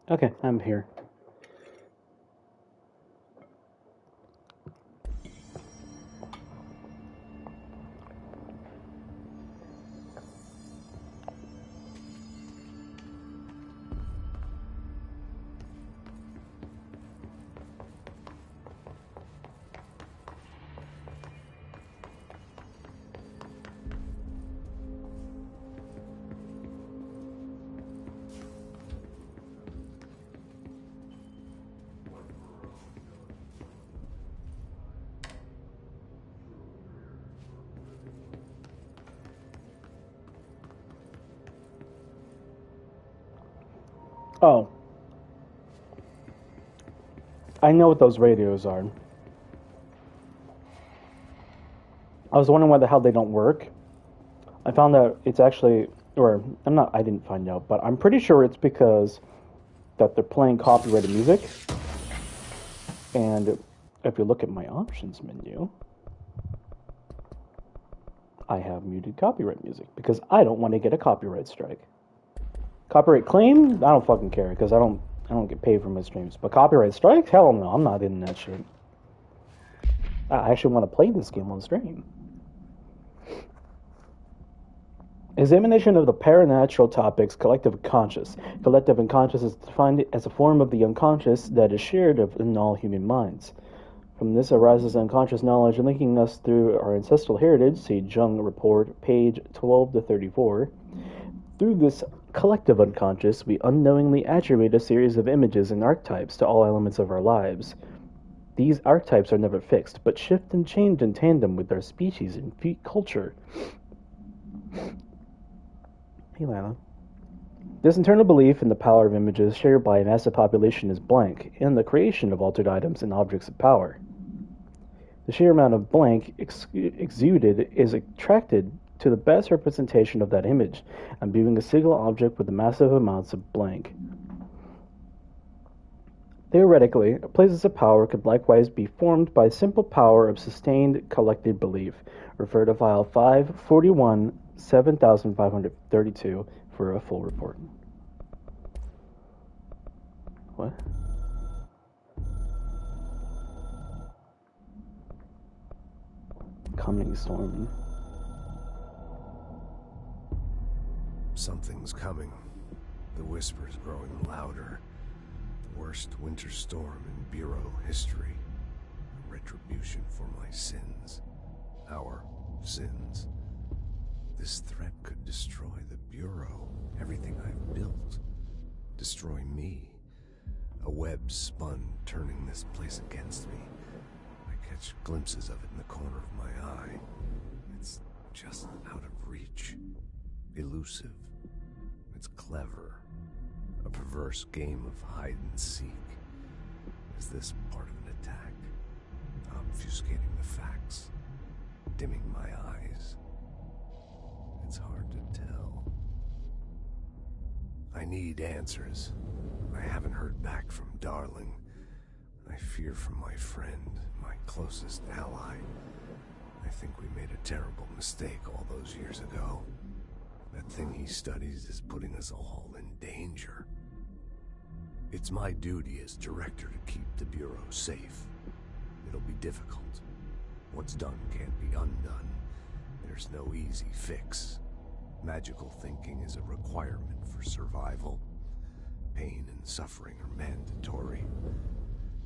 Okay, I'm here. Oh, I know what those radios are. I was wondering why the hell they don't work. I found out it's actually, or I'm not. I didn't find out, but I'm pretty sure it's because that they're playing copyrighted music. And if you look at my options menu, I have muted copyright music because I don't want to get a copyright strike. Copyright claim, I don't fucking care because I don't get paid for my streams. But copyright strike, hell no, I'm not in that shit. I actually want to play this game on stream. Examination of the paranatural topics, collective conscious. Collective unconscious is defined as a form of the unconscious that is shared in all human minds. From this arises unconscious knowledge linking us through our ancestral heritage, see Jung Report, page 12 to 34. Through this collective unconscious, we unknowingly attribute a series of images and archetypes to all elements of our lives. These archetypes are never fixed, but shift and change in tandem with our species and culture. Hey, Lila. This internal belief in the power of images shared by a massive population is blank, and the creation of altered items and objects of power. The sheer amount of blank exuded is attracted to the best representation of that image, imbuing a single object with massive amounts of blank. Theoretically, places of power could likewise be formed by simple power of sustained collective belief. Refer to file 541 7532 for a full report. What? Coming storm. Something's coming. The whispers growing louder. The worst winter storm in Bureau history. Retribution for my sins. Our sins. This threat could destroy the Bureau. Everything I've built. Destroy me. A web spun, turning this place against me. I catch glimpses of it in the corner of my eye. It's just out of reach. Elusive. It's clever. A perverse game of hide and seek. Is this part of an attack? Obfuscating the facts. Dimming my eyes. It's hard to tell. I need answers. I haven't heard back from Darling. I fear for my friend, my closest ally. I think we made a terrible mistake all those years ago. That thing he studies is putting us all in danger. It's my duty as director to keep the Bureau safe. It'll be difficult. What's done can't be undone. There's no easy fix. Magical thinking is a requirement for survival. Pain and suffering are mandatory.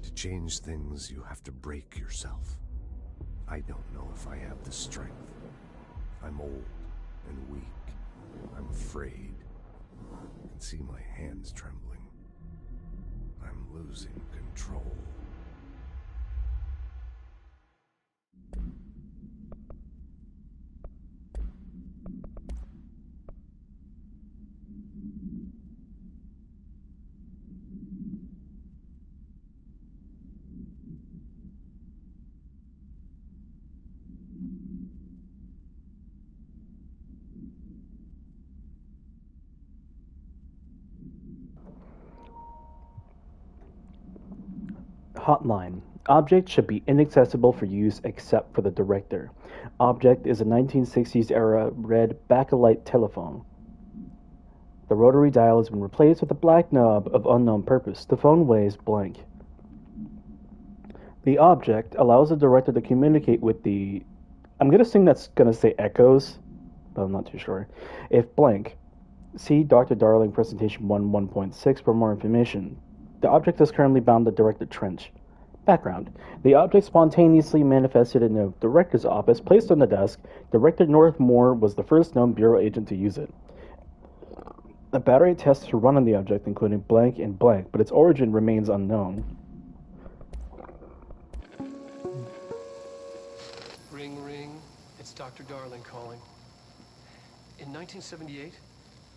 To change things, you have to break yourself. I don't know if I have the strength. I'm old and weak. I'm afraid. I can see my hands trembling. I'm losing control. Hotline. Object should be inaccessible for use except for the director. Object is a 1960s era red bakelite telephone. The rotary dial has been replaced with a black knob of unknown purpose. The phone weighs blank. The object allows the director to communicate with the... I'm going to assume that's going to say echoes, but I'm not too sure. If blank, see Dr. Darling Presentation 1.6 for more information. The object is currently bound to Director Trench. Background. The object spontaneously manifested in the director's office, placed on the desk. Director Northmore was the first known Bureau agent to use it. A battery tests were run on the object, including blank and blank, but its origin remains unknown. Ring, ring. It's Dr. Darling calling. In 1978,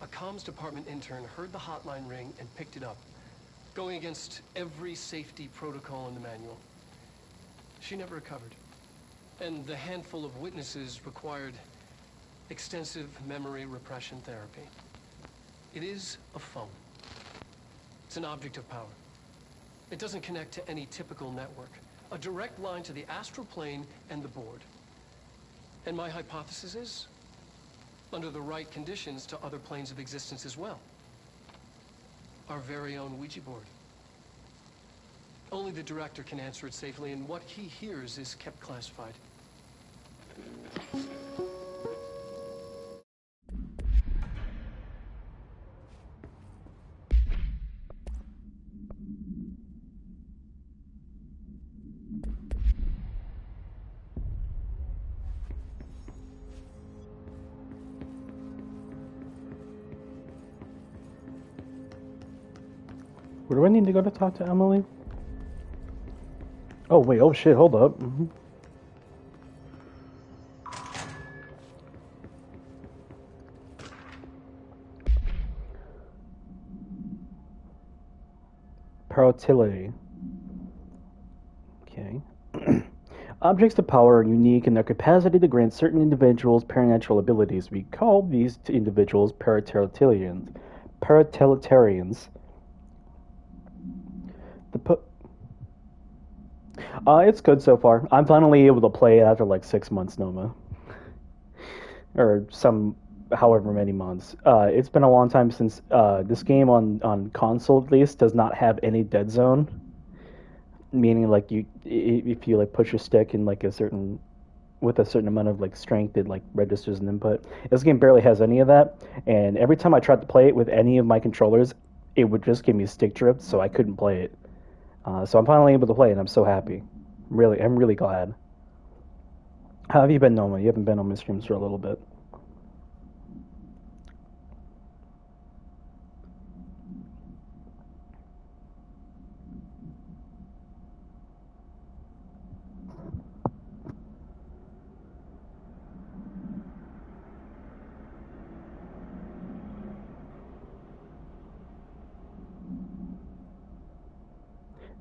a comms department intern heard the hotline ring and picked it up, going against every safety protocol in the manual. She never recovered, and the handful of witnesses required extensive memory repression therapy. It is a phone. It's an object of power. It doesn't connect to any typical network. A direct line to the astral plane and the board. And my hypothesis is, under the right conditions, to other planes of existence as well. Our very own Ouija board. Only the director can answer it safely, and what he hears is kept classified. Where do I need to go to talk to Emily? Oh, wait. Oh, shit. Hold up. Paratility. Okay. Objects of power are unique in their capacity to grant certain individuals paranatural abilities. We call these individuals paratilians. It's good so far. I'm finally able to play it after like 6 months, Noma. Or however many months. It's been a long time since this game on console at least does not have any dead zone. Meaning like if you like push your stick in like with a certain amount of like strength, it like registers an input. This game barely has any of that, and every time I tried to play it with any of my controllers, it would just give me stick drift, so I couldn't play it. So I'm finally able to play it, and I'm so happy. I'm really glad. How have you been, Noma? You haven't been on my streams for a little bit.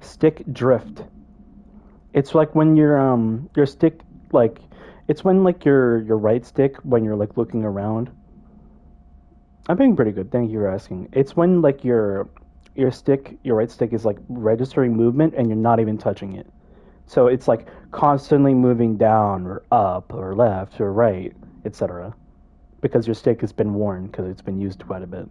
Stick drift. It's like when your stick like it's when like your right stick when you're like looking around. I'm being pretty good. Thank you for asking. It's when like your right stick is like registering movement and you're not even touching it. So it's like constantly moving down or up or left or right, etc. Because your stick has been worn because it's been used quite a bit.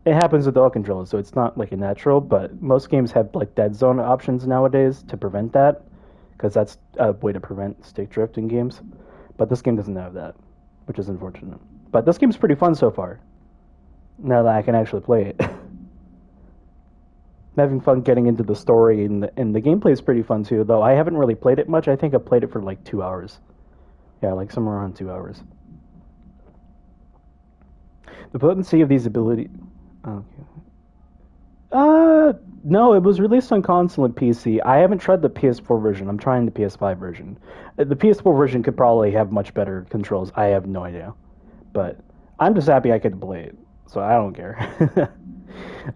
It happens with all controllers, so it's not like a natural, but most games have like dead zone options nowadays to prevent that, because that's a way to prevent stick drift in games. But this game doesn't have that, which is unfortunate. But this game's pretty fun so far, now that I can actually play it. I'm having fun getting into the story, and the gameplay is pretty fun too, though I haven't really played it much. I think I've played it for like 2 hours. Yeah, like somewhere around 2 hours. The potency of these abilities... Okay. No, it was released on console and PC. I haven't tried the PS4 version. I'm trying the PS5 version. The PS4 version could probably have much better controls. I have no idea. But I'm just happy I could play it, so I don't care.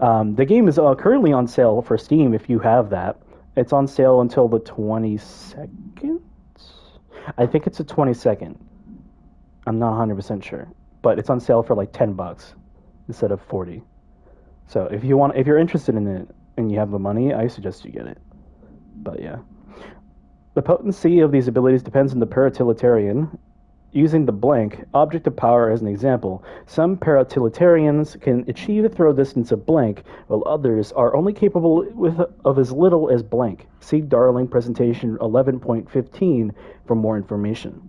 The game is currently on sale for Steam if you have that. It's on sale until the 22nd? I think it's the 22nd. I'm not 100% sure. But it's on sale for like $10 instead of 40. So if you're interested in it and you have the money, I suggest you get it. But yeah. The potency of these abilities depends on the paratilian. Using the blank object of power as an example, some paratilitarans can achieve a throw distance of blank, while others are only capable of as little as blank. See Darling Presentation 11.15 for more information.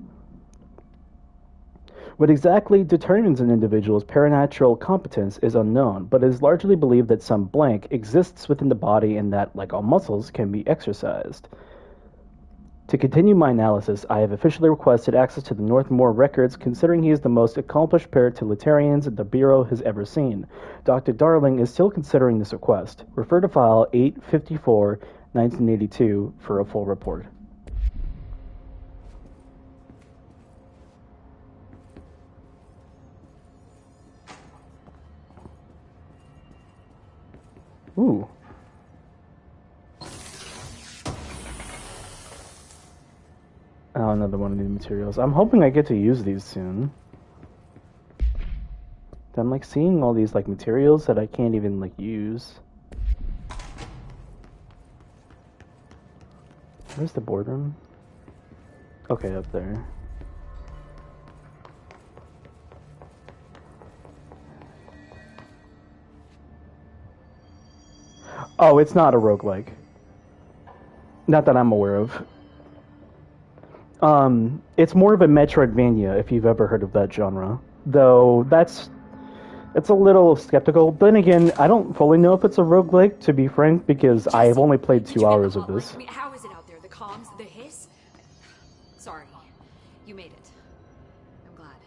What exactly determines an individual's paranatural competence is unknown, but it is largely believed that some blank exists within the body and that, like all muscles, can be exercised. To continue my analysis, I have officially requested access to the Northmore records, considering he is the most accomplished paratilitarans the Bureau has ever seen. Dr. Darling is still considering this request. Refer to file 854-1982 for a full report. Ooh. Oh, another one of these materials. I'm hoping I get to use these soon. I'm like seeing all these like materials that I can't even like use. Where's the boardroom? Okay, up there. Oh, it's not a roguelike. Not that I'm aware of. It's more of a Metroidvania, if you've ever heard of that genre. Though, it's a little skeptical. Then again, I don't fully know if it's a roguelike, to be frank, because Jesse, I've only played 2 hours of this. I mean, how is it out there? The comms? The hiss? Sorry. You made it. I'm glad.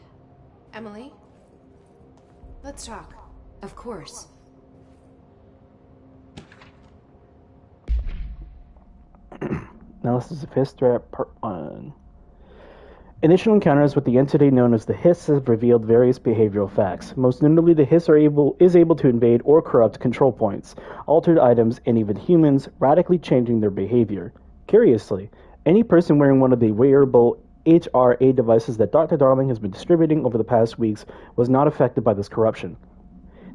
Emily? Let's talk. Of course. Analysis of Hiss Threat Part 1. Initial encounters with the entity known as the Hiss have revealed various behavioral facts. Most notably, the Hiss is able to invade or corrupt control points, altered items, and even humans, radically changing their behavior. Curiously, any person wearing one of the wearable HRA devices that Dr. Darling has been distributing over the past weeks was not affected by this corruption.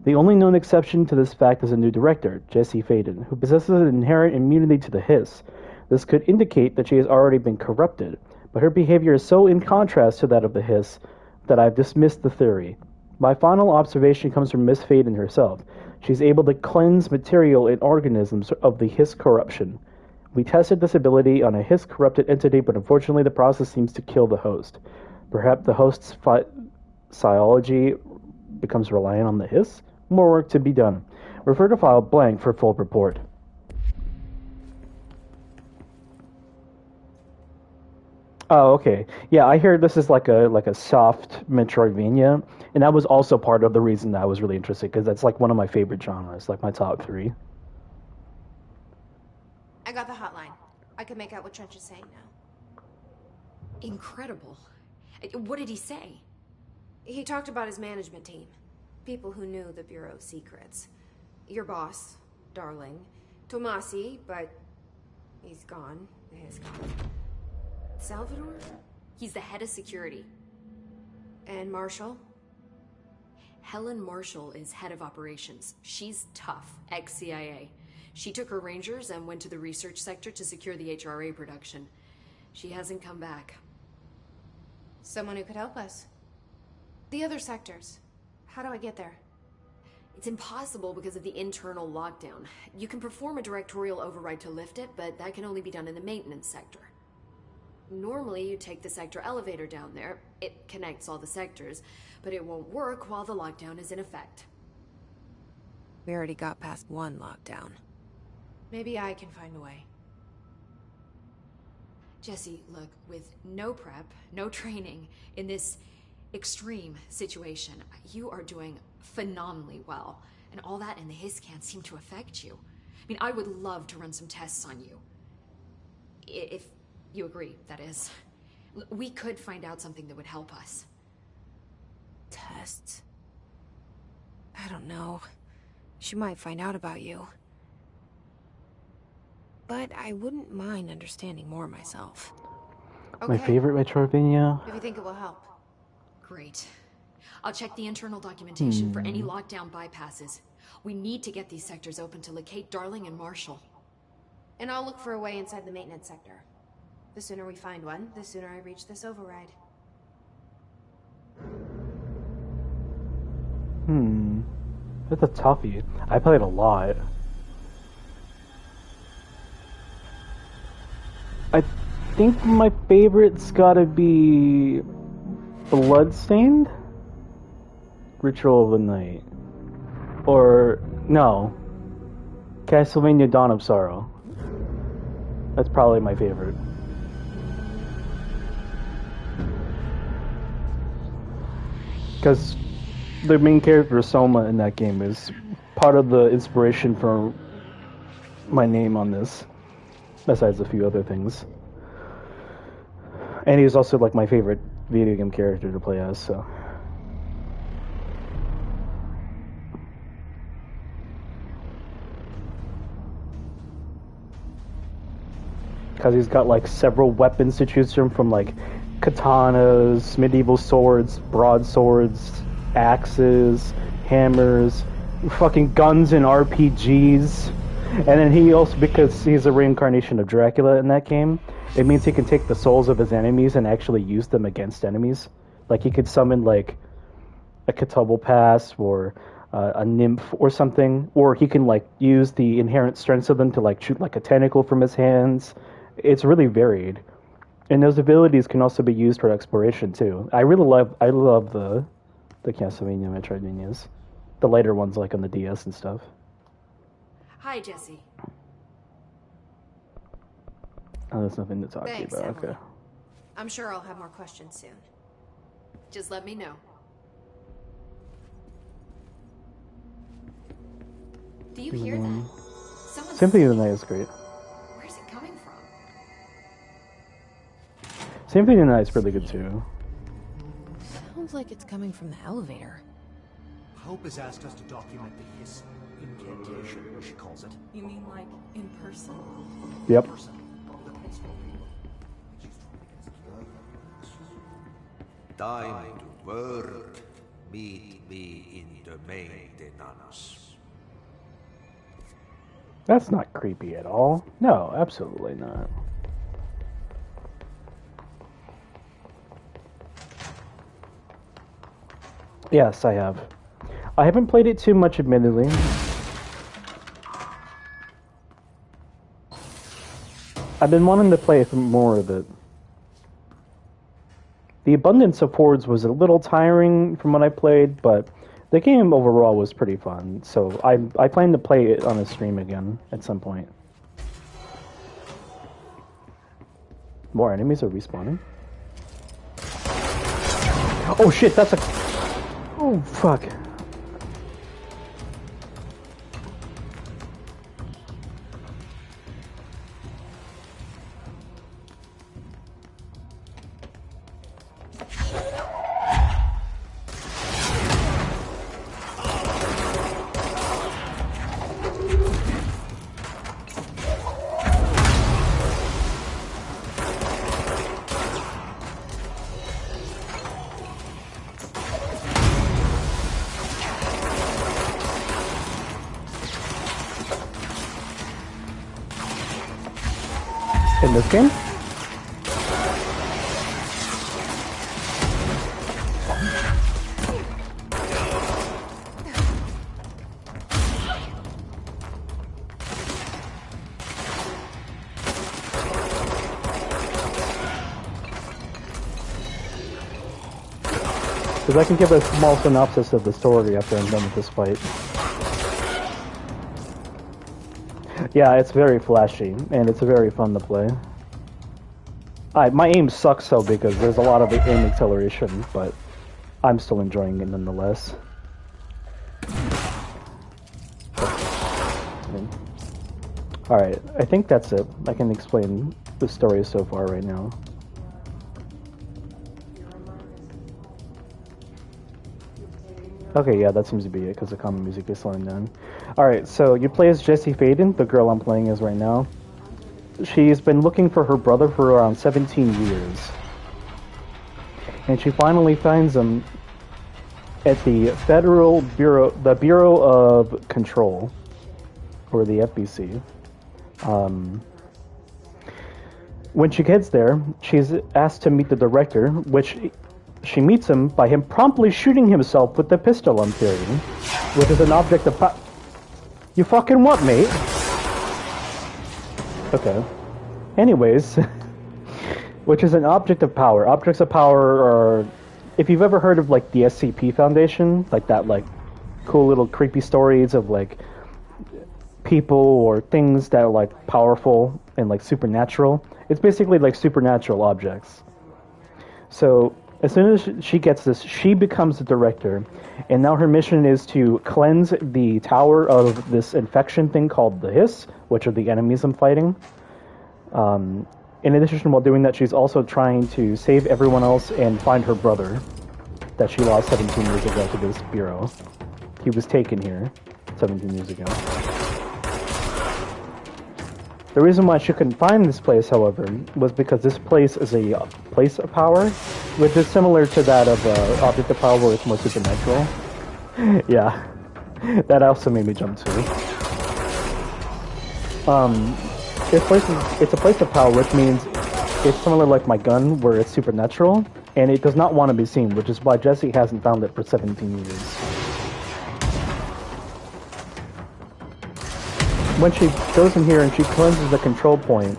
The only known exception to this fact is a new director, Jessie Faden, who possesses an inherent immunity to the Hiss. This could indicate that she has already been corrupted, but her behavior is so in contrast to that of the Hiss that I've dismissed the theory. My final observation comes from Miss Faden herself. She's able to cleanse material and organisms of the Hiss corruption. We tested this ability on a Hiss-corrupted entity, but unfortunately the process seems to kill the host. Perhaps the host's physiology becomes reliant on the Hiss? More work to be done. Refer to file blank for full report. Oh, okay. Yeah, I hear this is like a soft Metroidvania, and that was also part of the reason that I was really interested, because that's like one of my favorite genres, like my top 3. I got the hotline. I can make out what Trench is saying now. Incredible. What did he say? He talked about his management team. People who knew the Bureau's secrets. Your boss, Darling. Tomasi, but he's gone. He's gone. Salvador? He's the head of security. And Marshall? Helen Marshall is head of operations. She's tough, ex-CIA. She took her rangers and went to the research sector to secure the HRA production. She hasn't come back. Someone who could help us. The other sectors. How do I get there? It's impossible because of the internal lockdown. You can perform a directorial override to lift it, but that can only be done in the maintenance sector. Normally, you take the sector elevator down there. It connects all the sectors, but it won't work while the lockdown is in effect. We already got past one lockdown. Maybe I can find a way. Jesse, look, with no prep, no training, in this extreme situation, you are doing phenomenally well. And all that and the Hiss can't seem to affect you. I mean, I would love to run some tests on you. If you agree, that is. We could find out something that would help us. Tests? I don't know. She might find out about you. But I wouldn't mind understanding more myself. My favorite Metroidvania? If you think it will help. Great. I'll check the internal documentation for any lockdown bypasses. We need to get these sectors open to locate Darling and Marshall. And I'll look for a way inside the maintenance sector. The sooner we find one, the sooner I reach this override. It's a toughie. I played a lot. I think my favorite's gotta be Bloodstained? Ritual of the Night. Or, no. Castlevania Dawn of Sorrow. That's probably my favorite. Because the main character, Soma, in that game is part of the inspiration for my name on this, besides a few other things. And he's also like my favorite video game character to play as, so. Because he's got like several weapons to choose from like katanas, medieval swords, broadswords, axes, hammers, fucking guns and RPGs. And then he also, because he's a reincarnation of Dracula in that game, it means he can take the souls of his enemies and actually use them against enemies. Like he could summon like a Ketubelpass or a nymph or something, or he can like use the inherent strengths of them to like shoot like a tentacle from his hands. It's really varied. And those abilities can also be used for exploration too. I love the Castlevania Metroidvanias. The later ones like on the DS and stuff. Hi, Jesse. Oh, there's nothing to talk Thanks, to you about. Emily. Okay. I'm sure I'll have more questions soon. Just let me know. Do you hear that? Someone's Symphony of the singing. Night is great. Where's it coming from? Symphony of the Night is really good too. Sounds like it's coming from the elevator. Hope has asked us to document the hiss incantation, as she calls it. You mean like in person? Yep. Time to work. Meet me in the maintenance. That's not creepy at all. No, absolutely not. Yes, I have. I haven't played it too much, admittedly. I've been wanting to play more of it. The Abundance of Hordes was a little tiring from what I played, but the game overall was pretty fun. So I plan to play it on a stream again at some point. More enemies are respawning. Oh shit, that's a... Oh fuck. In this game? Because I can give a small synopsis of the story after I'm done with this fight. Yeah, it's very flashy, and it's very fun to play. My aim sucks though because there's a lot of aim acceleration, but I'm still enjoying it nonetheless. Alright, I think that's it. I can explain the story so far right now. Okay, yeah, that seems to be it, because the common music is slowing down. Alright, so you play as Jessie Faden, the girl I'm playing as right now. She's been looking for her brother for around 17 years. And she finally finds him at the Bureau of Control, or the FBC. When she gets there, she's asked to meet the director, which she meets him by him promptly shooting himself with the pistol I'm carrying, which is an object of power. You fucking what, mate? Okay. Anyways, which is an object of power. Objects of power are, if you've ever heard of like the SCP Foundation, like that like cool little creepy stories of like people or things that are like powerful and like supernatural. It's basically like supernatural objects. So as soon as she gets this, she becomes the director, and now her mission is to cleanse the tower of this infection thing called the Hiss, which are the enemies I'm fighting. In addition, while doing that, she's also trying to save everyone else and find her brother that she lost 17 years ago to this bureau. He was taken here 17 years ago. The reason why she couldn't find this place, however, was because this place is a place of power, which is similar to that of Object of Power, where it's more supernatural. Yeah, that also made me jump too. It's a place of power, which means it's similar like my gun, where it's supernatural, and it does not want to be seen, which is why Jesse hasn't found it for 17 years. When she goes in here and she cleanses the control point,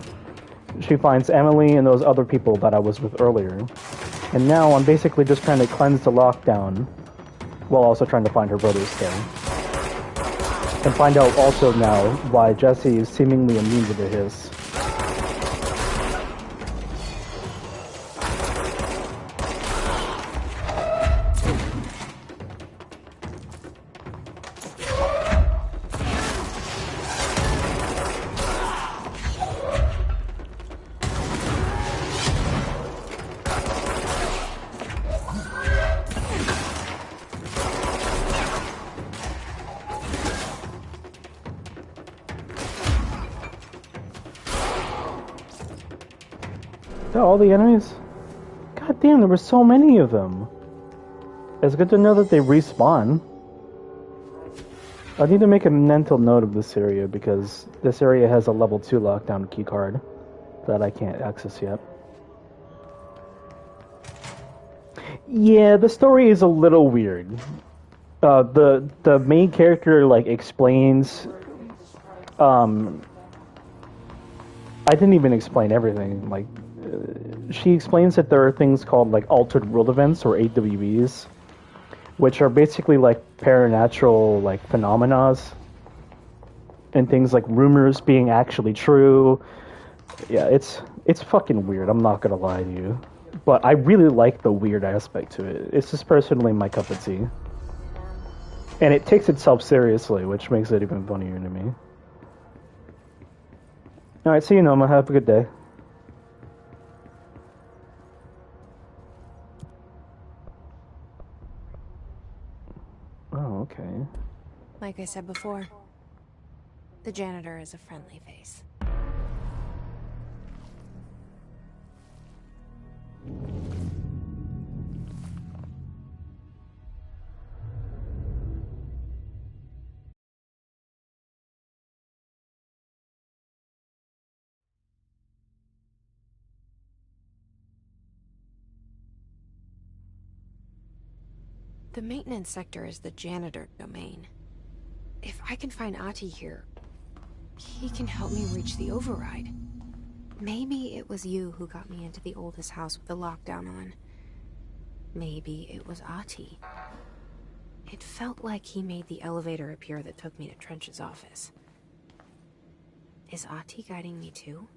she finds Emily and those other people that I was with earlier. And now I'm basically just trying to cleanse the lockdown, while also trying to find her brother still. And find out also now why Jesse is seemingly immune to the Hiss. All the enemies? God damn, there were so many of them. It's good to know that they respawn. I need to make a mental note of this area because this area has a level 2 lockdown keycard that I can't access yet. Yeah, the story is a little weird. The main character like explains. I didn't even explain everything. Like, she explains that there are things called like altered world events or AWEs, which are basically like paranatural like phenomena, and things like rumors being actually true. Yeah, it's fucking weird. I'm not gonna lie to you, but I really like the weird aspect to it. It's just personally my cup of tea, and it takes itself seriously, which makes it even funnier to me. All right, see you, Noma. Have a good day. Oh, okay. Like I said before, the janitor is a friendly face. The maintenance sector is the janitor domain. If I can find Ahti here, he can help me reach the override. Maybe it was you who got me into the oldest house with the lockdown on. Maybe it was Ahti. It felt like he made the elevator appear that took me to Trench's office. Is Ahti guiding me too?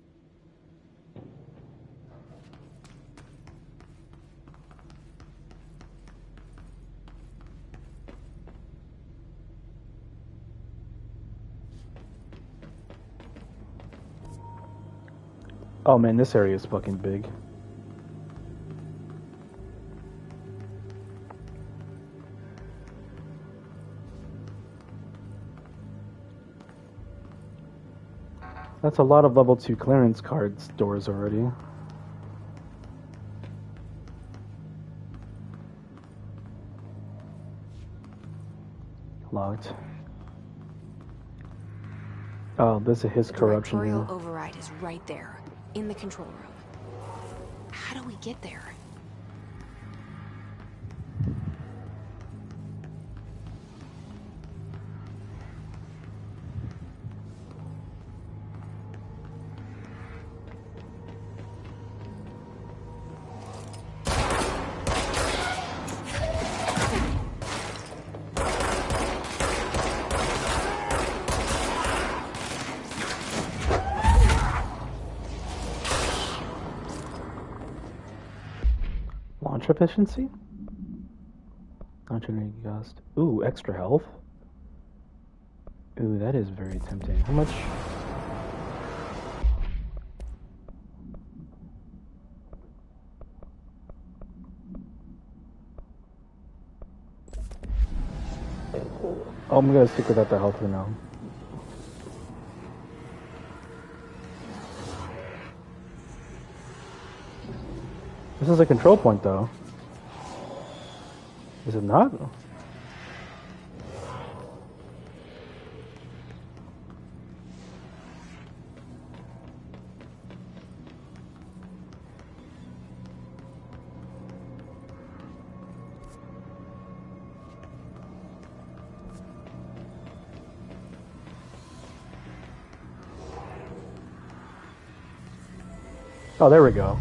Oh man, this area is fucking big. That's a lot of level 2 clearance cards doors already. Locked. Oh, this is his corruption. The directorial override is right there, in the control room. How do we get there? Punch efficiency? Opportunity cost. Ooh, extra health. Ooh, that is very tempting. How much? Oh, I'm gonna stick without the health for now. This is a control point, though. Is it not? Oh, there we go.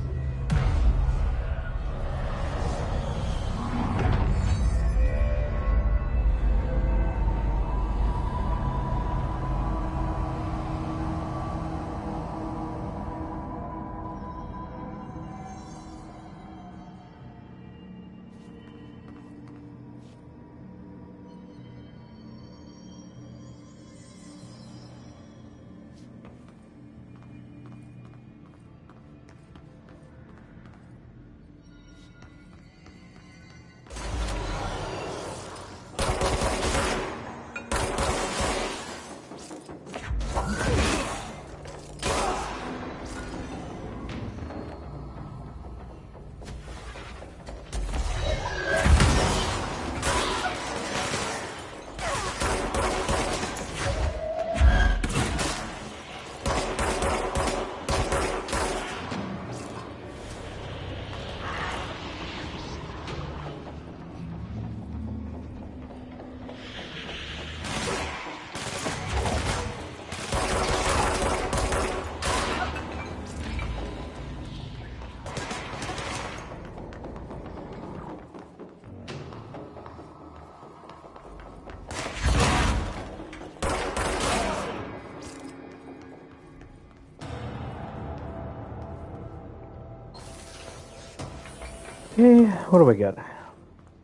Okay, what do we got?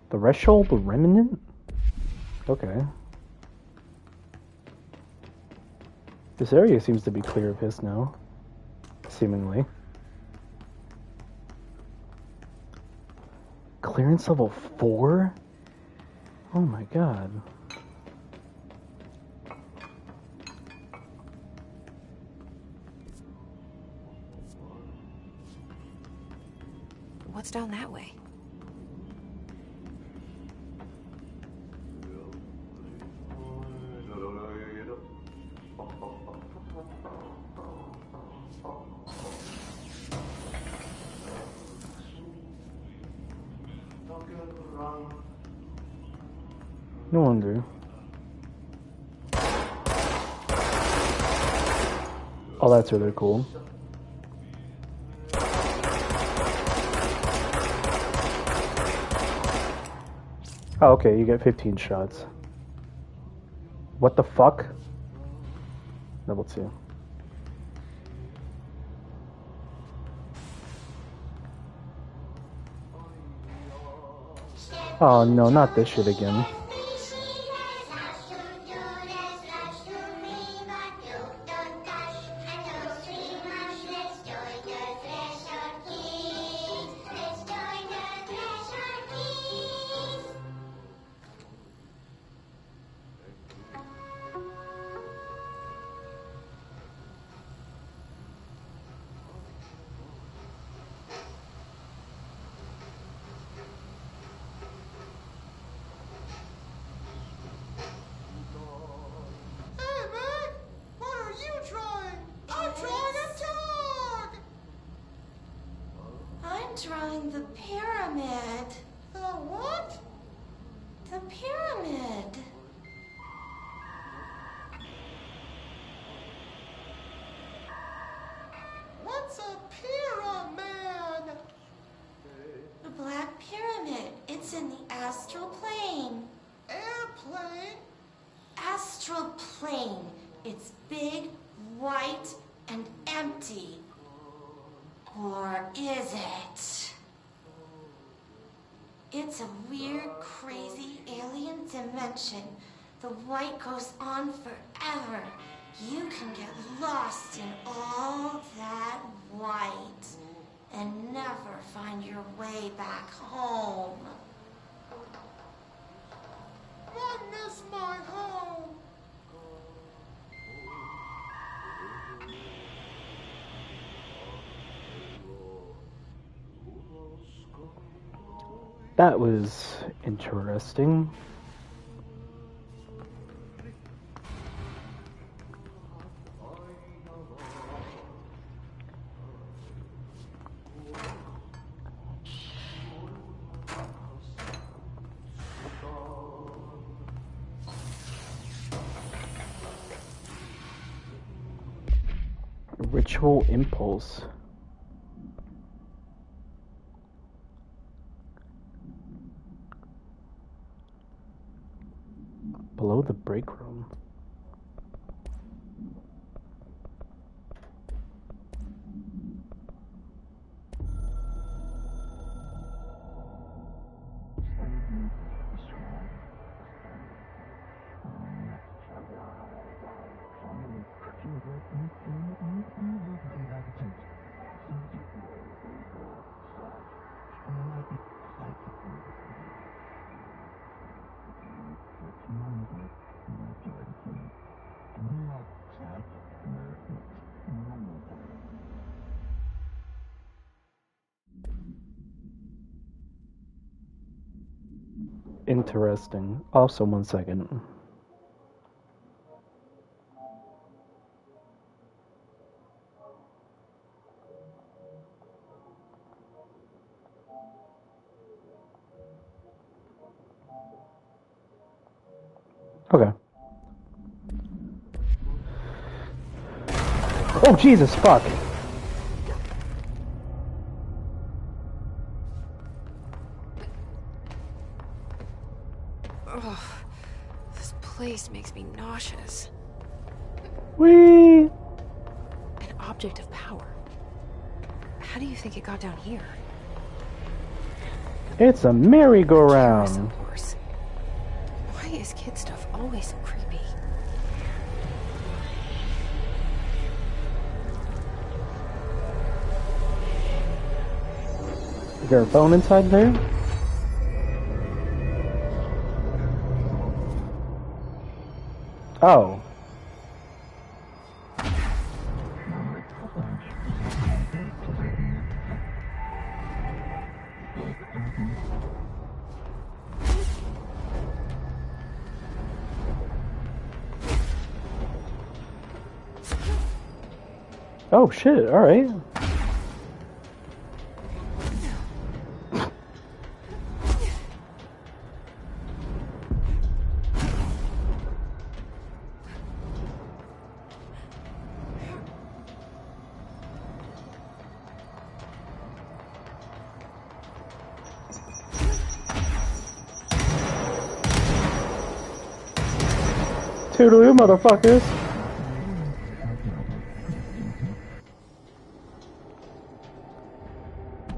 The Reshol, the Remnant? Okay. This area seems to be clear of his now. Seemingly. Clearance level 4? Oh my god. What's down that way? No wonder. Oh, that's really cool. Oh, okay, you get 15 shots. What the fuck? Level 2. Oh no, not this shit again. Drawing the pyramid. The what? The pyramid. What's a pyramid? The Black Pyramid. It's in the astral plane. Airplane? Astral plane. It's big, white, and empty. Or is it? It's a weird, crazy alien dimension. The white goes on forever. You can get lost in all that white and never find your way back home. I miss my home. That was interesting. Ritual impulse. Below the break room. Interesting. Also, 1 second. Okay. Oh, Jesus, fuck. Ugh, this place makes me nauseous. Whee! An object of power. How do you think it got down here? It's a merry-go-round. Of course. Why is kid stuff always so creepy? Is there a phone inside there? Oh. Oh shit, alright. Toodaloo, motherfuckers.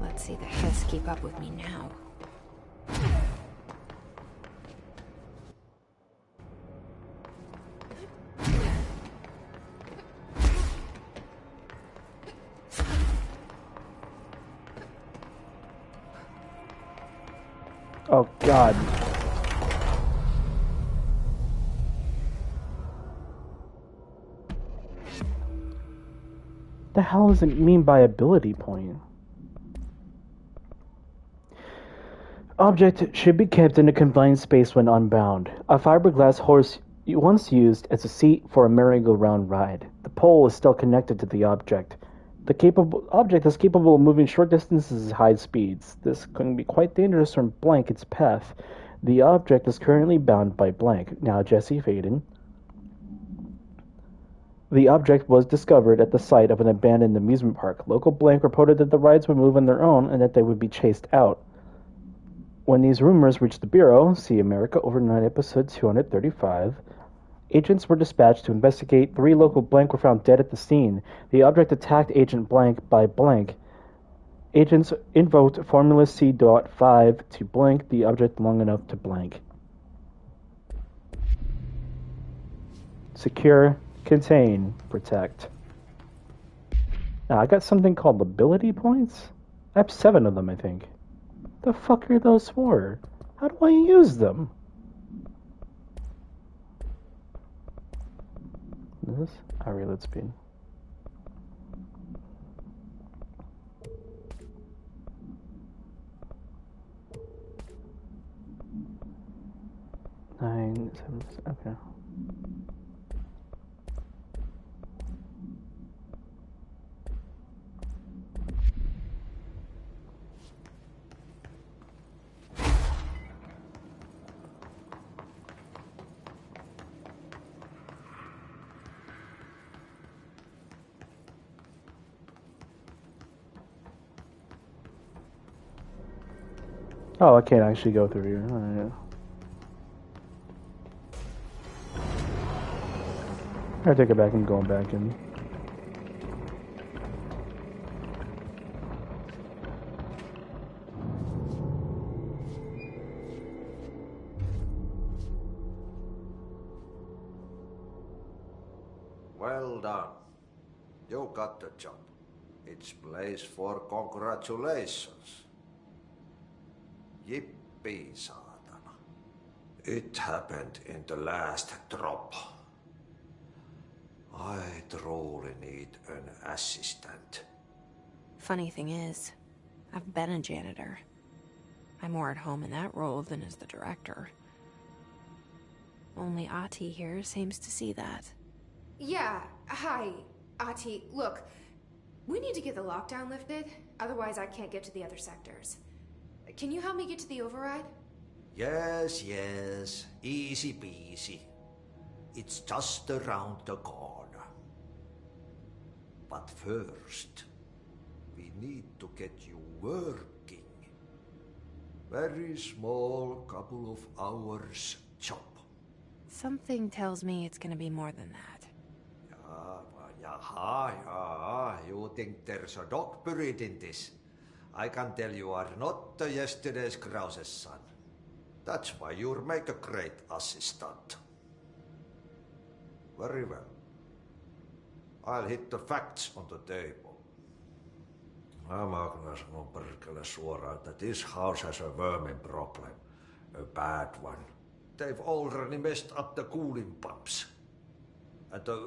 Let's see the Hess keep up with me now. Oh god. The hell does it mean by ability point? Object should be kept in a confined space when unbound. A fiberglass horse once used as a seat for a merry-go-round ride. The pole is still connected to the object. The object is capable of moving short distances at high speeds. This can be quite dangerous from blank its path. The object is currently bound by blank. Now Jesse Faden. The object was discovered at the site of an abandoned amusement park. Local blank reported that the rides would move on their own and that they would be chased out. When these rumors reached the Bureau, see America Overnight episode 235, agents were dispatched to investigate. 3 local blank were found dead at the scene. The object attacked Agent Blank by blank Agents invoked Formula C.5 to blank the object long enough to blank. Secure, contain, protect. Now, I got something called ability points. I have 7 of them, I think. The fuck are those for? How do I use them? What is this? Reload speed. Nine, 7, okay. Oh, I can't actually go through here. Alright. I take it back and going back in. Well done. You got the job. It's place for congratulations. Yippee, saatana. It happened in the last drop. I truly need an assistant. Funny thing is, I've been a janitor. I'm more at home in that role than as the director. Only Ahti here seems to see that. Yeah, hi, Ahti. Look, we need to get the lockdown lifted, otherwise I can't get to the other sectors. Can you help me get to the override? Yes, easy peasy. It's just around the corner. But first, we need to get you working. Very small, couple of hours job. Something tells me it's gonna be more than that. You think there's a dog buried in this? I can tell you are not the yesterday's Krause's son. That's why you'll make a great assistant. Very well. I'll hit the facts on the table. Mä kyllä sanon perkele suoraan, that this house has a vermin problem. A bad one. They've already messed up the cooling pumps. And the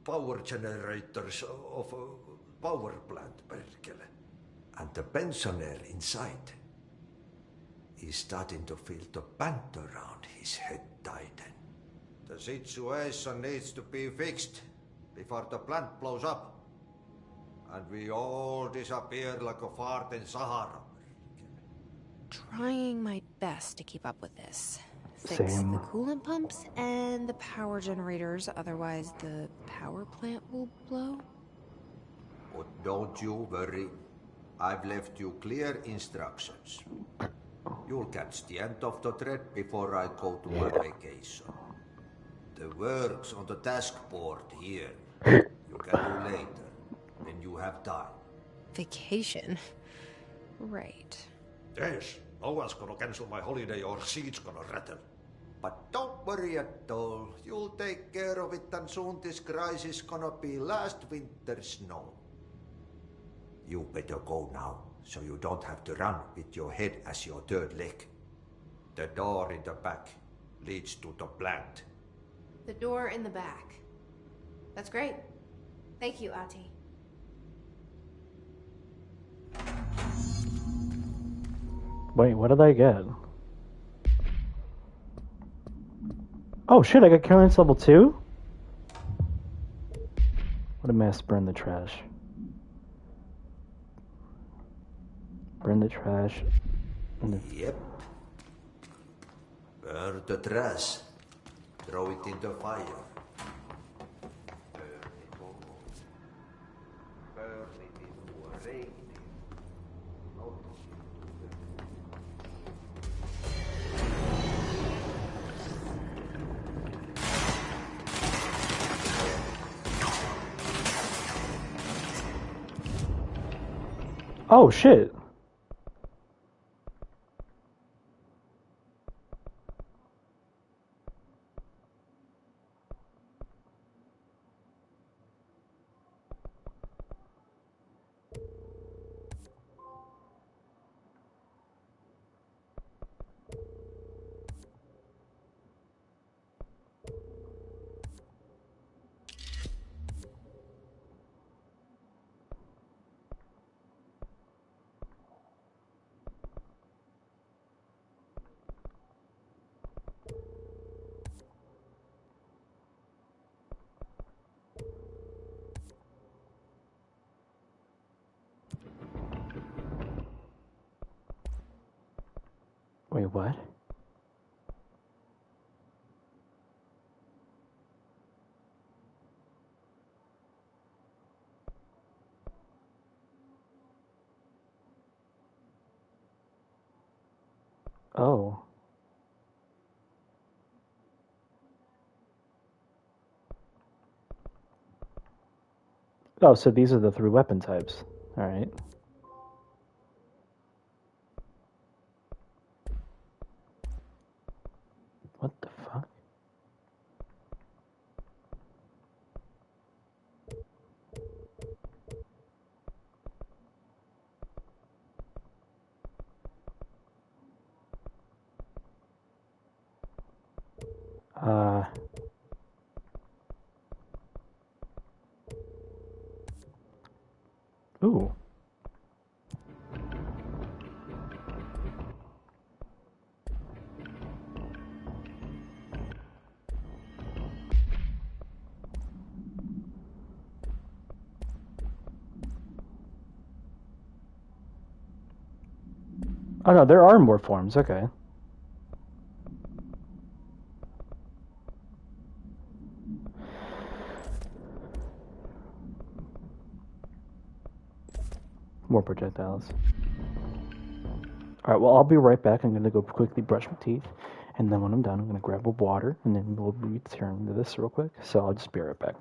power generators of a power plant, perkele. And the pensioner inside is starting to feel the band around his head tighten. The situation needs to be fixed before the plant blows up. And we all disappear like a fart in Sahara. Trying my best to keep up with this. Fix the coolant pumps and the power generators, otherwise the power plant will blow. But don't you worry. I've left you clear instructions. You'll catch the end of the thread before I go to my vacation. The work's on the task board here. You can do later, when you have time. Vacation? Right. Yes, no one's gonna cancel my holiday or seat's gonna rattle. But don't worry at all. You'll take care of it and soon this crisis gonna be last winter's snow. You better go now, so you don't have to run with your head as your third leg. The door in the back leads to the plant. The door in the back. That's great. Thank you, Ahti. Wait, what did I get? Oh shit, I got clearance level 2? What a mess, burn the trash. Burn the trash. Yep. Burn the trash. Throw it in the fire. Burn it all. Burn it into a rain. Oh, shit. Wait, what? Oh. Oh, so these are the 3 weapon types. Alright. What the fuck? Ooh. Oh no, there are more forms, okay. More projectiles. Alright, well, I'll be right back. I'm gonna go quickly brush my teeth, and then when I'm done, I'm gonna grab a water, and then we'll return to this real quick. So I'll just be right back.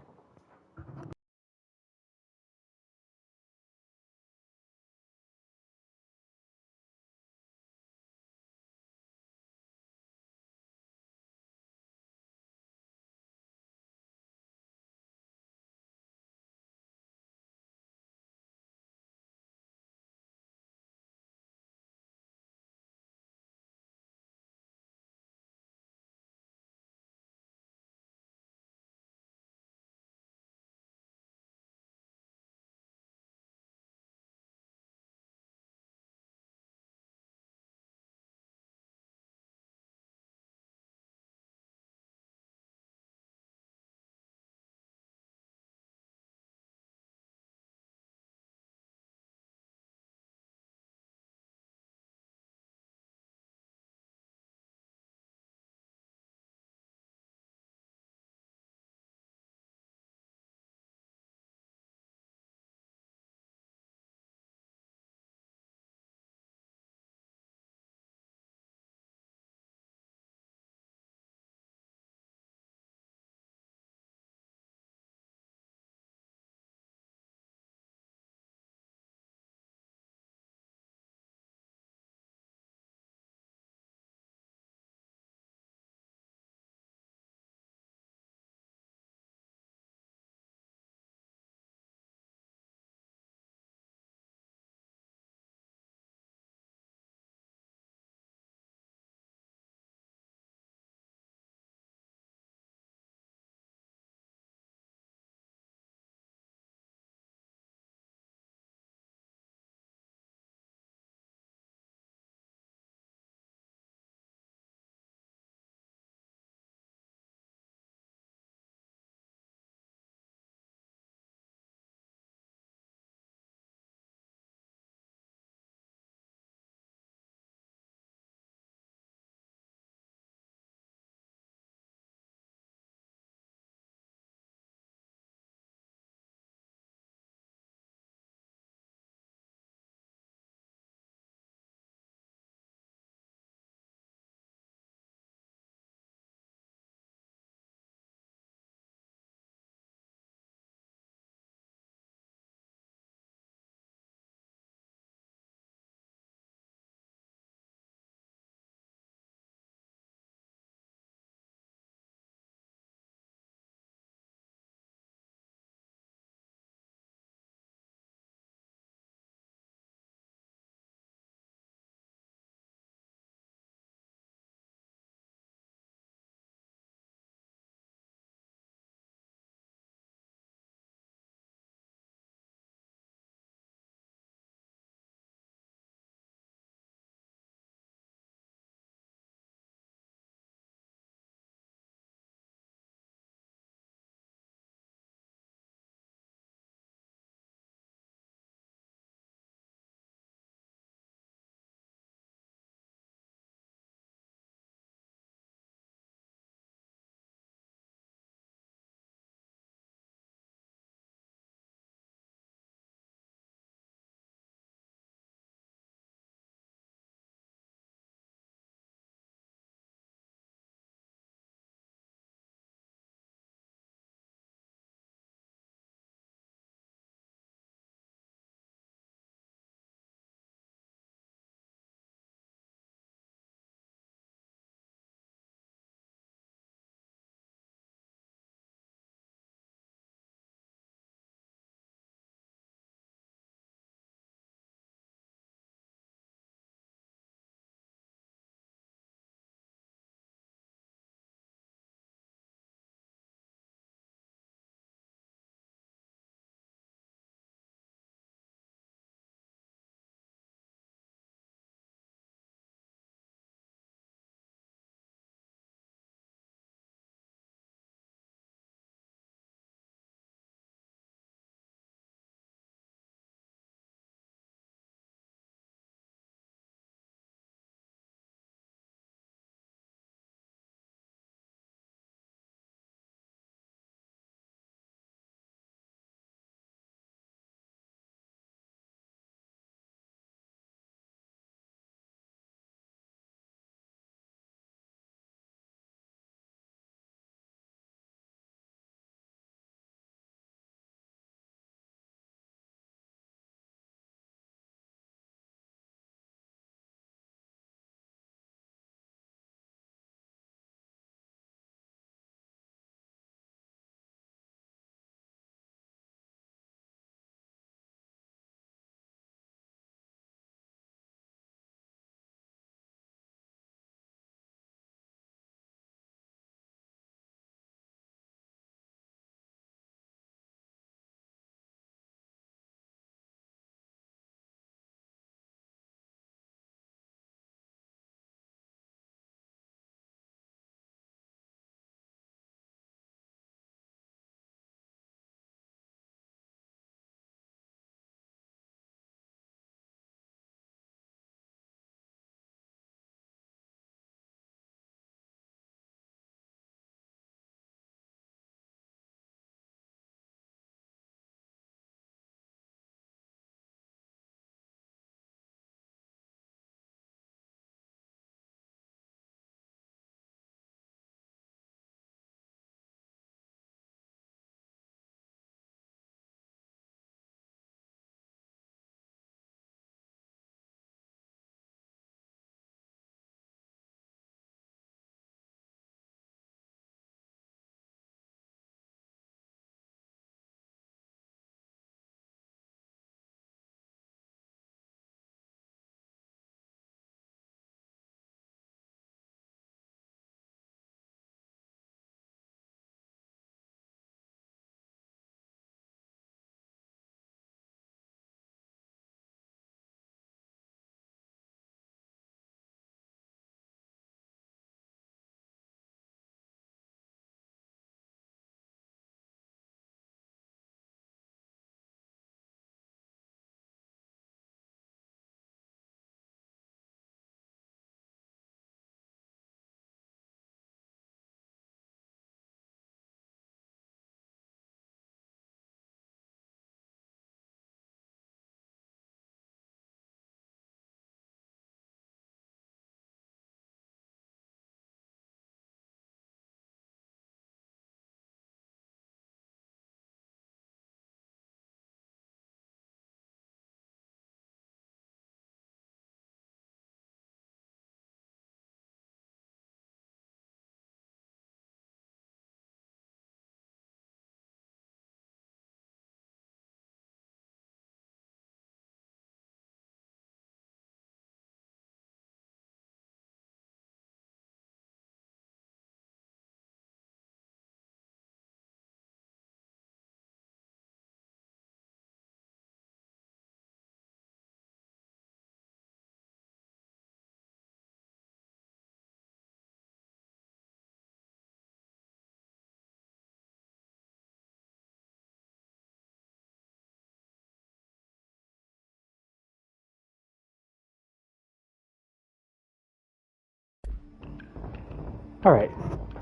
Alright,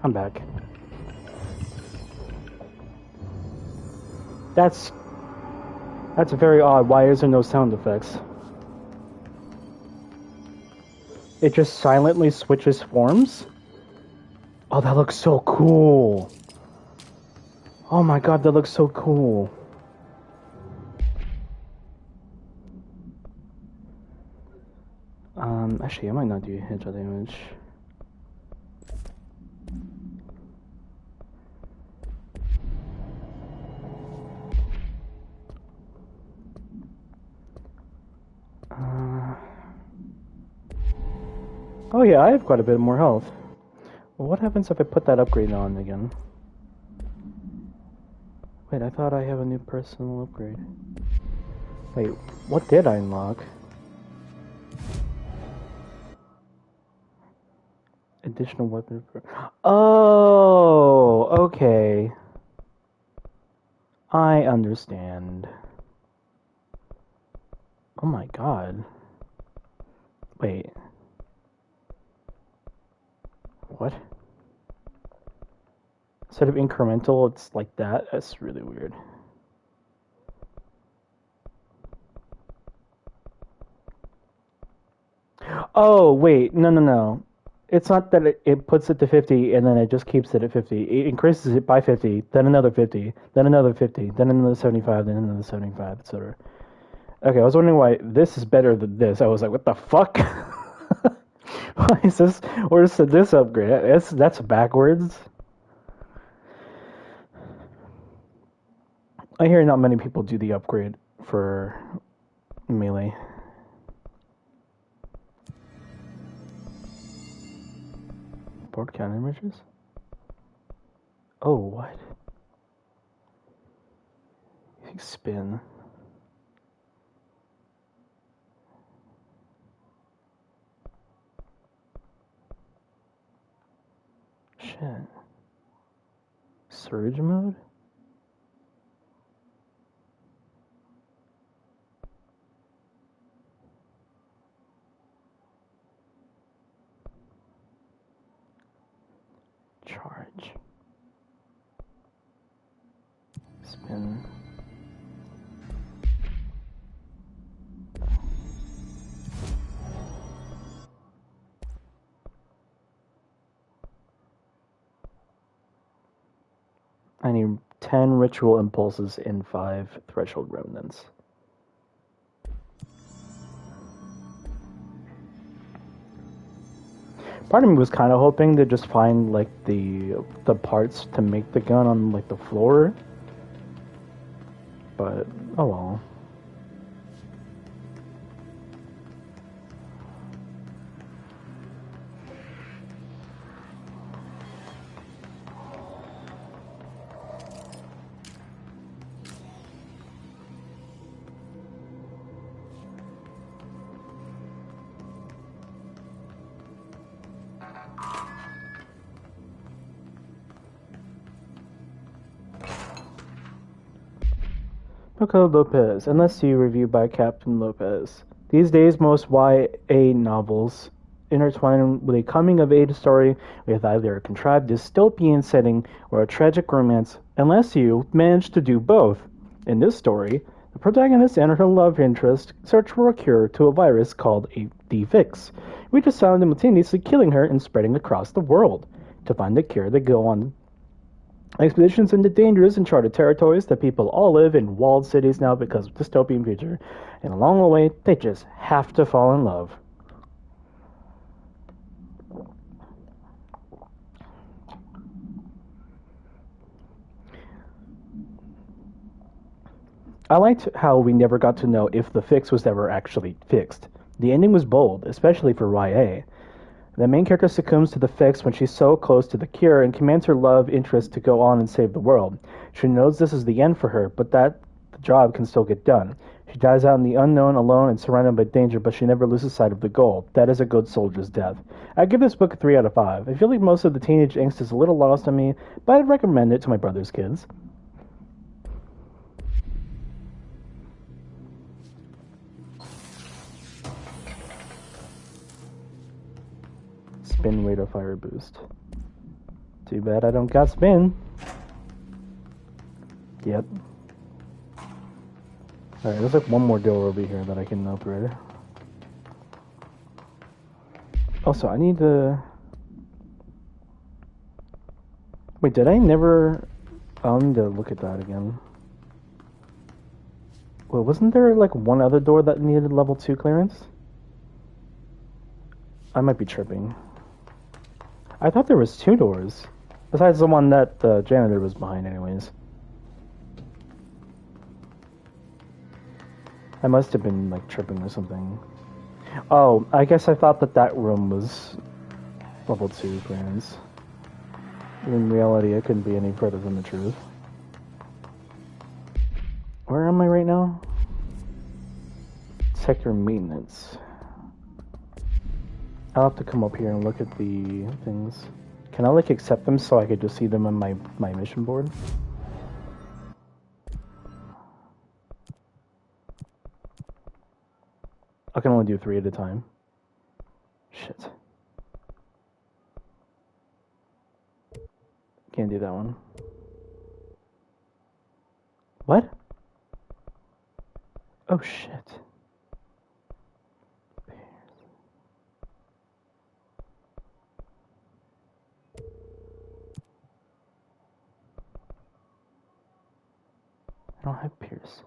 I'm back. That's very odd. Why is there no sound effects? It just silently switches forms? Oh, that looks so cool. Oh my god, that looks so cool. Actually, I might not do headshot damage. Oh yeah, I have quite a bit more health. Well, what happens if I put that upgrade on again? Wait, I thought I have a new personal upgrade. Wait, what did I unlock? Additional weapon. Oh, okay. I understand. Oh my god. Wait. What? Instead of incremental, it's like that? That's really weird. Oh, wait. No. It's not that it puts it to 50 and then it just keeps it at 50. It increases it by 50, then another 50, then another 50, then another 75, then another 75, etc. Okay, I was wondering why this is better than this. I was like, what the fuck? Why is this? Where's this upgrade? That's backwards. I hear not many people do the upgrade for melee. Board count images? Oh, what? Spin. Shit. Surge mode? Charge. Spin. I need 10 ritual impulses and 5 threshold remnants. Part of me was kind of hoping to just find like the parts to make the gun on like the floor, but oh well. Pico Lopez, unless you review by Captain Lopez. These days, most YA novels intertwine with a coming-of-age story with either a contrived dystopian setting or a tragic romance, unless you manage to do both. In this story, the protagonist and her love interest search for a cure to a virus called the Fix, which is simultaneously killing her and spreading across the world. To find the cure, they go on expeditions into dangerous uncharted territories that people all live in walled cities now because of dystopian future, and along the way, they just have to fall in love. I liked how we never got to know if the fix was ever actually fixed. The ending was bold, especially for YA. The main character succumbs to the fix when she's so close to the cure and commands her love interest to go on and save the world. She knows this is the end for her, but that the job can still get done. She dies out in the unknown, alone, and surrounded by danger, but she never loses sight of the goal. That is a good soldier's death. I give this book a 3 out of 5. I feel like most of the teenage angst is a little lost on me, but I'd recommend it to my brother's kids. Spin rate of fire boost. Too bad I don't got spin. Yep. Alright, there's like one more door over here that I can upgrade. Also, I need to... Wait, did I never... I'll need to look at that again. Well, wasn't there like one other door that needed level 2 clearance? I might be tripping. I thought there was 2 doors. Besides the one that the janitor was behind anyways. I must have been like tripping or something. Oh, I guess I thought that that room was level 2 clearance. In reality, it couldn't be any further from the truth. Where am I right now? Sector maintenance. I'll have to come up here and look at the things. Can I like accept them so I could just see them on my mission board? I can only do 3 at a time. Shit. Can't do that one. What? Oh shit. I don't have Pierce.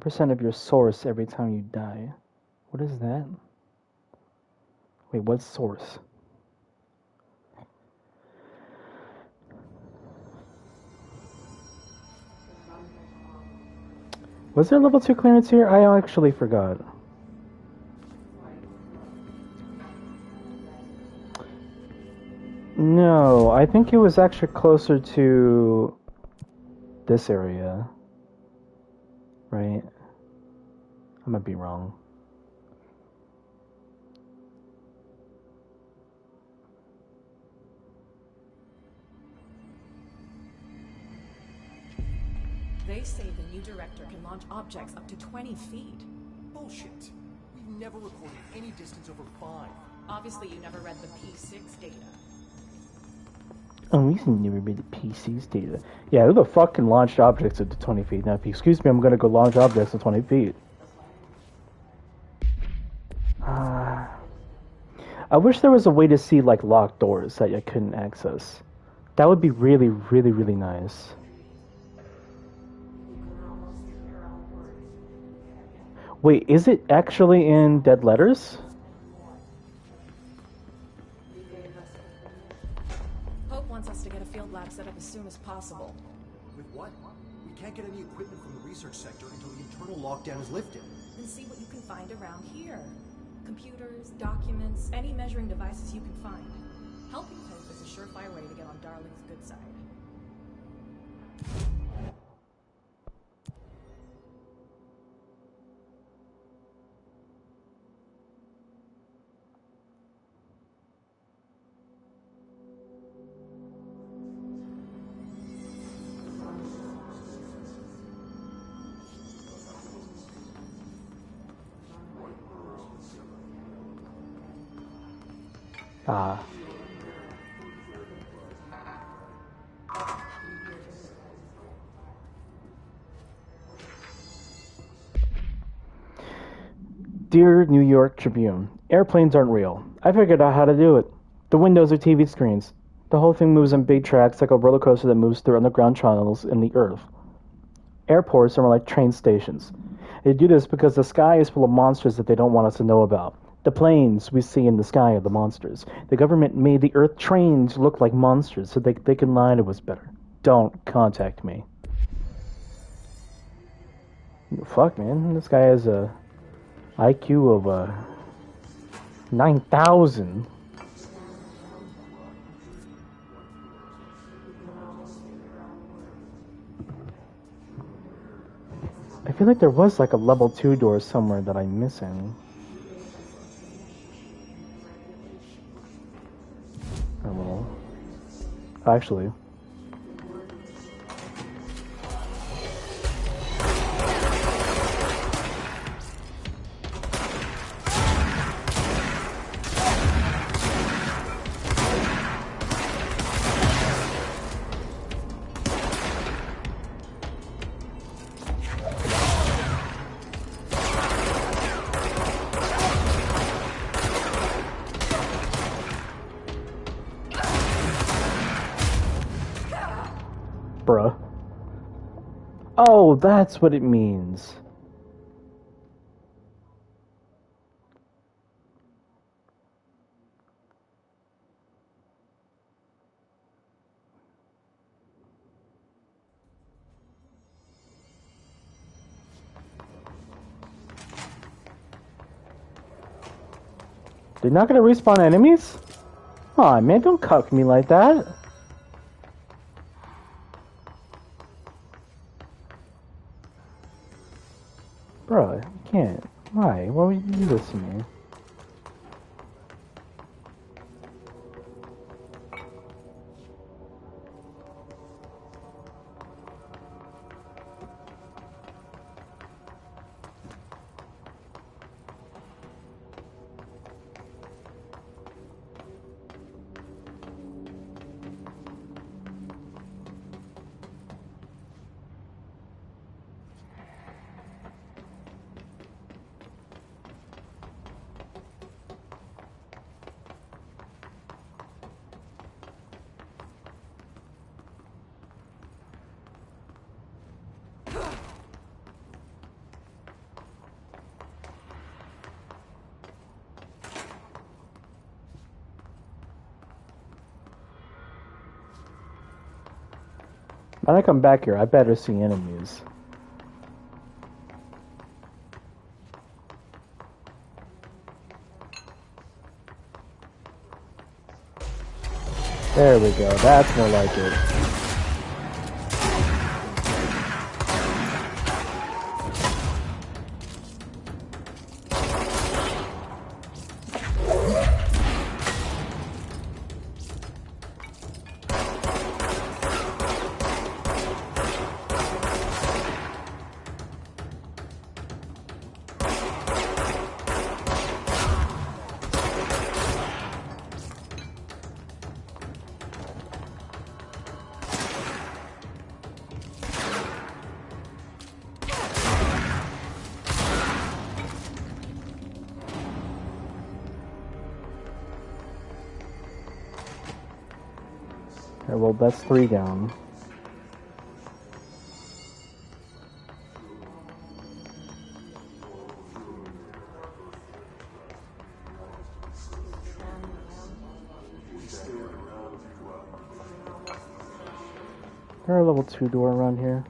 %, of your source every time you die. What is that? Wait, what's source? Was there level 2 clearance here? I actually forgot. No, I think it was actually closer to this area. Right? I might be wrong. They say the new director can launch objects up to 20 feet. Bullshit. We've never recorded any distance over 5. Obviously, you never read the P6 data. Oh, we never read the PC's data. Yeah, who the fuck can launch objects up to 20 feet? Now, if you excuse me, I'm gonna go launch objects at 20 feet. I wish there was a way to see, like, locked doors that I couldn't access. That would be really, really, really nice. Wait, is it actually in Dead Letters? Hope wants us to get a field lab set up as soon as possible. With what? We can't get any equipment from the research sector until the internal lockdown is lifted. Then see what you can find around here. Computers, documents, any measuring devices you can find. Helping Hope is a surefire way to get on Darling's good side. Dear New York Tribune, airplanes aren't real. I figured out how to do it. The windows are TV screens. The whole thing moves on big tracks like a roller coaster that moves through underground tunnels in the earth. Airports are more like train stations. They do this because the sky is full of monsters that they don't want us to know about. The planes we see in the sky are the monsters. The government made the Earth trains look like monsters so they can lie to us better. Don't contact me. Fuck, man. This guy has a IQ of 9,000. I feel like there was like a level 2 door somewhere that I'm missing. Oh well. Actually. Bruh. Oh, that's what it means. They're not gonna respawn enemies? Aw, man, don't cuck me like that. Bro, you can't. Why? Why would you do this to me? When I come back here, I better see enemies. There we go, that's more like it. Okay, well, that's 3 down. There a level 2 door around here?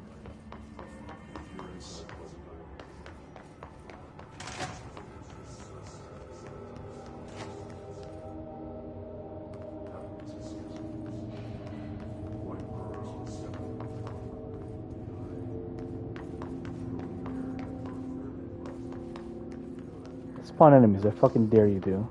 Spawn enemies, I fucking dare you to.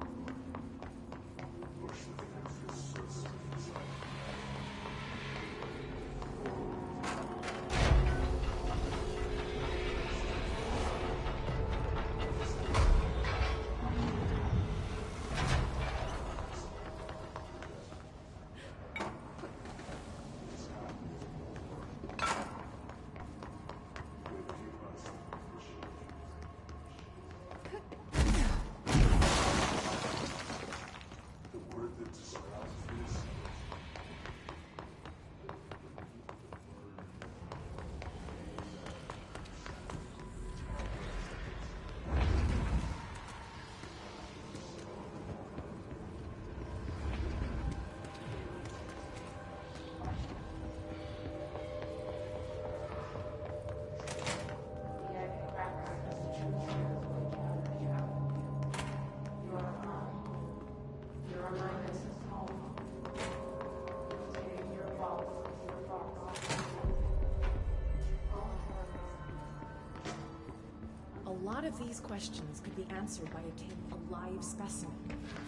lot of these questions could be answered by obtaining a live specimen.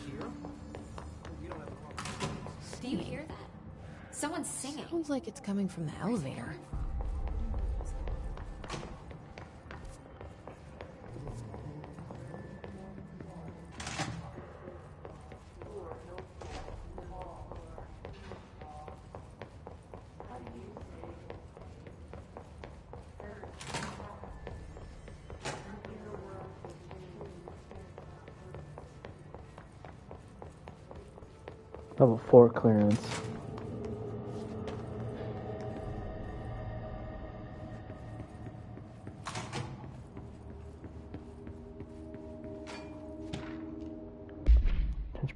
Here? Do you hear that? Someone's singing. Sounds like it's coming from the elevator. Level 4 clearance.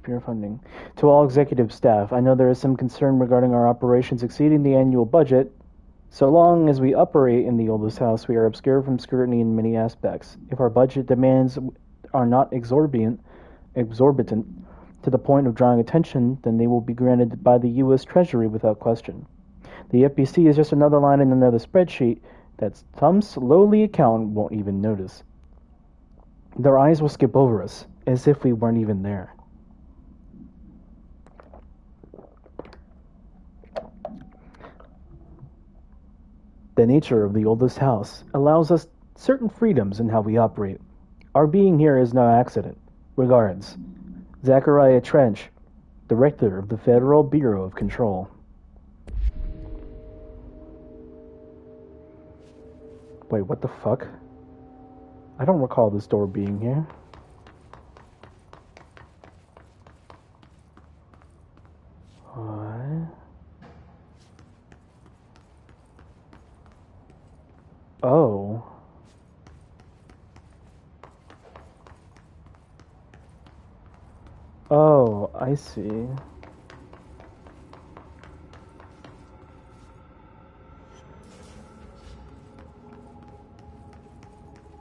Pure funding. To all executive staff, I know there is some concern regarding our operations exceeding the annual budget. So long as we operate in the oldest house, we are obscure from scrutiny in many aspects. If our budget demands are not exorbitant to the point of drawing attention, then they will be granted by the U.S. Treasury without question. The FBC is just another line in another spreadsheet that some lowly accountant won't even notice. Their eyes will skip over us, as if we weren't even there. The nature of the oldest house allows us certain freedoms in how we operate. Our being here is no accident. Regards, Zachariah Trench, Director of the Federal Bureau of Control. Wait, what the fuck? I don't recall this door being here. What? Oh. Oh, I see.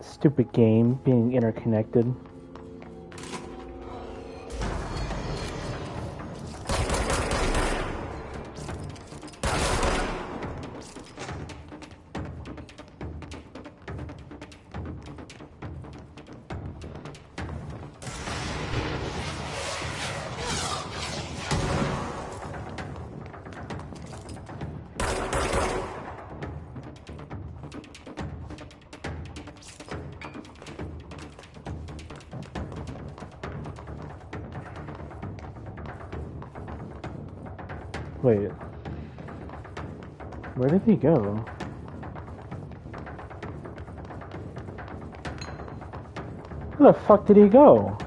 Stupid game being interconnected. Wait. Where did he go? Where the fuck did he go?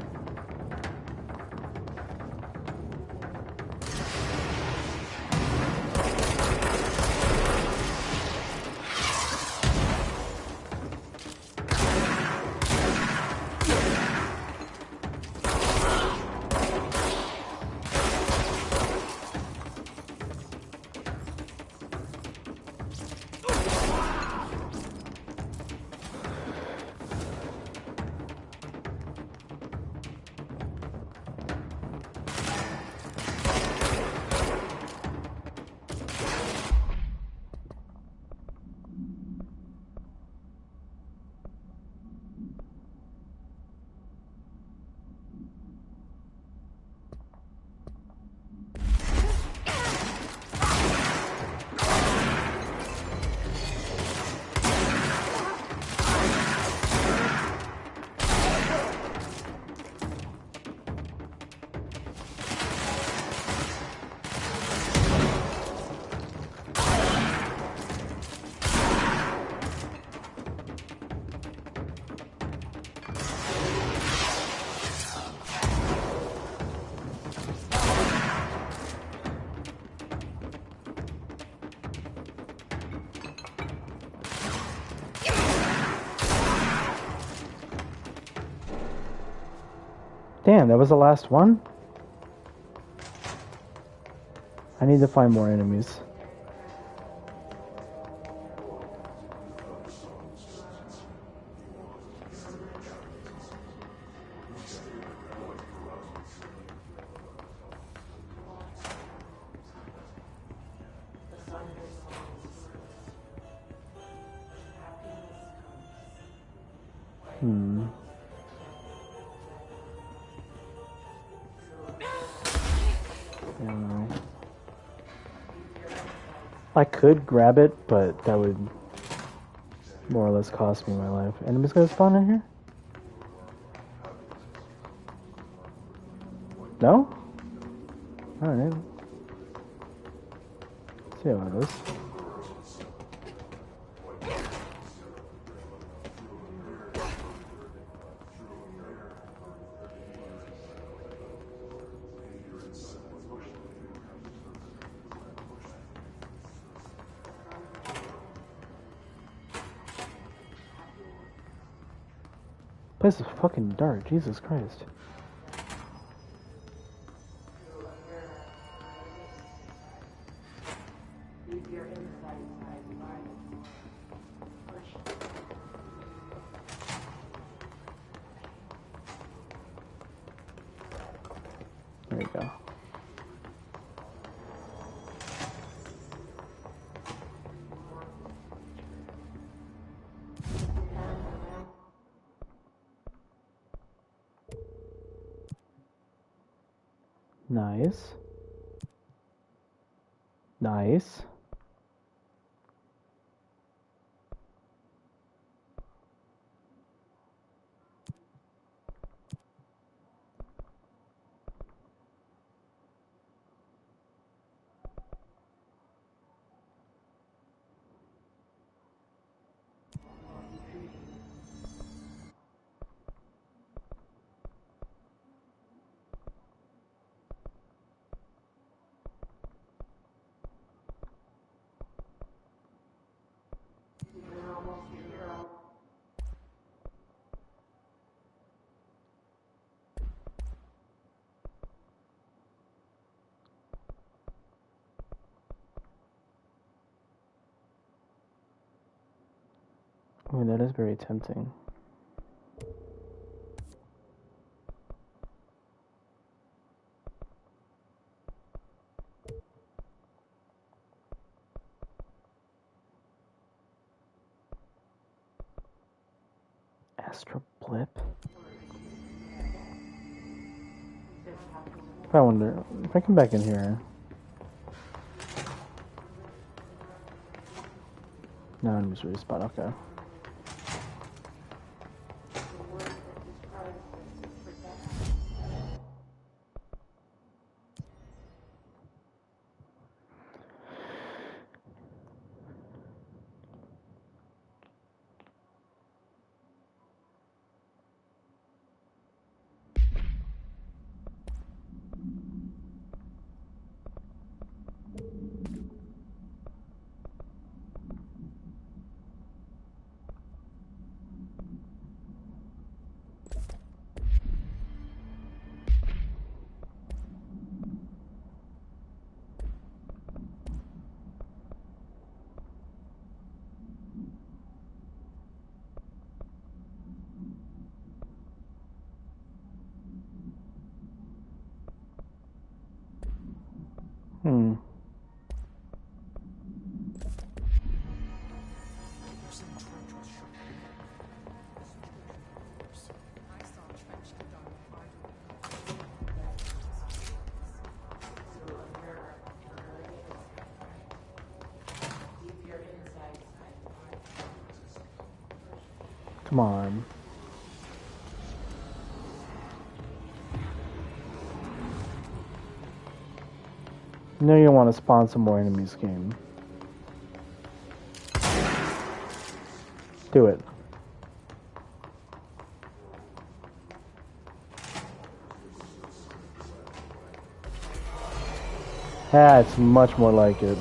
Damn, that was the last one? I need to find more enemies. Hmm. I don't know. I could grab it, but that would more or less cost me my life. Enemies gonna spawn in here? No? Alright. See how it is. This place is fucking dark, Jesus Christ. There you go. Nice. Nice. I mean, that is very tempting. Astral blip? I wonder if I come back in here. No, enemies respawn, okay. Come on. You know you want to spawn some more enemies, game. Do it. That's much more like it.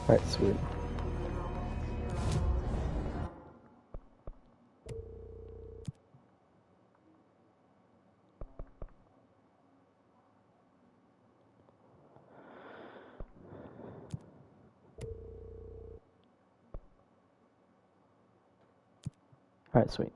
Alright, sweet. Alright, sweet.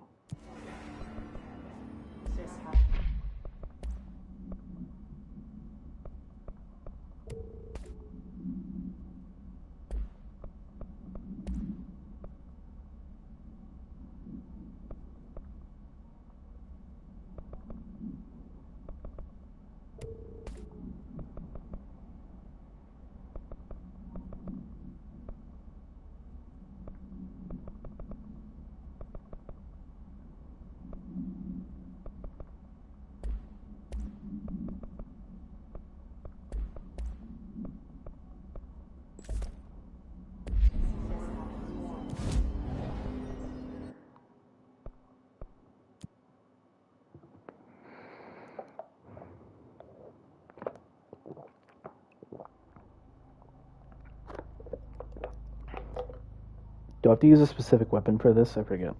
Do I have to use a specific weapon for this? I forget.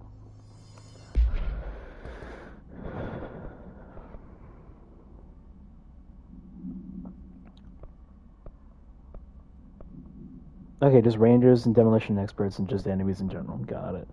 Okay, just rangers and demolition experts and just enemies in general. Got it.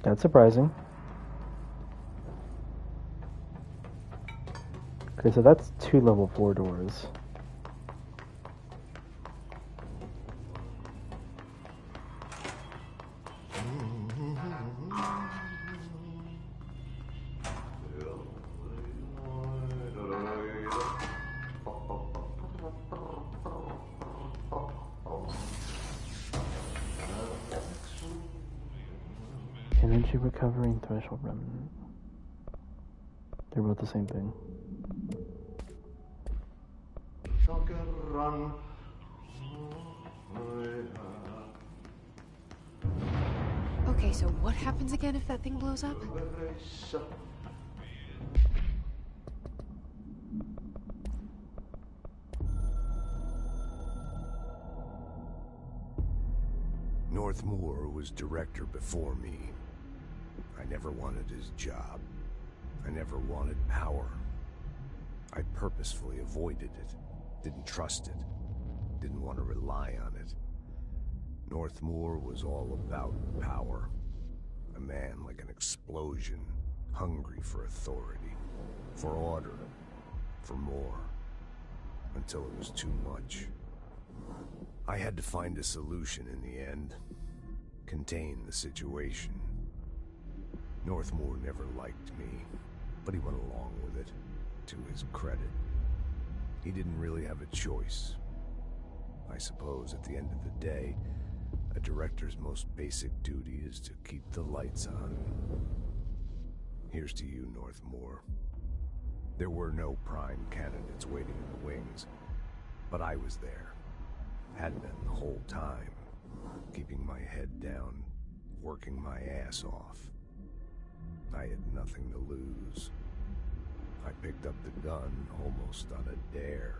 That's surprising. Okay, so that's 2 level 4 doors. Energy recovering threshold remnant. They're both the same thing. Okay, so what happens again if that thing blows up? Northmoor was director before me. I never wanted his job. I never wanted power. I purposefully avoided it, didn't trust it, didn't want to rely on it. Northmoor was all about power. A man like an explosion, hungry for authority, for order, for more, until it was too much. I had to find a solution in the end, contain the situation. Northmoor never liked me, but he went along with it, to his credit. He didn't really have a choice. I suppose at the end of the day, a director's most basic duty is to keep the lights on. Here's to you, Northmoor. There were no prime candidates waiting in the wings, but I was there. Had been the whole time, keeping my head down, working my ass off. I had nothing to lose. I picked up the gun almost on a dare.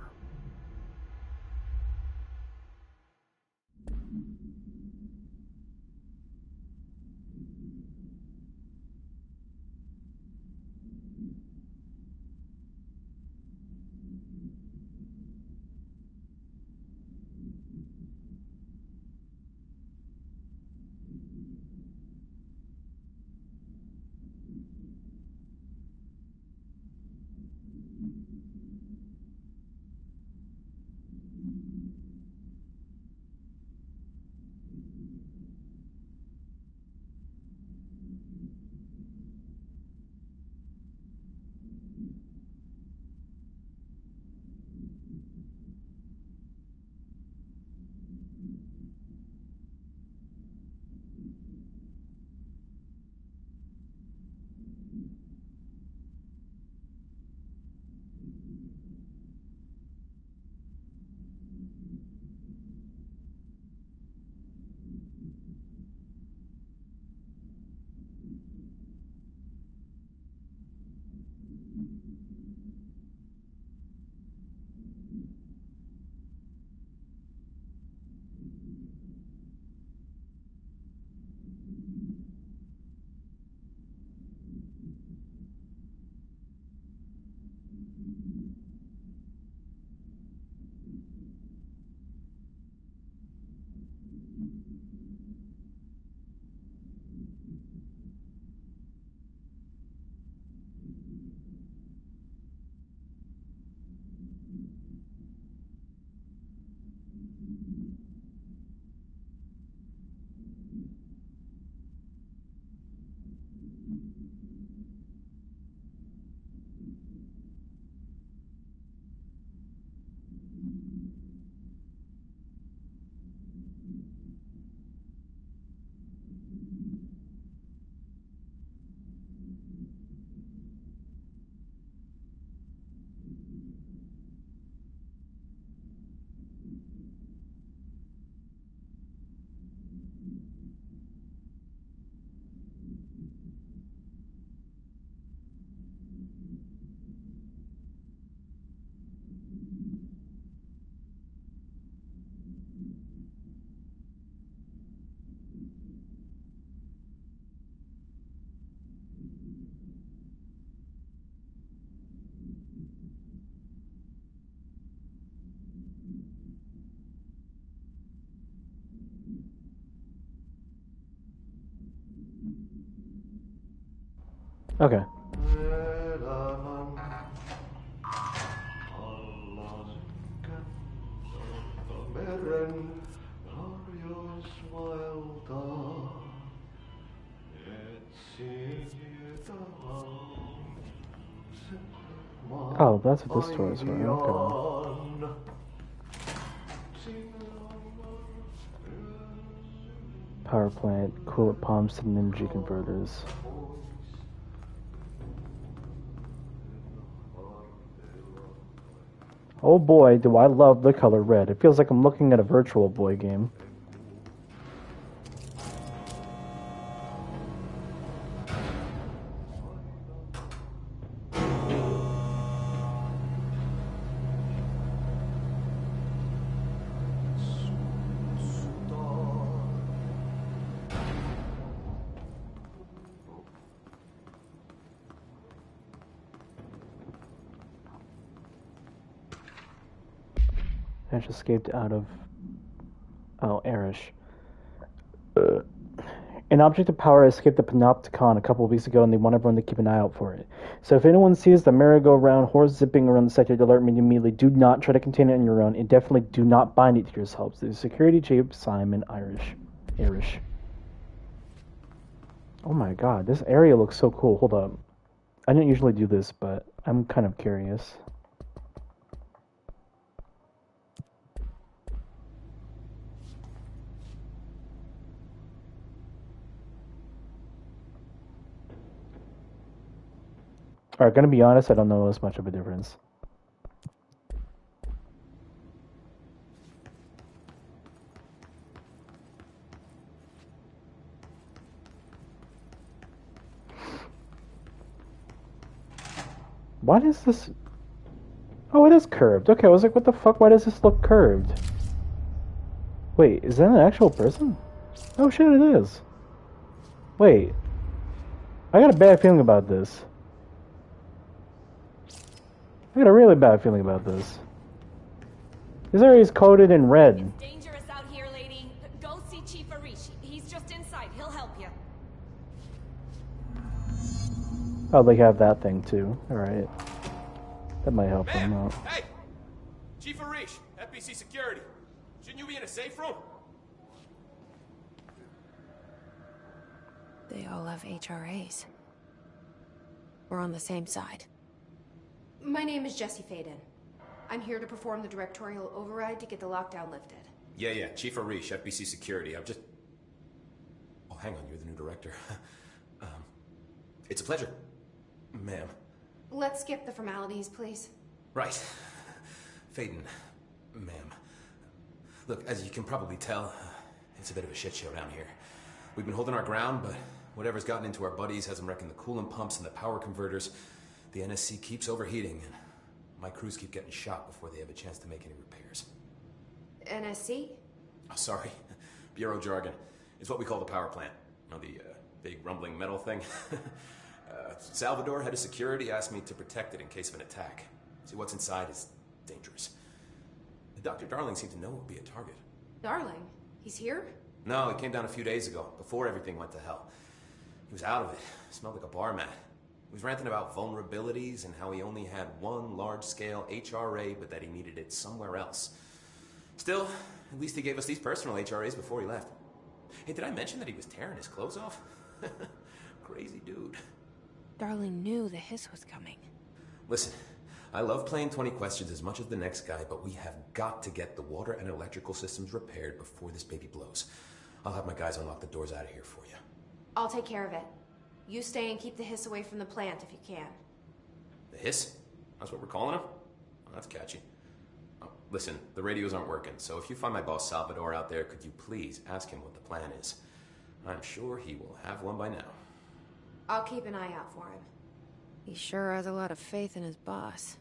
Okay. Oh, that's what this door is for. Okay. Power plant, coolant pumps, and energy converters. Oh boy, do I love the color red. It feels like I'm looking at a Virtual Boy game. I just escaped out of... Oh, Arish. An object of power escaped the Panopticon a couple of weeks ago, and they want everyone to keep an eye out for it. So if anyone sees the merry-go-round horse zipping around the sector, alert me immediately. Do not try to contain it on your own, and definitely do not bind it to yourselves. The security chief, Simon Arish. Oh my god, this area looks so cool. Hold up. I didn't usually do this, but I'm kind of curious. Alright, gonna be honest, I don't notice much of a difference. Why is this... Oh, it is curved. Okay, I was like, what the fuck? Why does this look curved? Wait, is that an actual person? Oh shit, it is. Wait. I got a bad feeling about this. I got a really bad feeling about this. This area is coated in red. It's dangerous out here, lady. Go see Chief Arish. He's just inside. He'll help you. Oh, they have that thing too. Alright. That might help them out. Hey! Chief Arish, FBC Security. Shouldn't you be in a safe room? They all have HRAs. We're on the same side. My name is Jesse Faden. I'm here to perform the directorial override to get the lockdown lifted. Yeah, Chief Arish, FBC Security. I'm just... Oh, hang on, you're the new director. It's a pleasure, ma'am. Let's skip the formalities, please. Right. Faden, ma'am. Look, as you can probably tell, it's a bit of a shit show down here. We've been holding our ground, but whatever's gotten into our buddies has them wrecking the coolant pumps and the power converters. The NSC keeps overheating, and my crews keep getting shot before they have a chance to make any repairs. NSC? Oh, sorry. Bureau jargon. It's what we call the power plant. You know, the big rumbling metal thing? Salvador, head of security, asked me to protect it in case of an attack. See, what's inside is dangerous. Dr. Darling seemed to know it would be a target. Darling? He's here? No, he came down a few days ago, before everything went to hell. He was out of it. Smelled like a bar mat. He was ranting about vulnerabilities and how he only had one large-scale HRA, but that he needed it somewhere else. Still, at least he gave us these personal HRAs before he left. Hey, did I mention that he was tearing his clothes off? Crazy dude. Darling knew the hiss was coming. Listen, I love playing 20 questions as much as the next guy, but we have got to get the water and electrical systems repaired before this baby blows. I'll have my guys unlock the doors out of here for you. I'll take care of it. You stay and keep the hiss away from the plant if you can. The hiss? That's what we're calling him? Oh, that's catchy. Oh, listen, the radios aren't working, so if you find my boss Salvador out there, could you please ask him what the plan is? I'm sure he will have one by now. I'll keep an eye out for him. He sure has a lot of faith in his boss.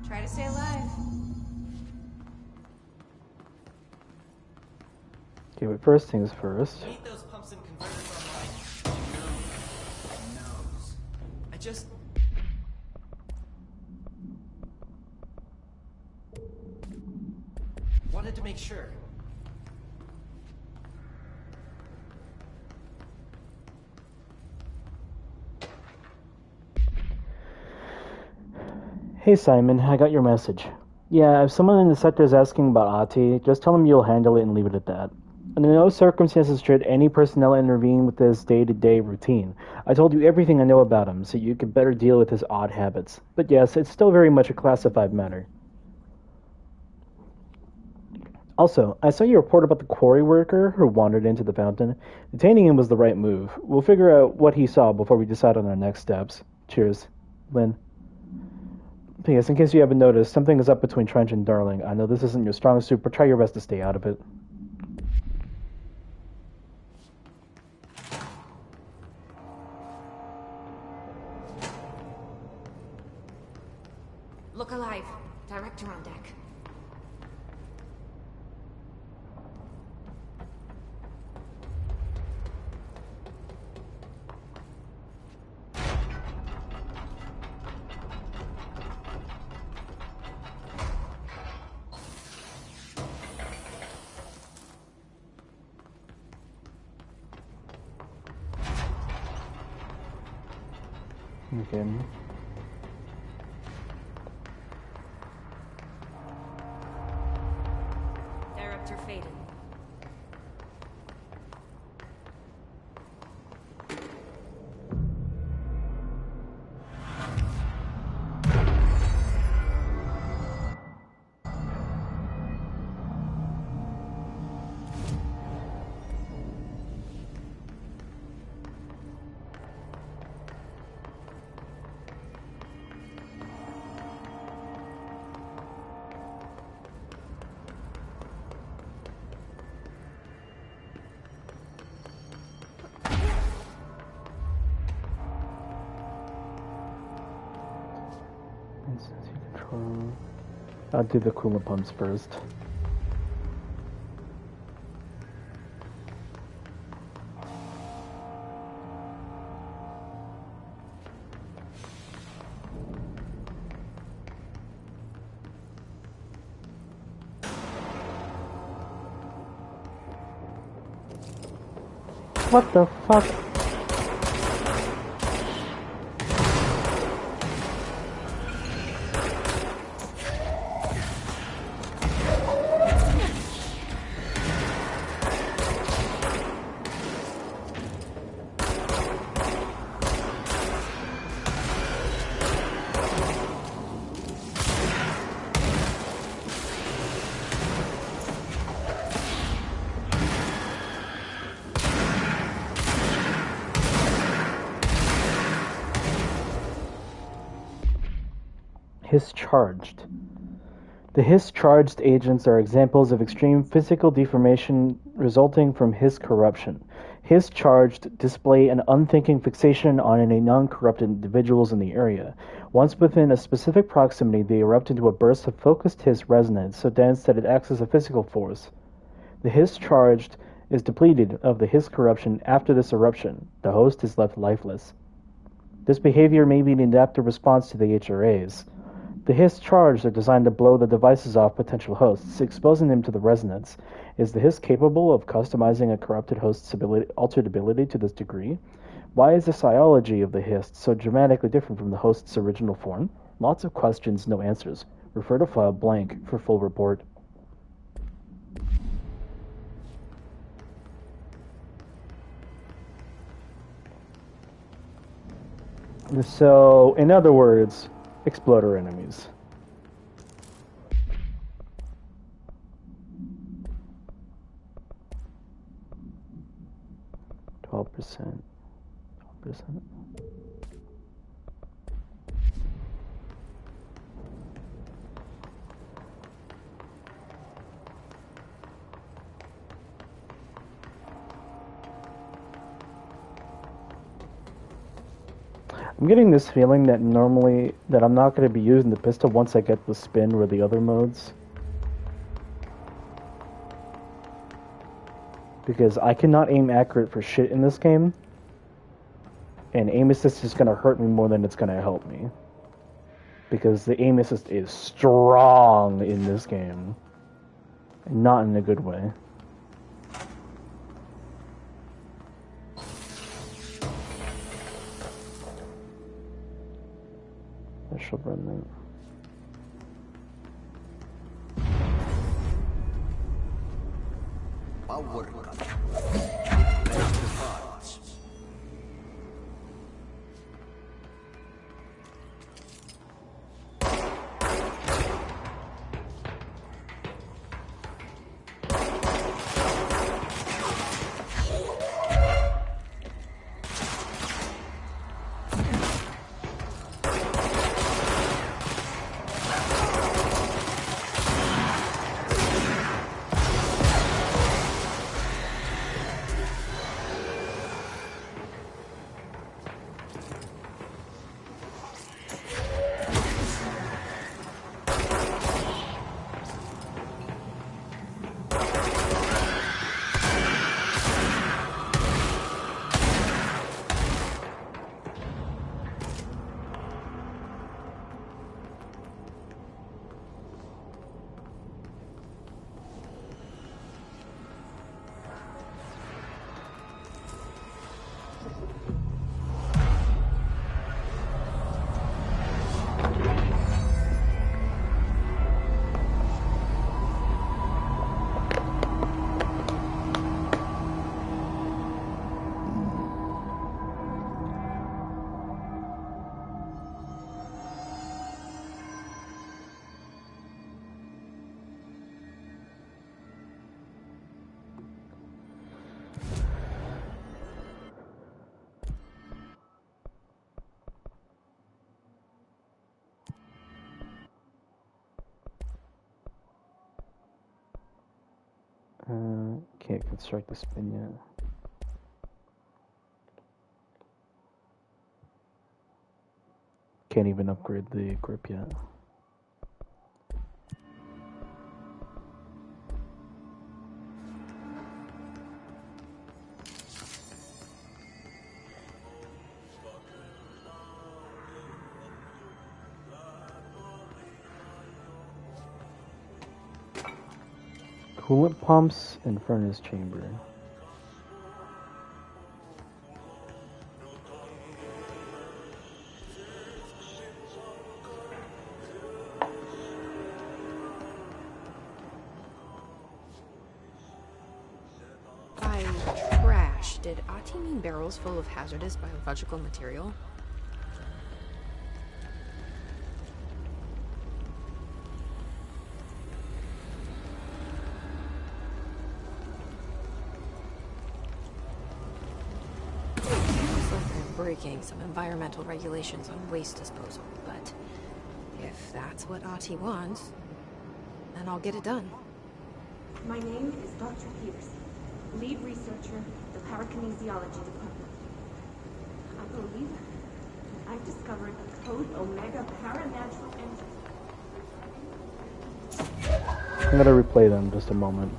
Try to stay alive. Okay, but first things first. Need those pumps and converters online. No. Knows. I just... wanted to make sure. Hey Simon, I got your message. Yeah, if someone in the sector is asking about Ahti, just tell them you'll handle it and leave it at that. Under no circumstances should any personnel intervene with his day-to-day routine. I told you everything I know about him, so you could better deal with his odd habits. But yes, it's still very much a classified matter. Also, I saw your report about the quarry worker who wandered into the fountain. Detaining him was the right move. We'll figure out what he saw before we decide on our next steps. Cheers. Lynn. P.S. In case you haven't noticed, something is up between Trench and Darling. I know this isn't your strong suit, but try your best to stay out of it. Look alive. Director on deck. Okay. Director Faden. Control. I'll do the coolant pumps first. What the fuck? Hiss-charged. The Hiss-charged agents are examples of extreme physical deformation resulting from Hiss corruption. Hiss-charged display an unthinking fixation on any non-corrupted individuals in the area. Once within a specific proximity, they erupt into a burst of focused Hiss resonance so dense that it acts as a physical force. The Hiss-charged is depleted of the Hiss corruption after this eruption. The host is left lifeless. This behavior may be an adaptive response to the HRAs. The Hiss charged are designed to blow the devices off potential hosts, exposing them to the resonance. Is the Hiss capable of customizing a corrupted host's altered ability to this degree? Why is the physiology of the Hiss so dramatically different from the host's original form? Lots of questions, no answers. Refer to file blank for full report. So, in other words, exploder enemies. %. I'm getting this feeling that normally that I'm not going to be using the pistol once I get the spin or the other modes. Because I cannot aim accurate for shit in this game. And aim assist is going to hurt me more than it's going to help me. Because the aim assist is strong in this game. And not in a good way. Special remnant. power cut. Prepare the parts. Can't construct the spin yet. Can't even upgrade the grip yet. Coolant pumps and furnace chamber. By trash, did Ahti mean barrels full of hazardous biological material? Breaking some environmental regulations on waste disposal, but if that's what Ahti wants, then I'll get it done. My name is Dr. Pierce, lead researcher, the Parakinesiology Department. I believe I've discovered a Code Omega paranatural entity. I'm gonna replay them just a moment.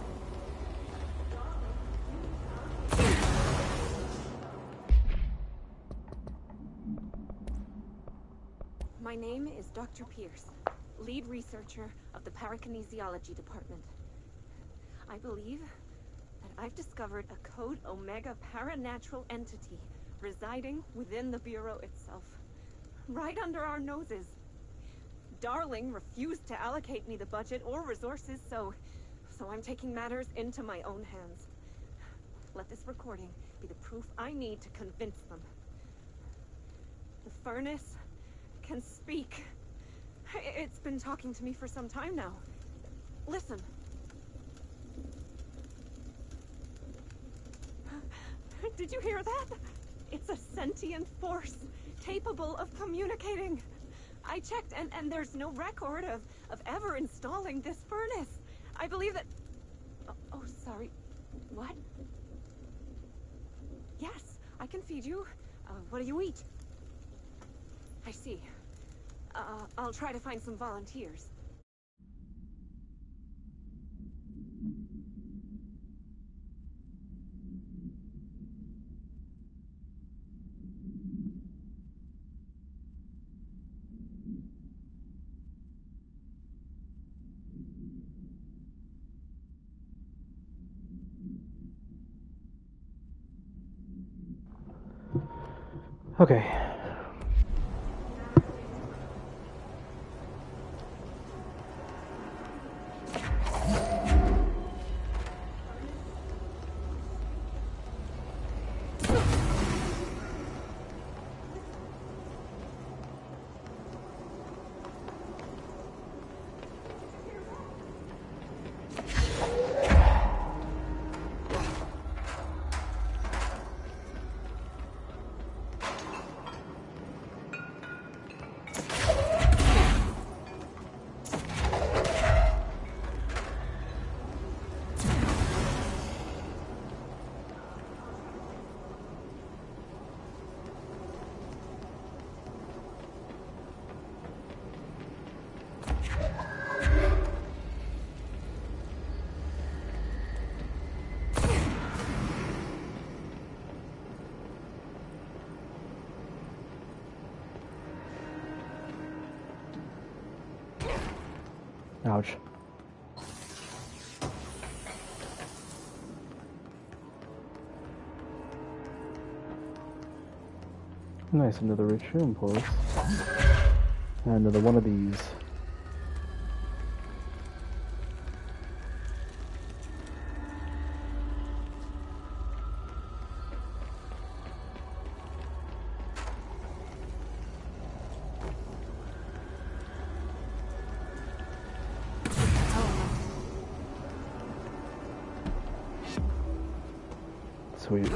My name is Dr. Pierce, lead researcher of the Parakinesiology Department. I believe that I've discovered a Code Omega paranatural entity residing within the Bureau itself, right under our noses. Darling refused to allocate me the budget or resources, so I'm taking matters into my own hands. Let this recording be the proof I need to convince them. The furnace can speak. It's been talking to me for some time now. Listen. Did you hear that? It's a sentient force, capable of communicating. I checked, and there's no record of ever installing this furnace. I believe that... Oh, sorry. What? Yes, I can feed you. What do you eat? I see. I'll try to find some volunteers. Okay. Ouch. Nice, another rich room pulse. And another one of these. Sweet.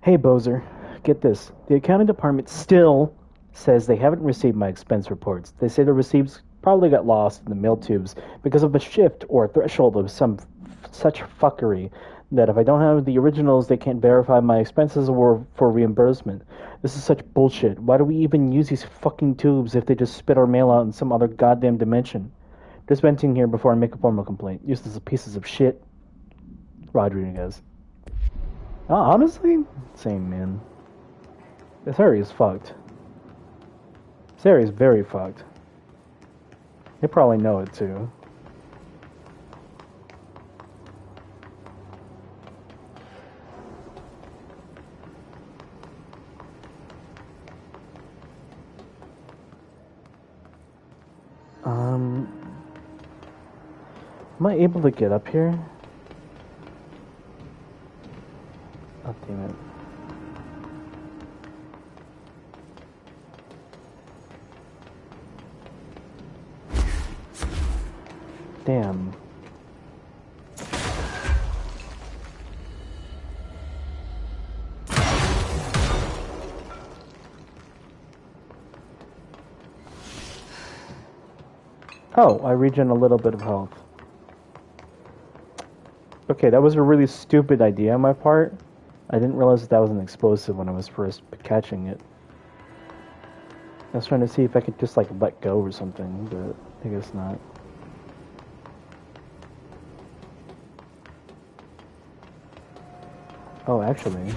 Hey, Bozer, get this. The accounting department still says they haven't received my expense reports. They say the receipts probably got lost in the mail tubes because of a shift or threshold of some such fuckery that if I don't have the originals, they can't verify my expenses or for reimbursement. This is such bullshit. Why do we even use these fucking tubes if they just spit our mail out in some other goddamn dimension? Just venting here before I make a formal complaint. Useless pieces of shit. Rodriguez. Honestly, same, man. This area is fucked. This area is very fucked. They probably know it too. Am I able to get up here? Oh, damn it. Damn. Oh, I regen a little bit of health. Okay, that was a really stupid idea on my part. I didn't realize that was an explosive when I was first catching it. I was trying to see if I could just like let go or something, but I guess not. Oh, actually.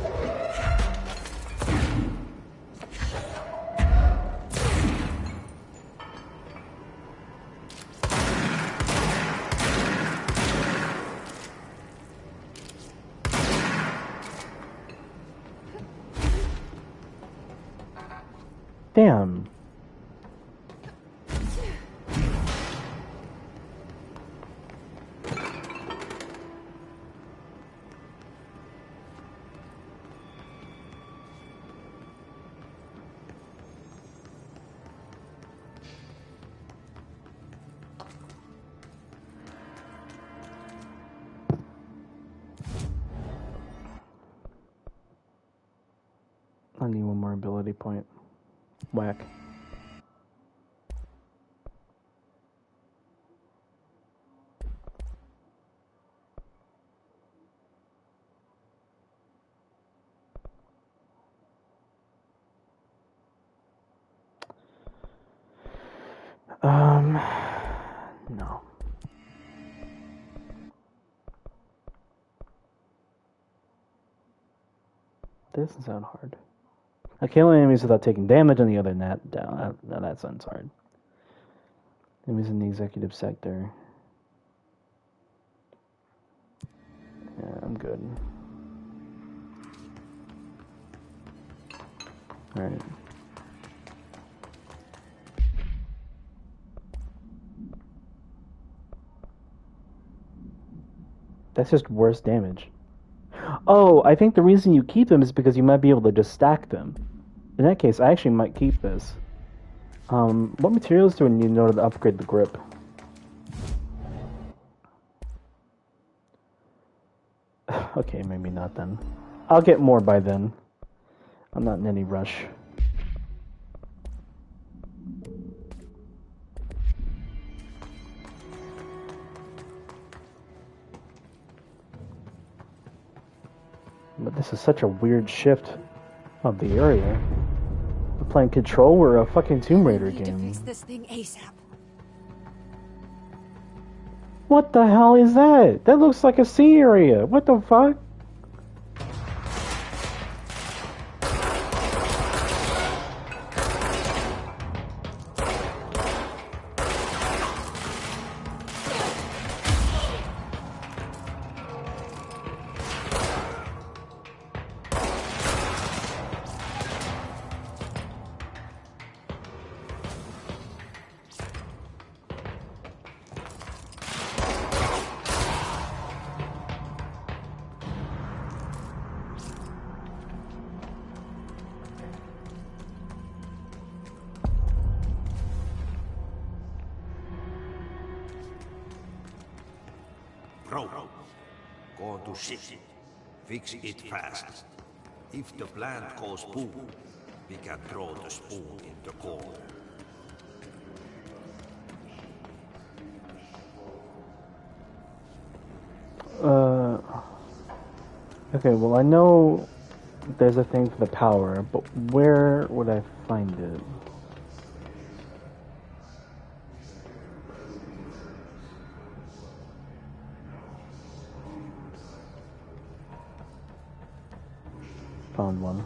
Damn. I need one more ability point. Whack. No. This doesn't sound hard. I kill enemies without taking damage on the other net down. No, that sounds hard. Enemies in the executive sector. Yeah, I'm good. Alright. That's just worse damage. Oh, I think the reason you keep them is because you might be able to just stack them. In that case, I actually might keep this. What materials do I need in order to upgrade the grip? Okay, maybe not then. I'll get more by then. I'm not in any rush. But this is such a weird shift of the area. We're playing Control or a fucking Tomb Raider game. Fix this thing ASAP. What the hell is that? That looks like a sea area. What the fuck? broken. Go to shit. Fix it fast. If the plant goes boom, we can throw the spoon in the corner. Okay, well I know there's a thing for the power, but where would I find it? Found one.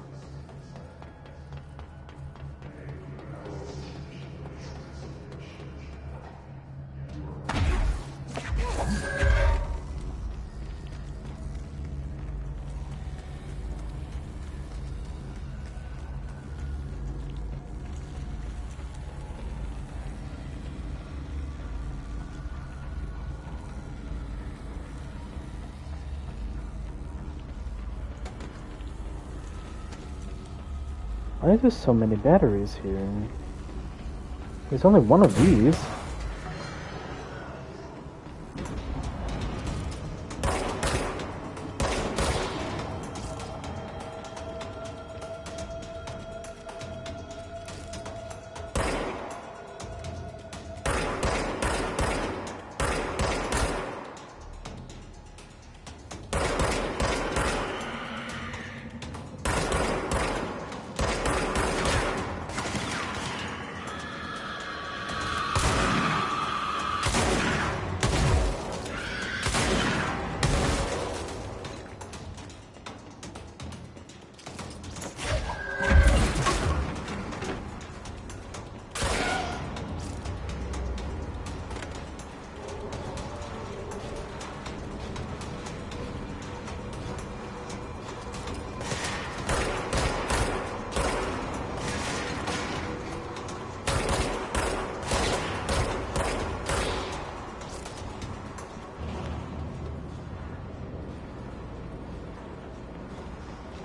Why are there so many batteries here? There's only one of these.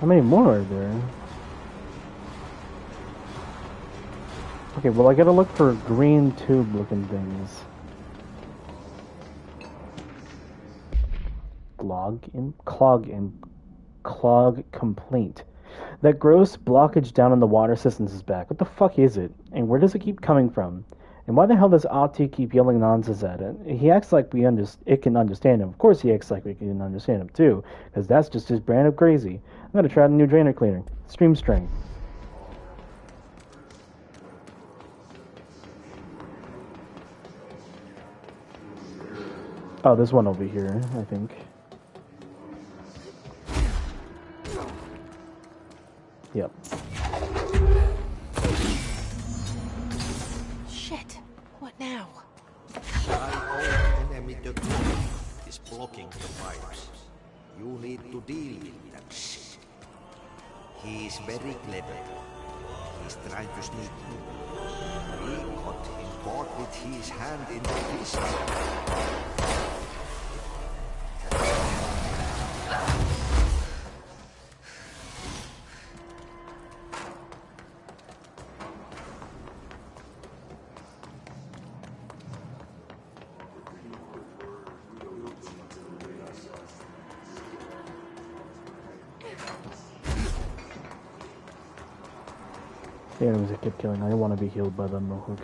How many more are there? Okay, well I gotta look for green tube looking things. Clog complaint. That gross blockage down in the water systems is back. What the fuck is it? And where does it keep coming from? And why the hell does Ahti keep yelling nonsense at it? He acts like it can understand him. Of course he acts like we can understand him too, because that's just his brand of crazy. I'm gonna try a new drainer cleaner. Stream string. Oh, there's one over here, I think. Yep. Shit. What now? My own enemy, the Ghoul, is blocking the pipes. You need to deal with that shit. He is very clever. He's trying to sneak in. We got him caught with his hand in the fist. The enemies I kept killing, I didn't want to be healed by them real quick.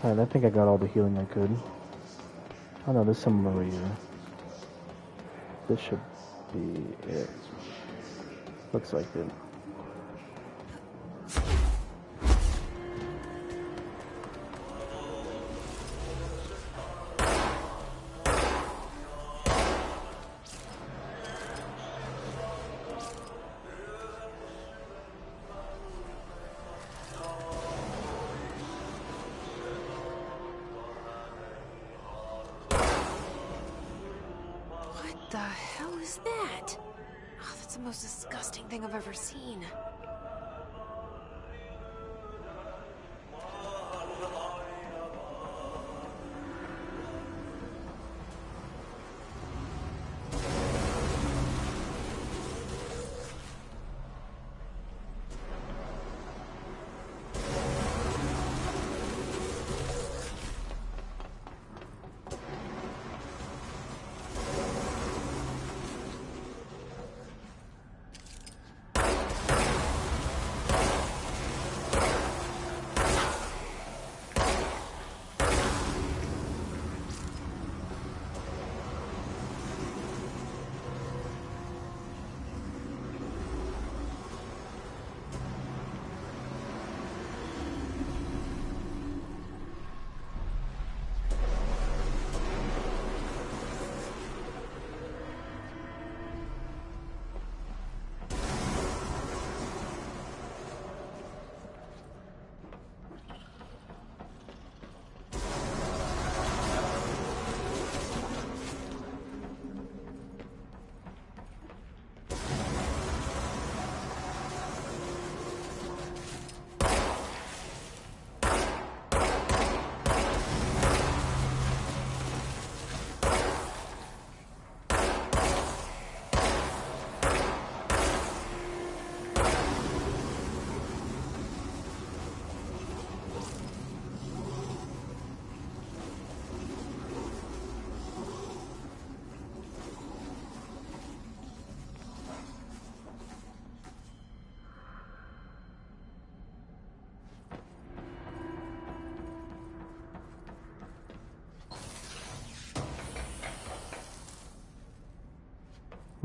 Alright, I think I got all the healing I could. Oh no, there's some over here. This should be it. Looks like it. What the hell is that? Oh, that's the most disgusting thing I've ever seen.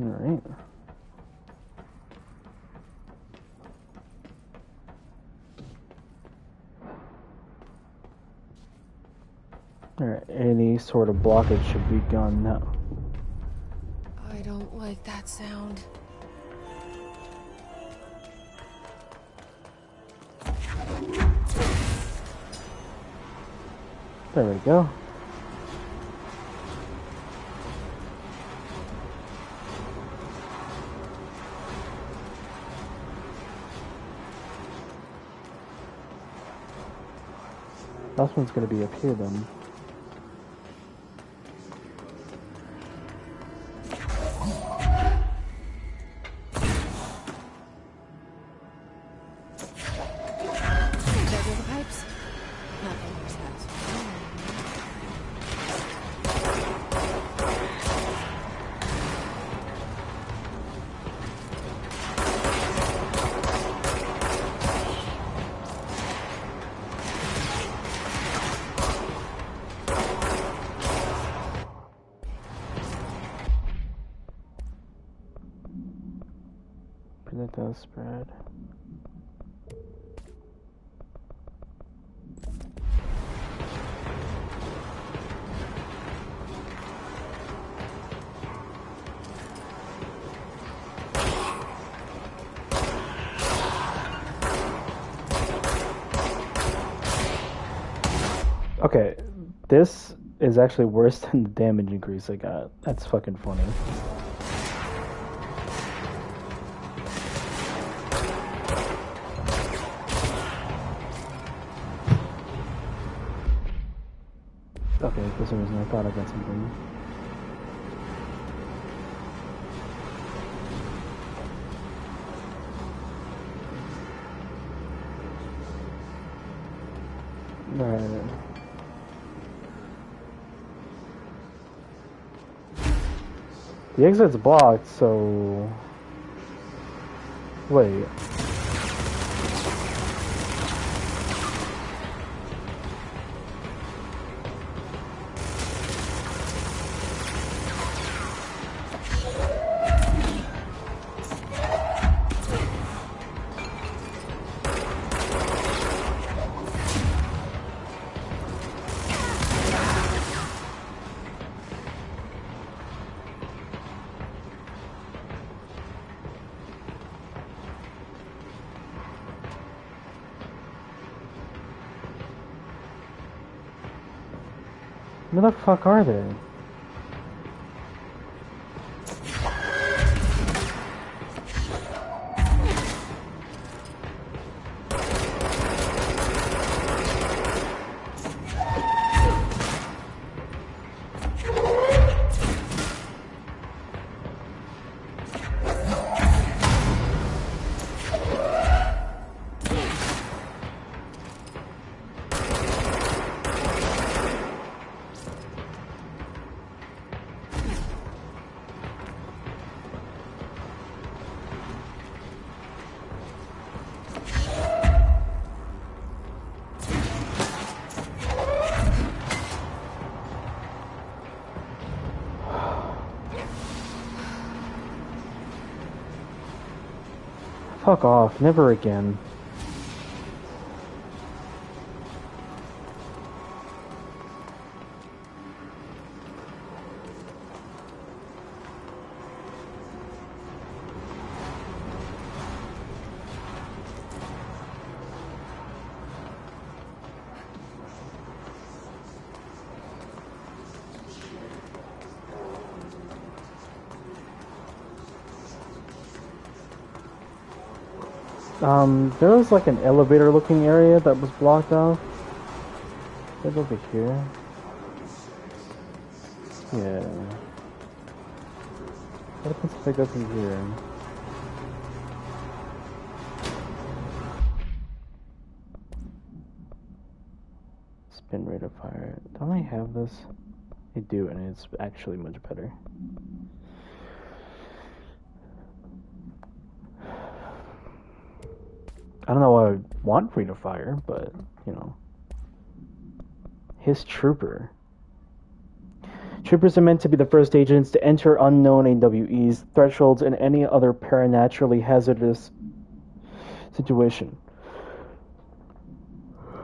Alright. Alright, any sort of blockage should be gone now. I don't like that sound. There we go. Last one's gonna be up here then. It does spread. Okay, this is actually worse than the damage increase I got. That's fucking funny. Okay, for some reason I thought I got something. Alright. The exit's blocked, so... Wait. Where the fuck are they? Fuck off, never again. There was like an elevator looking area that was blocked off. It's over here. Yeah. What happens if I go through here? Spin rate of fire. Don't I have this? I do, and it's actually much better. I don't know why I would want rate of fire, but, you know. His trooper. Troopers are meant to be the first agents to enter unknown AWEs, thresholds, and any other paranaturally hazardous situation.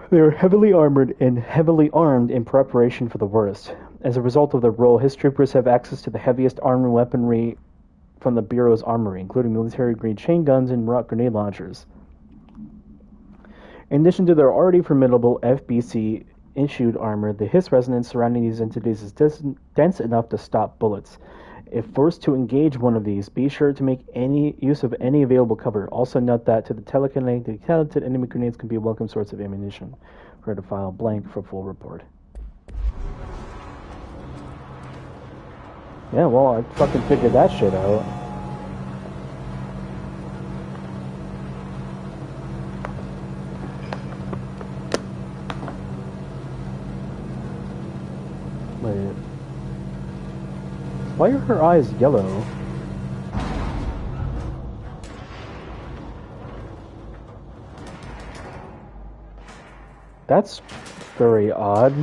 They are heavily armored and heavily armed in preparation for the worst. As a result of their role, his troopers have access to the heaviest armored weaponry from the Bureau's armory, including military-grade chain guns and rock grenade launchers. In addition to their already formidable FBC-issued armor, the hiss resonance surrounding these entities is dense enough to stop bullets. If forced to engage one of these, be sure to make any use of any available cover. Also note that to the telekinetically talented, enemy grenades can be a welcome source of ammunition. Refer to file blank for full report. Yeah, well, I fucking figured that shit out. Wait. Why are her eyes yellow? That's very odd.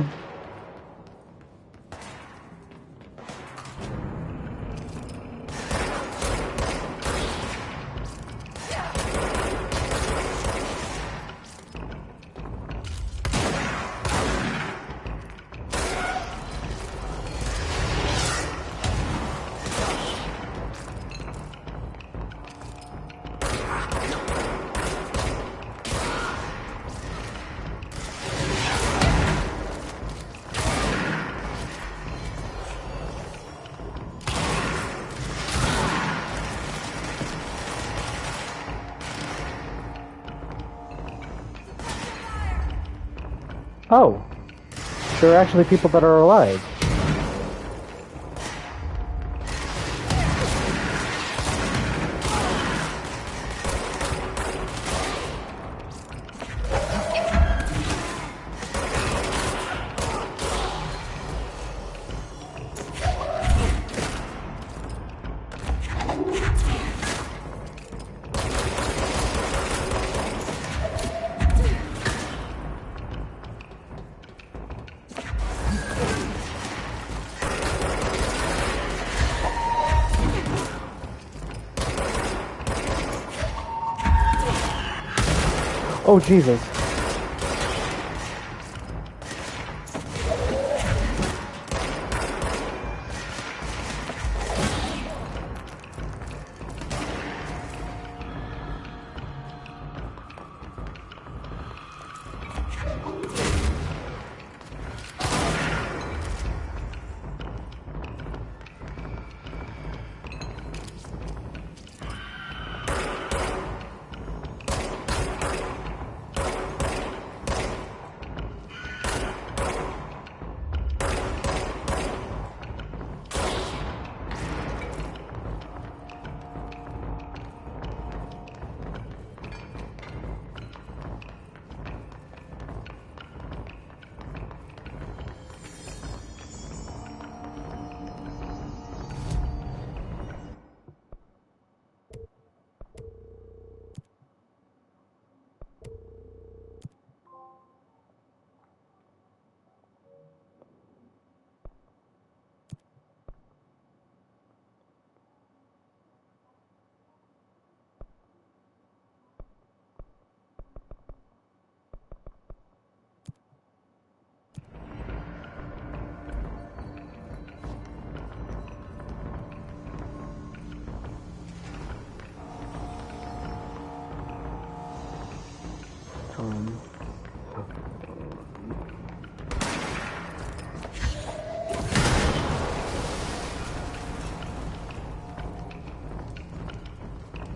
Oh, there are actually people that are alive. Oh, Jesus.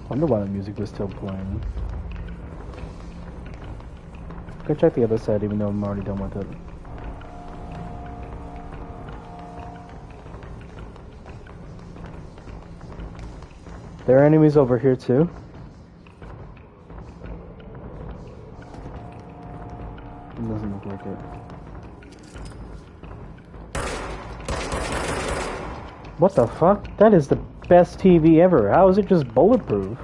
Wonder why the music was still playing. Go check the other side, even though I'm already done with it. There are enemies over here too. It doesn't look like it. What the fuck? That is the best TV ever. How is it just bulletproof?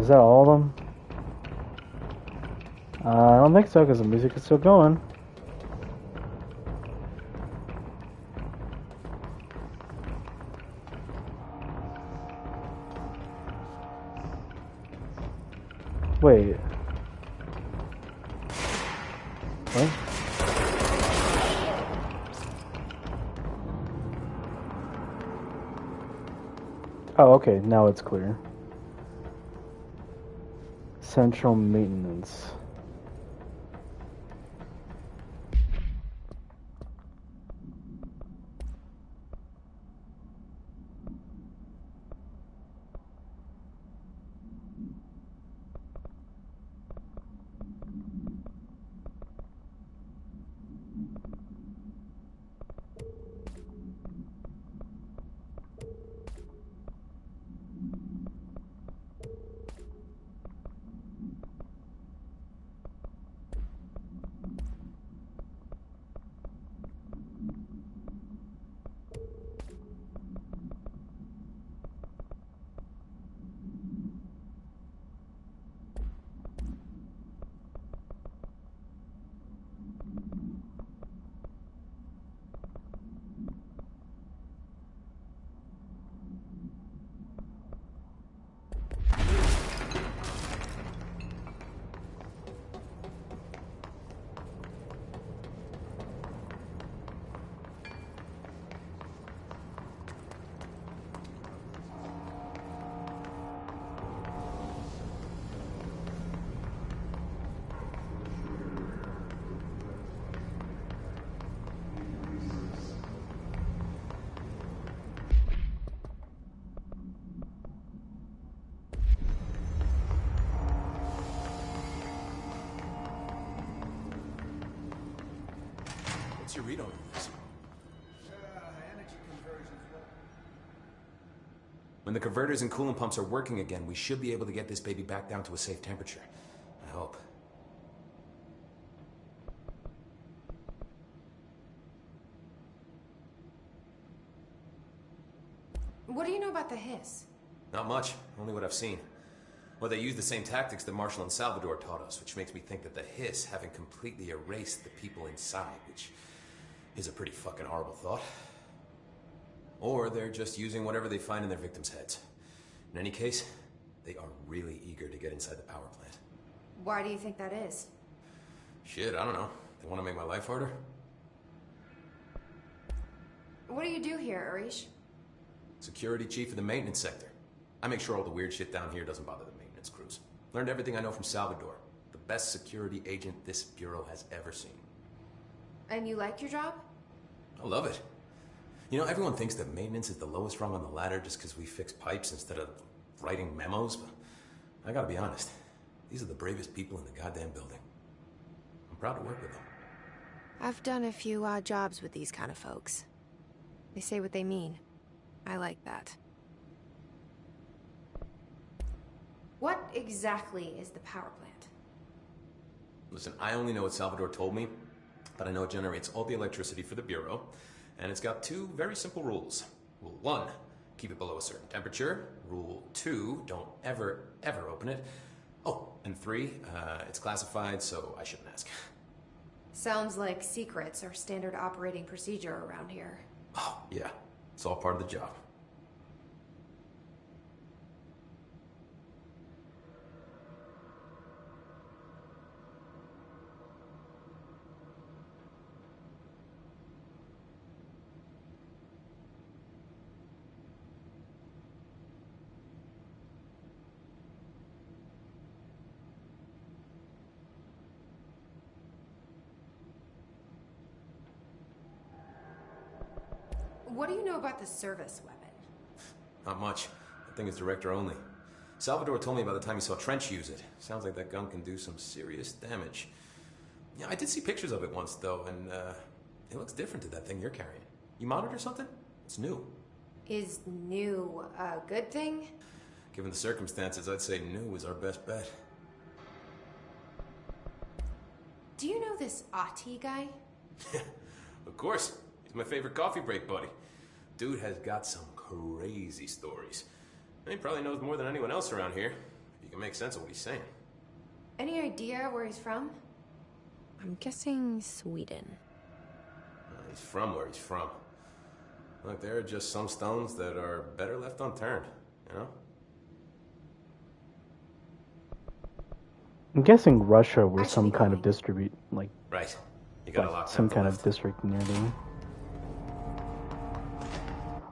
Is that all of them? I don't think so, because the music is still going. Wait. What? Oh, okay, now it's clear. Central maintenance. What's your read on this? Energy conversions. When the converters and coolant pumps are working again, we should be able to get this baby back down to a safe temperature. I hope. What do you know about the hiss? Not much, only what I've seen. Well, they use the same tactics that Marshall and Salvador taught us, which makes me think that the hiss haven't completely erased the people inside, which is a pretty fucking horrible thought. Or they're just using whatever they find in their victims' heads. In any case, they are really eager to get inside the power plant. Why do you think that is? Shit, I don't know. They want to make my life harder? What do you do here, Arish? Security chief of the maintenance sector. I make sure all the weird shit down here doesn't bother the maintenance crews. Learned everything I know from Salvador. The best security agent this bureau has ever seen. And you like your job? I love it. You know, everyone thinks that maintenance is the lowest rung on the ladder just because we fix pipes instead of writing memos, but I gotta be honest. These are the bravest people in the goddamn building. I'm proud to work with them. I've done a few odd jobs with these kind of folks. They say what they mean. I like that. What exactly is the power plant? Listen, I only know what Salvador told me, but I know it generates all the electricity for the Bureau, and it's got two very simple rules. Rule 1, keep it below a certain temperature. Rule 2, don't ever, ever open it. Oh, and 3, it's classified, so I shouldn't ask. Sounds like secrets are standard operating procedure around here. Oh, yeah. It's all part of the job. What do you know about the service weapon? Not much. That thing is director only. Salvador told me by the time he saw Trench use it. Sounds like that gun can do some serious damage. Yeah, I did see pictures of it once, though, and it looks different to that thing you're carrying. You monitor something? It's new. Is new a good thing? Given the circumstances, I'd say new is our best bet. Do you know this Ahti guy? Of course. He's my favorite coffee break buddy. Dude has got some crazy stories. And he probably knows more than anyone else around here. You can make sense of what he's saying. Any idea where he's from? I'm guessing Sweden. He's from where he's from. Look, there are just some stones that are better left unturned, you know? I'm guessing Russia was some kind of distribute, like... Right. You got a like lot some kind of district near there.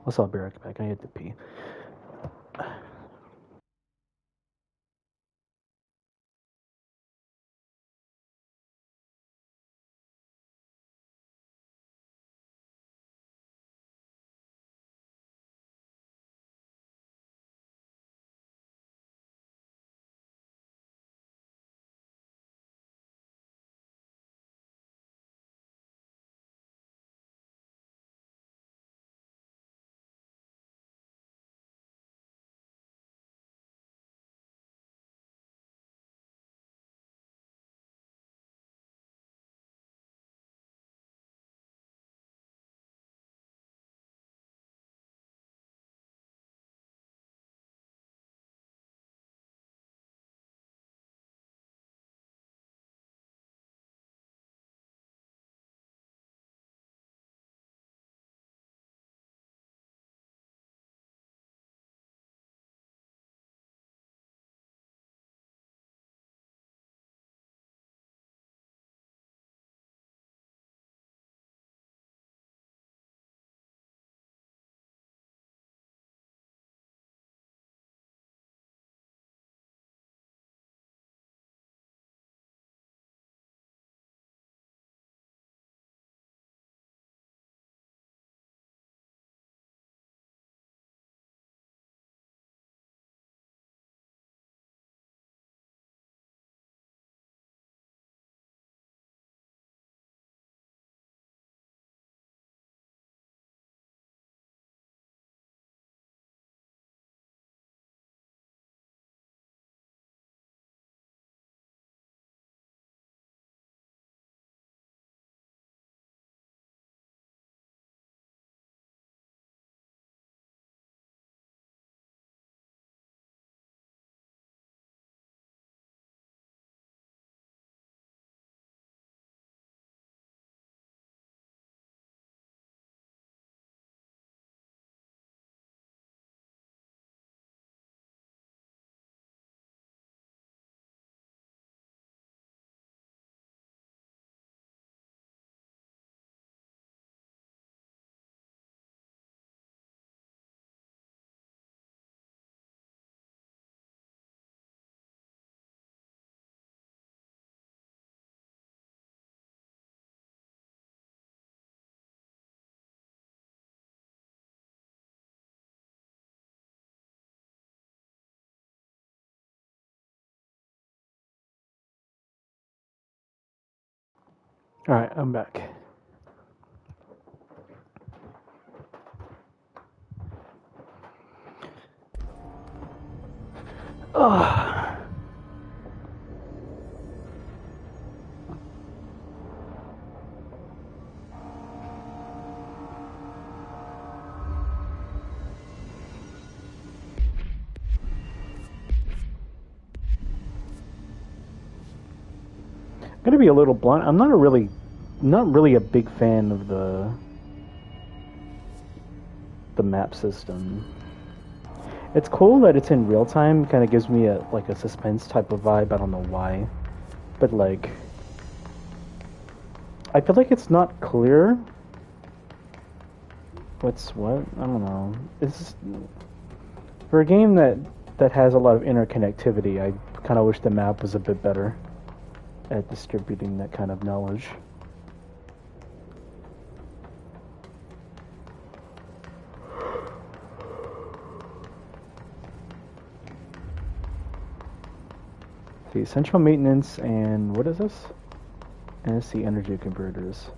Also, I'll be right back. I had to pee. Alright, I'm back. Ugh. I'm gonna be a little blunt. I'm not really a big fan of the map system. It's cool that it's in real time. Kind of gives me a suspense type of vibe. I don't know why, but like, I feel like it's not clear. What's what? I don't know. It's for a game that has a lot of interconnectivity. I kind of wish the map was a bit better at distributing that kind of knowledge. The essential maintenance and what is this? NSC energy converters.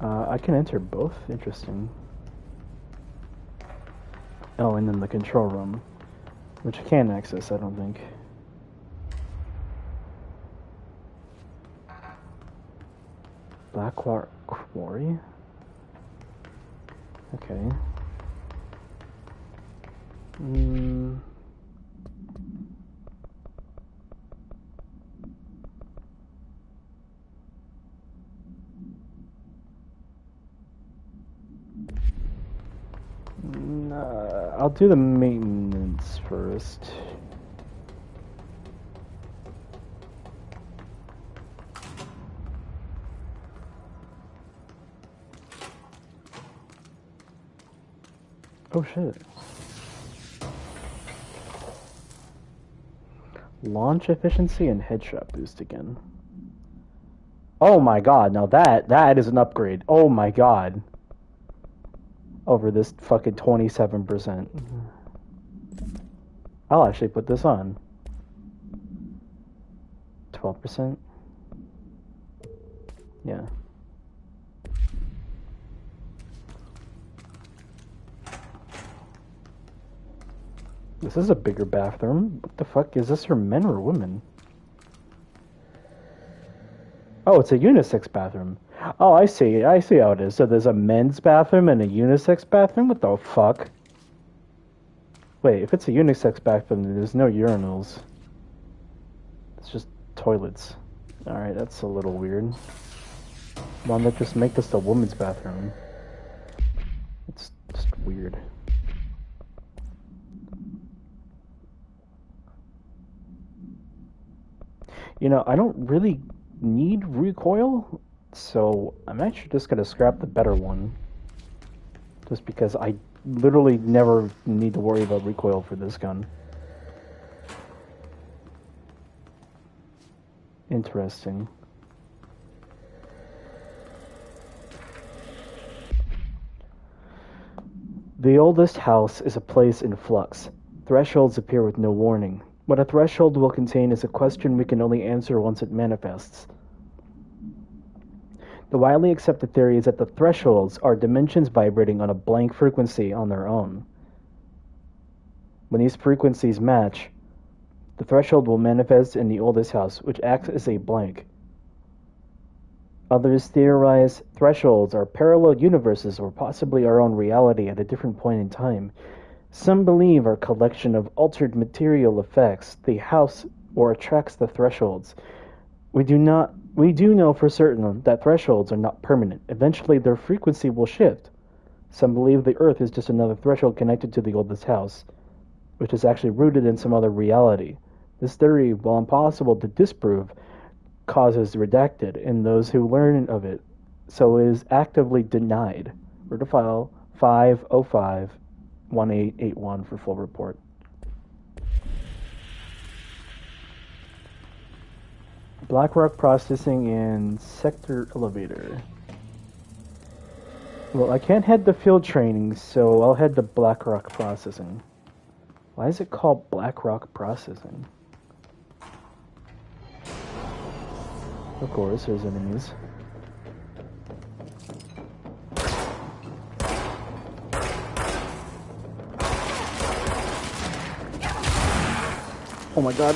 I can enter both. Interesting. Oh, and then the control room, which I can't access, I don't think. Blackwater Quarry? Okay. I'll do the maintenance first. Oh shit. Launch efficiency and headshot boost again. Oh my god, now that is an upgrade. Oh my god. Over this fucking 27%. I'll actually put this on. 12%. Yeah. This is a bigger bathroom. What the fuck? Is this for men or women? Oh, it's a unisex bathroom. Oh, I see. I see how it is. So there's a men's bathroom and a unisex bathroom? What the fuck? Wait, if it's a unisex bathroom, then there's no urinals. It's just toilets. Alright, that's a little weird. Why not just make this a woman's bathroom? It's just weird. You know, I don't really need recoil, so I'm actually just gonna scrap the better one. Just because I literally never need to worry about recoil for this gun. Interesting. The oldest house is a place in flux. Thresholds appear with no warning. What a threshold will contain is a question we can only answer once it manifests. The widely accepted theory is that the thresholds are dimensions vibrating on a blank frequency on their own. When these frequencies match, the threshold will manifest in the oldest house, which acts as a blank. Others theorize thresholds are parallel universes or possibly our own reality at a different point in time. Some believe our collection of altered material affects the house or attracts the thresholds. We do know for certain that thresholds are not permanent. Eventually their frequency will shift. Some believe the Earth is just another threshold connected to the oldest house, which is actually rooted in some other reality. This theory, while impossible to disprove, causes redacted in those who learn of it, so is actively denied. Read to file 505-1881 for full report. Blackrock processing and sector elevator. Well, I can't head the field training, so I'll head to Blackrock processing. Why is it called Blackrock processing? Of course, there's enemies. Oh my god.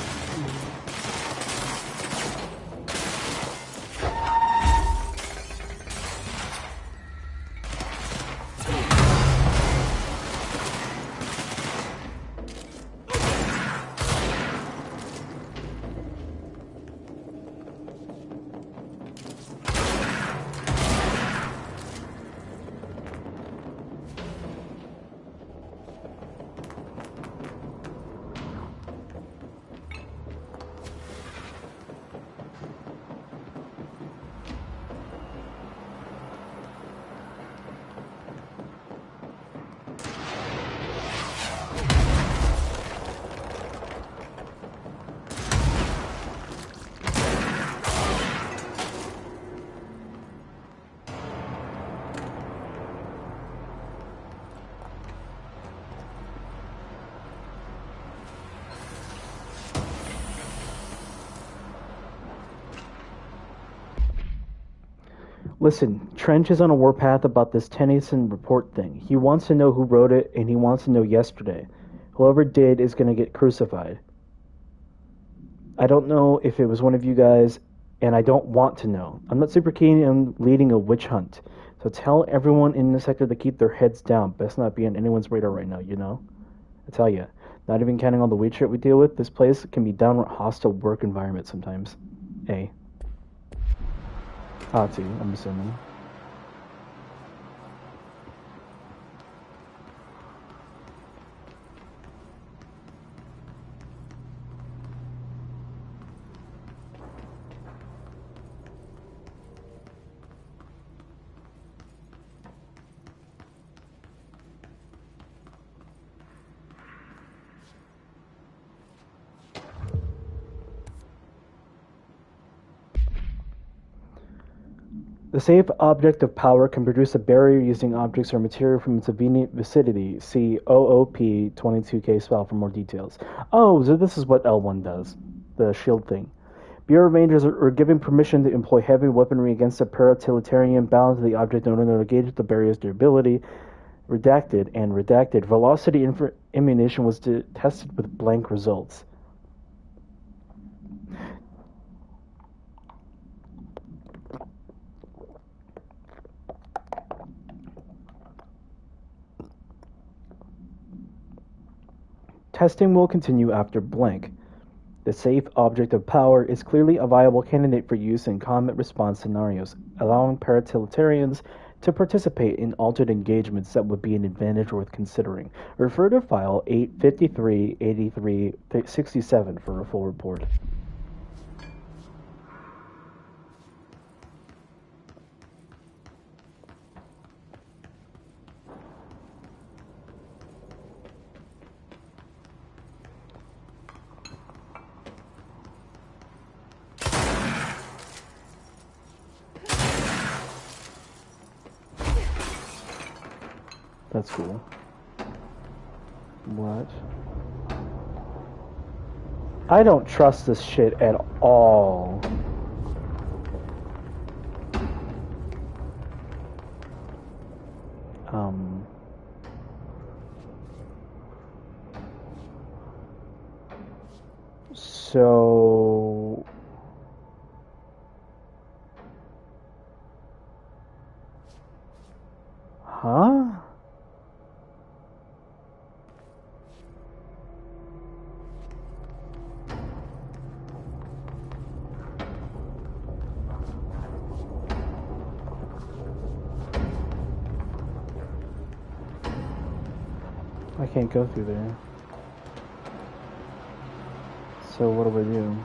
Listen, Trench is on a warpath about this Tennyson report thing. He wants to know who wrote it, and he wants to know yesterday. Whoever did is going to get crucified. I don't know if it was one of you guys, and I don't want to know. I'm not super keen on leading a witch hunt. So tell everyone in the sector to keep their heads down. Best not be on anyone's radar right now, you know? I tell you, not even counting all the weird shit we deal with, this place can be downright hostile work environment sometimes. A. T, I'm assuming. The safe object of power can produce a barrier using objects or material from its immediate vicinity. See OOP 22K spell for more details. Oh, so this is what L1 does. The shield thing. Bureau Rangers are given permission to employ heavy weaponry against a paratiliterian bound to the object in order to gauge the barrier's durability. Redacted and redacted. Velocity ammunition was tested with blank results. Testing will continue after blank. The safe object of power is clearly a viable candidate for use in combat response scenarios, allowing paratiliterians to participate in altered engagements that would be an advantage worth considering. Refer to file 853-83-67 for a full report. That's cool. What? I don't trust this shit at all. So... Huh? I can't go through there. So what do I do?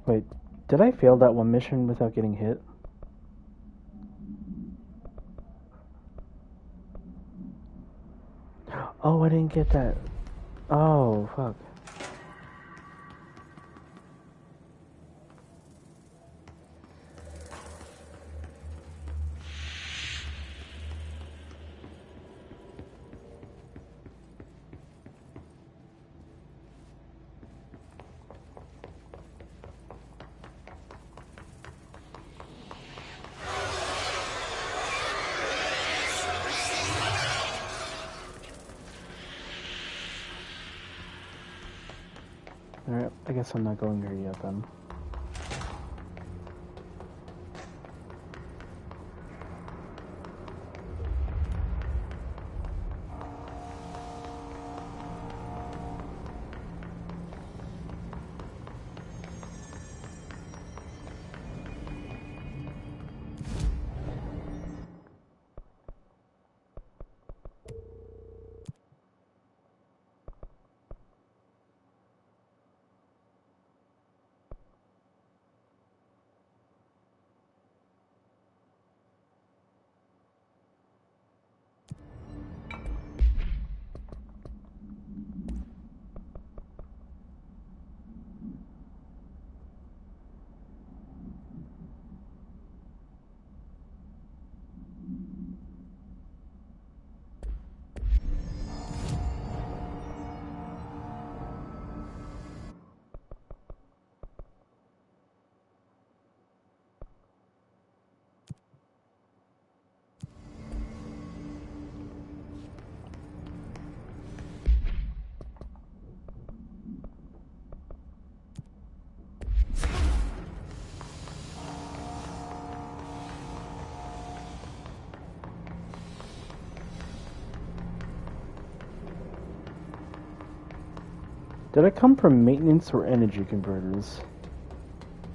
Wait, did I fail that one mission without getting hit? Oh, I didn't get that. Oh, fuck. Alright, I guess I'm not going there yet then. Did I come from maintenance or energy converters?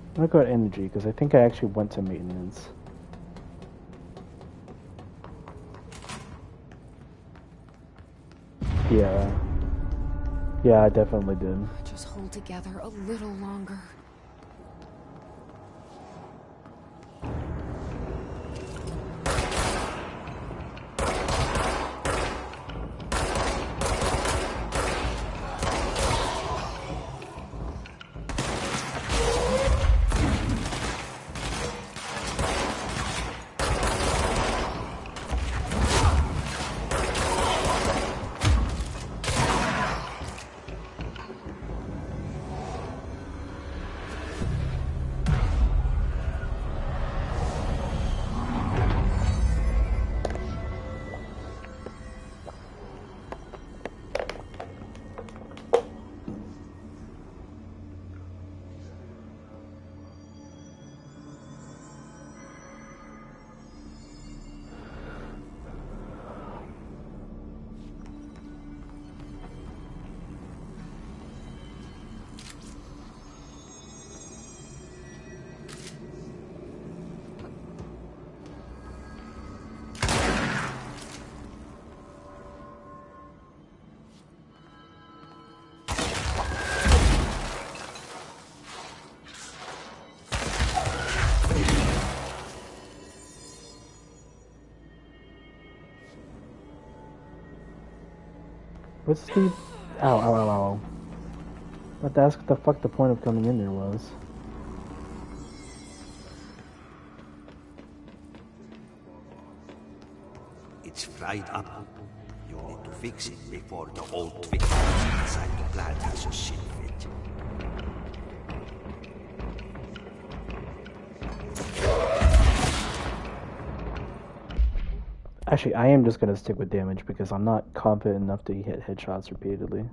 I'm gonna go at energy because I think I actually went to maintenance. Yeah. Yeah, I definitely did. Just hold together a little longer. What's the... Ow, ow, ow, ow. I have to ask what the fuck the point of coming in there was. It's fried up. You need to fix it before the old victim inside the plant has a shit fit. Actually, I am just gonna stick with damage because I'm not confident enough to hit headshots repeatedly.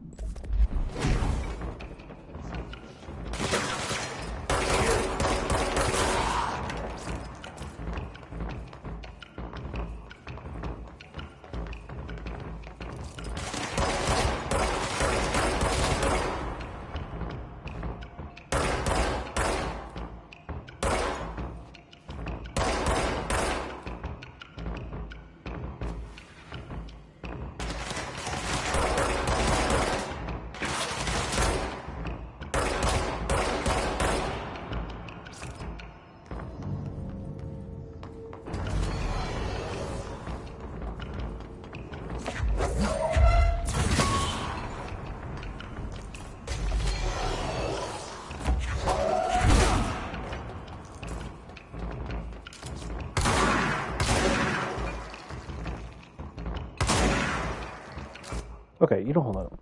Okay, you don't hold up.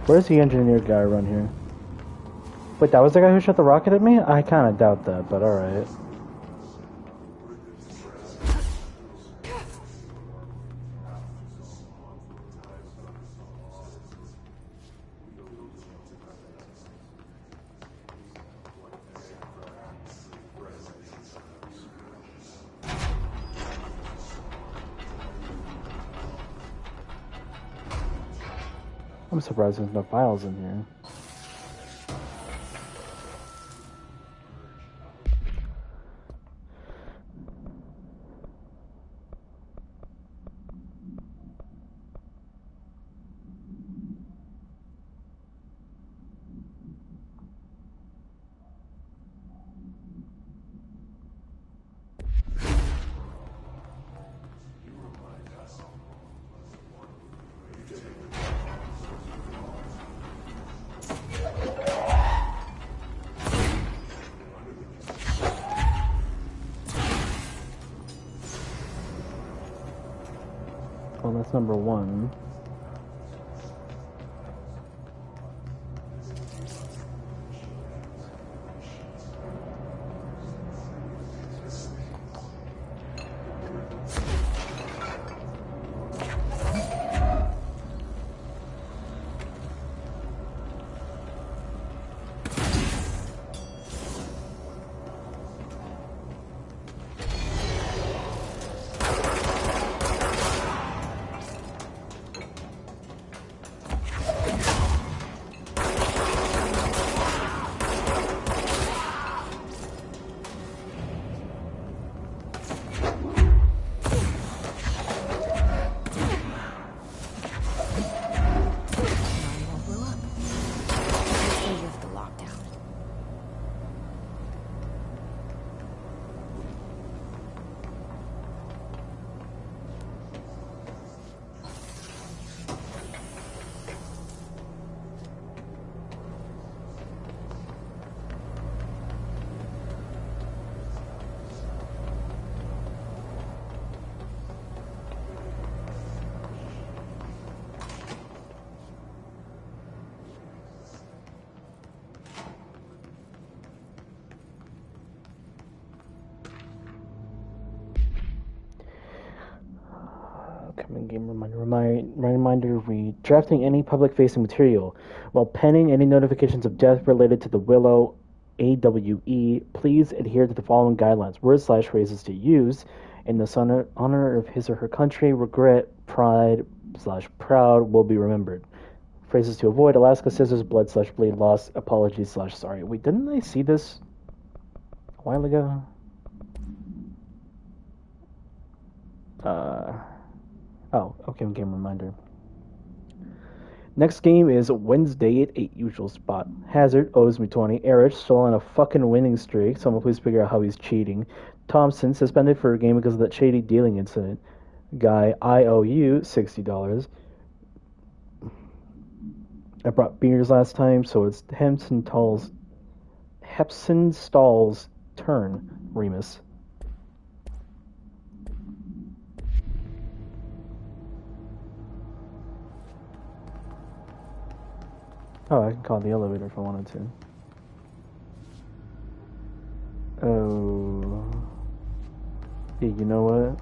Where's the engineer guy around here? Wait, that was the guy who shot the rocket at me? I kinda doubt that, but alright. I'm surprised there's no files in here. Well, that's number one. Game reminder read. Drafting any public-facing material. While penning any notifications of death related to the Willow AWE, please adhere to the following guidelines. Words/phrases to use in the honor of his or her country. Regret, pride/proud will be remembered. Phrases to avoid: Alaska scissors, blood/bleed, loss, apology/sorry. Wait, didn't I see this a while ago? Oh, okay, game reminder. Next game is Wednesday at 8, usual spot. Hazard owes me 20. Erich still on a fucking winning streak. Someone please figure out how he's cheating. Thompson suspended for a game because of that shady dealing incident. Guy, I owe you $60. I brought beers last time, so it's Hepsenstall's turn. Remus. Oh, I can call the elevator if I wanted to. Oh. Yeah, you know what?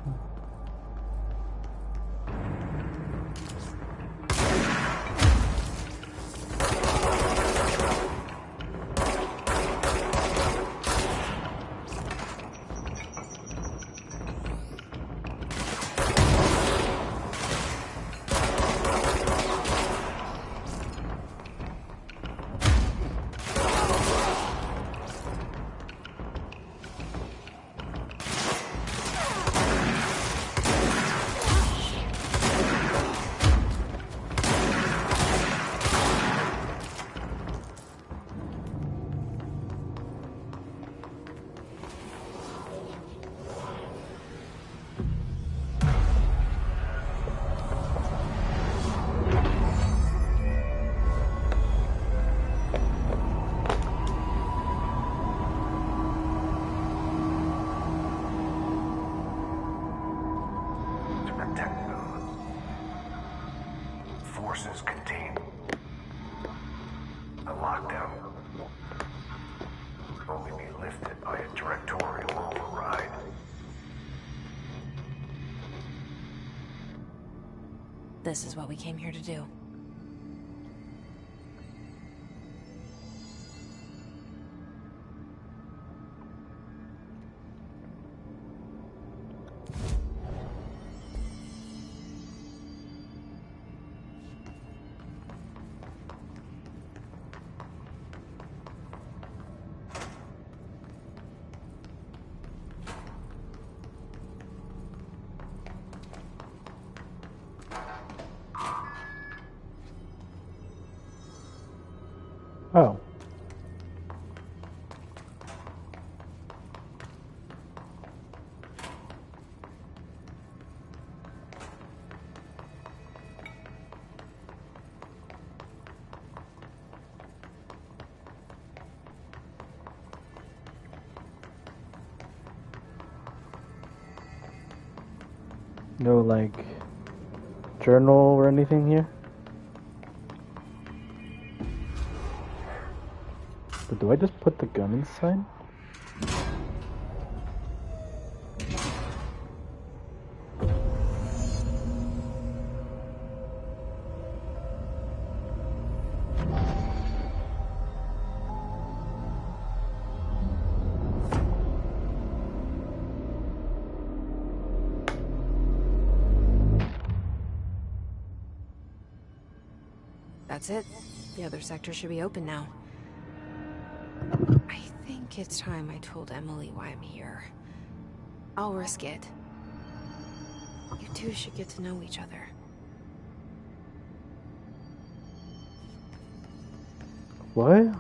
Forces contained. A lockdown will only be lifted by a directorial override. This is what we came here to do. Oh. No, like, journal or anything here? But do I just put the gun inside? That's it. The other sector should be open now. I think it's time I told Emily why I'm here. I'll risk it. You two should get to know each other. What?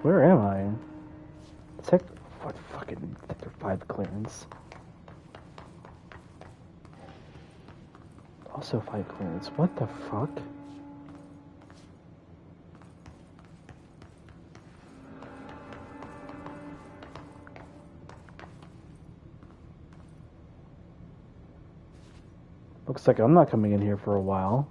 Where am I? Fuck. fucking Sector 5 clearance. Also 5 clearance. What the fuck? Looks like I'm not coming in here for a while.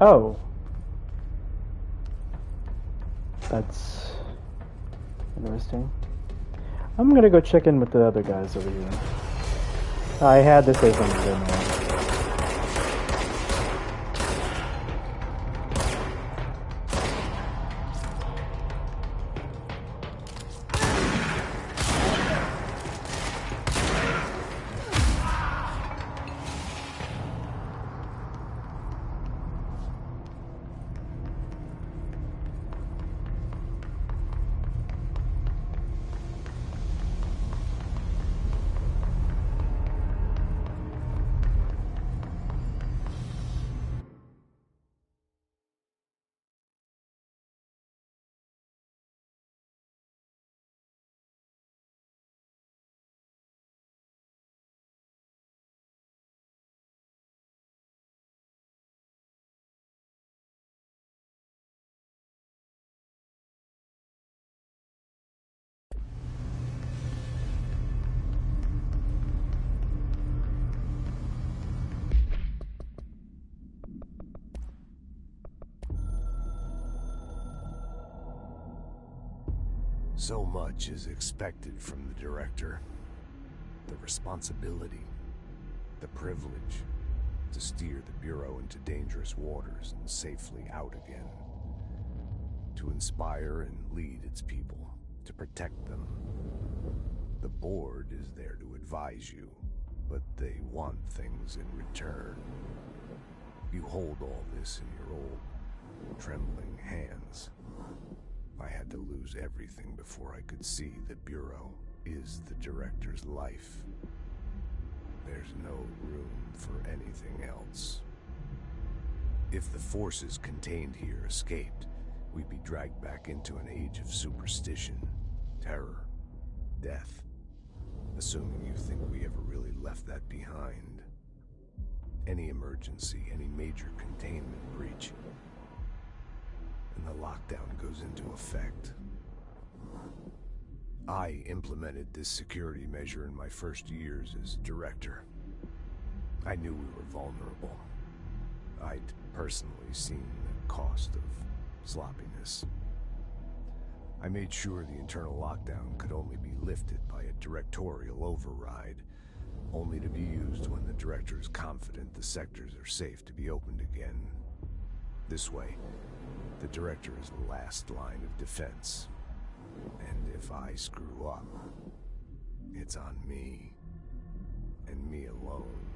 Oh. That's interesting. I'm gonna go check in with the other guys over here. I had to say something to them. So much is expected from the director. The responsibility, the privilege to steer the Bureau into dangerous waters and safely out again. To inspire and lead its people, to protect them. The board is there to advise you, but they want things in return. You hold all this in your old, trembling hands. I had to lose everything before I could see the Bureau is the director's life. There's no room for anything else. If the forces contained here escaped, we'd be dragged back into an age of superstition, terror, death. Assuming you think we ever really left that behind. Any emergency, any major containment breach, and the lockdown goes into effect. I implemented this security measure in my first years as director. I knew we were vulnerable. I'd personally seen the cost of sloppiness. I made sure the internal lockdown could only be lifted by a directorial override, only to be used when the director is confident the sectors are safe to be opened again. This way, the director is the last line of defense. And if I screw up, it's on me, and me alone.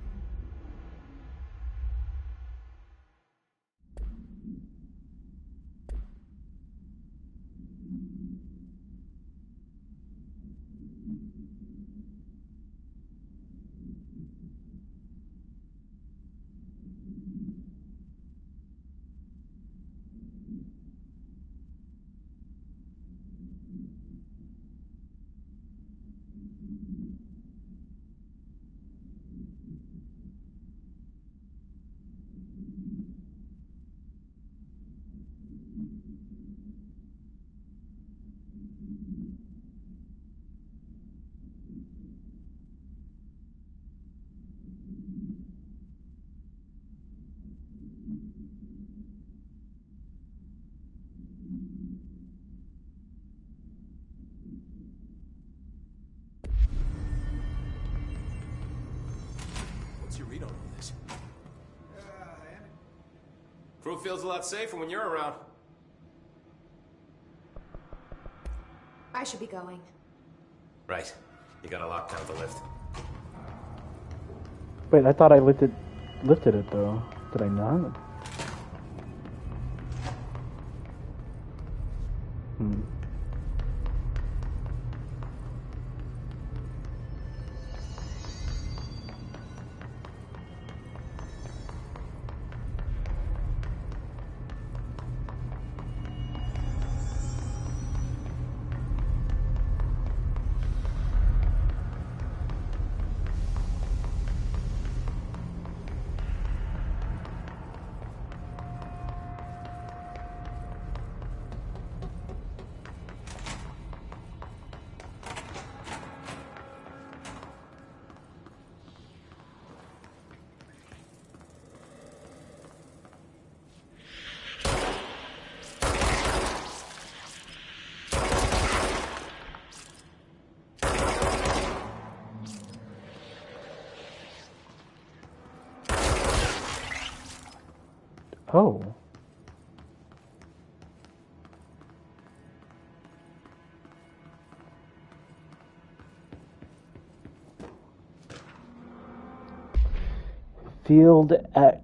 Crew feels a lot safer when you're around. I should be going. Right. You gotta lock down the lift. Wait, I thought I lifted it though. Did I not? Oh. Field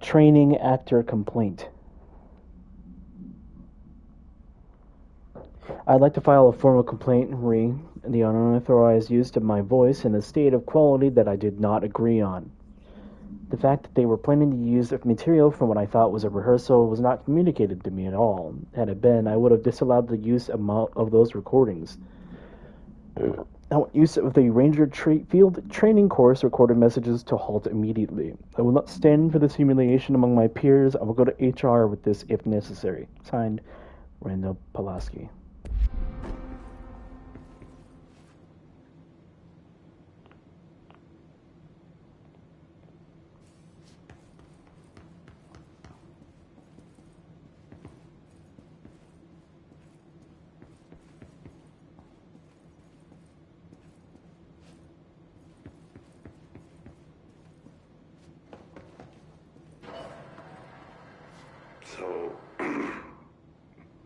training actor complaint. I'd like to file a formal complaint re the unauthorized use of my voice in a state of quality that I did not agree on. The fact that they were planning to use material from what I thought was a rehearsal was not communicated to me at all. Had it been, I would have disallowed the use of those recordings. I want use of the Ranger Field Training Course recorded messages to halt immediately. I will not stand for this humiliation among my peers. I will go to HR with this if necessary. Signed, Randall Pulaski.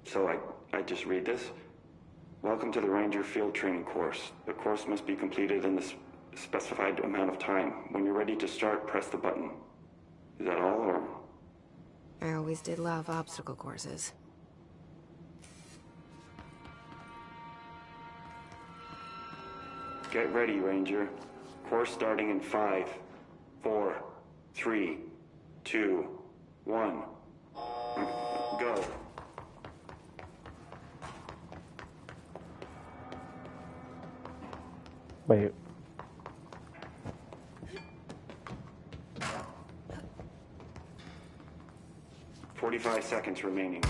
So I just read this. Welcome to the Ranger Field Training Course. The course must be completed in the specified amount of time. When you're ready to start, press the button. Is that all, or? I always did love obstacle courses. Get ready, Ranger. Course starting in 5, 4, 3, 2, 1. Go. Wait. "45 seconds remaining.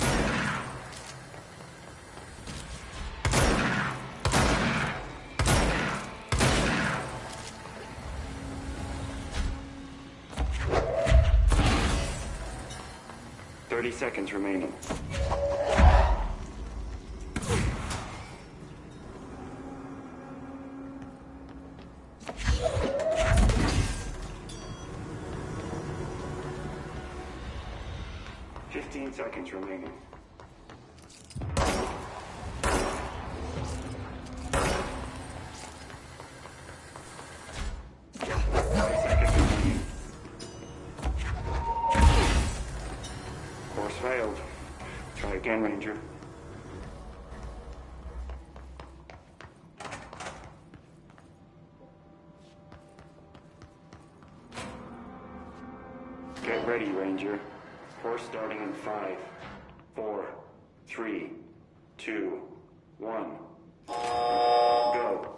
Seconds remaining. Seconds remaining. Course failed. Try again, Ranger. Get ready, Ranger. Course starting in 5, 4, 3, 2, 1. Go.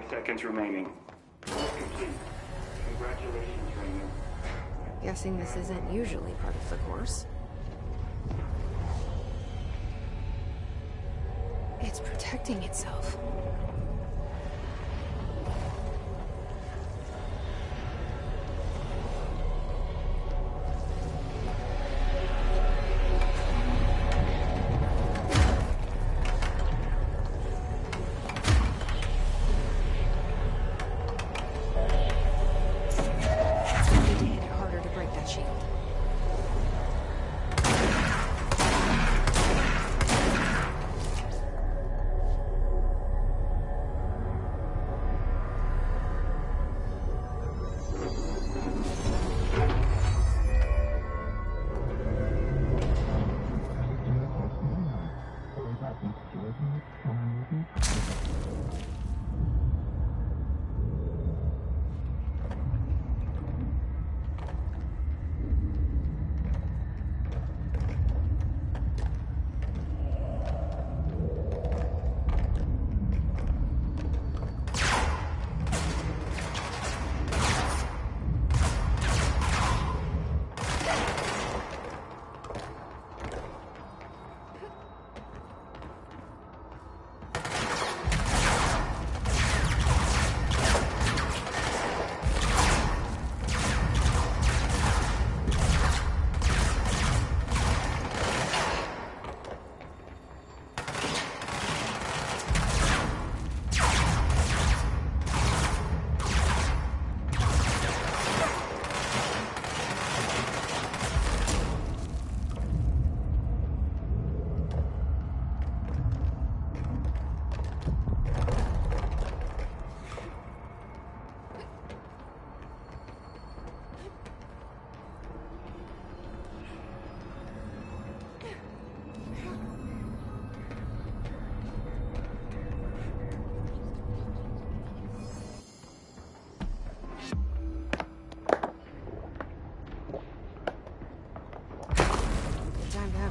5 seconds remaining. Complete. Congratulations, Raymond. Guessing this isn't usually part of the course. It's protecting itself.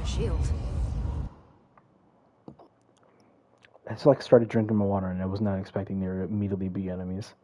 Shield. I just like started drinking my water and I was not expecting there to immediately be enemies.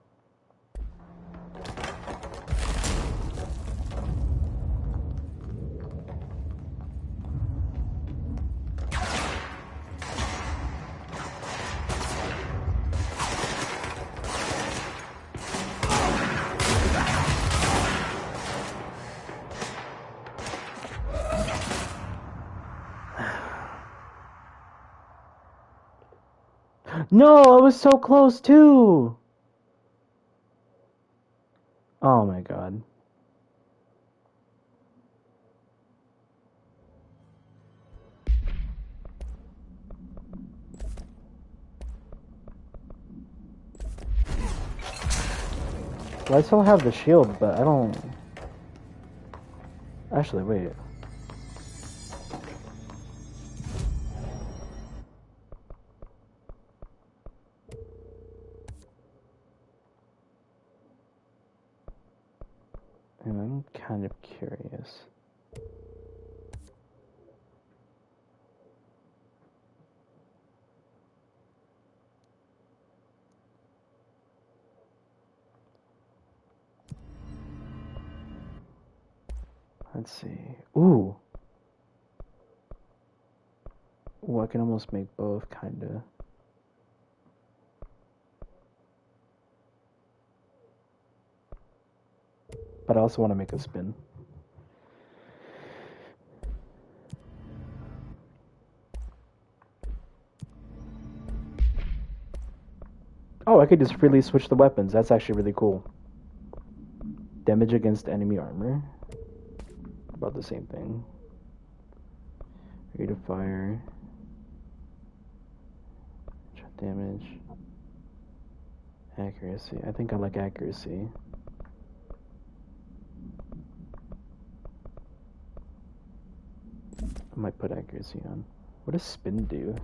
No, I was so close too. Oh my god. Well, I still have the shield, but I don't... Actually, wait. And I'm kind of curious. Let's see. Ooh. Ooh, I can almost make both, kinda. But I also want to make a spin. Oh, I could just freely switch the weapons. That's actually really cool. Damage against enemy armor. About the same thing. Rate of fire. Shot damage. Accuracy. I think I like accuracy. I might put accuracy on. What does spin do?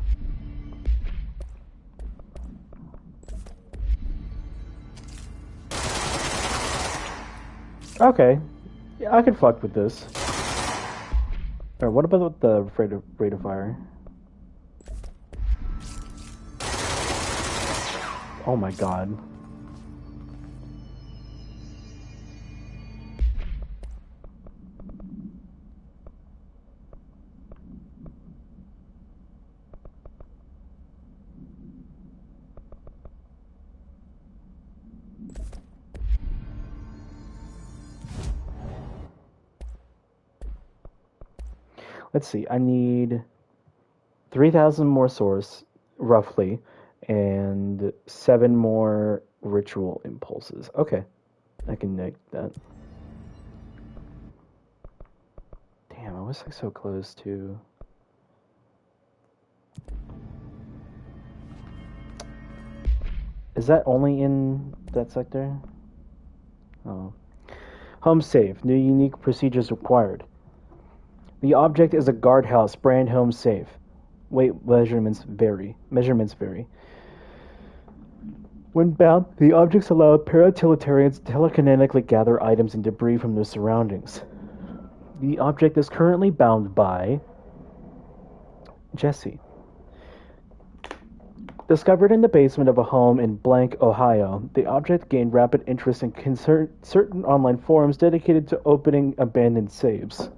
Okay. Yeah, I could fuck with this. Alright, what about the rate of fire? Oh my god. Let's see. I need 3,000 more source, roughly, and 7 more ritual impulses. Okay, I can make that. Damn, I was like so close to. Is that only in that sector? Oh. Home safe. New unique procedures required. The object is a guardhouse brand home safe. Weight measurements vary. When bound, the objects allow paratiliterians to telekinetically gather items and debris from their surroundings. The object is currently bound by Jesse. Discovered in the basement of a home in Blank, Ohio, the object gained rapid interest in certain online forums dedicated to opening abandoned safes.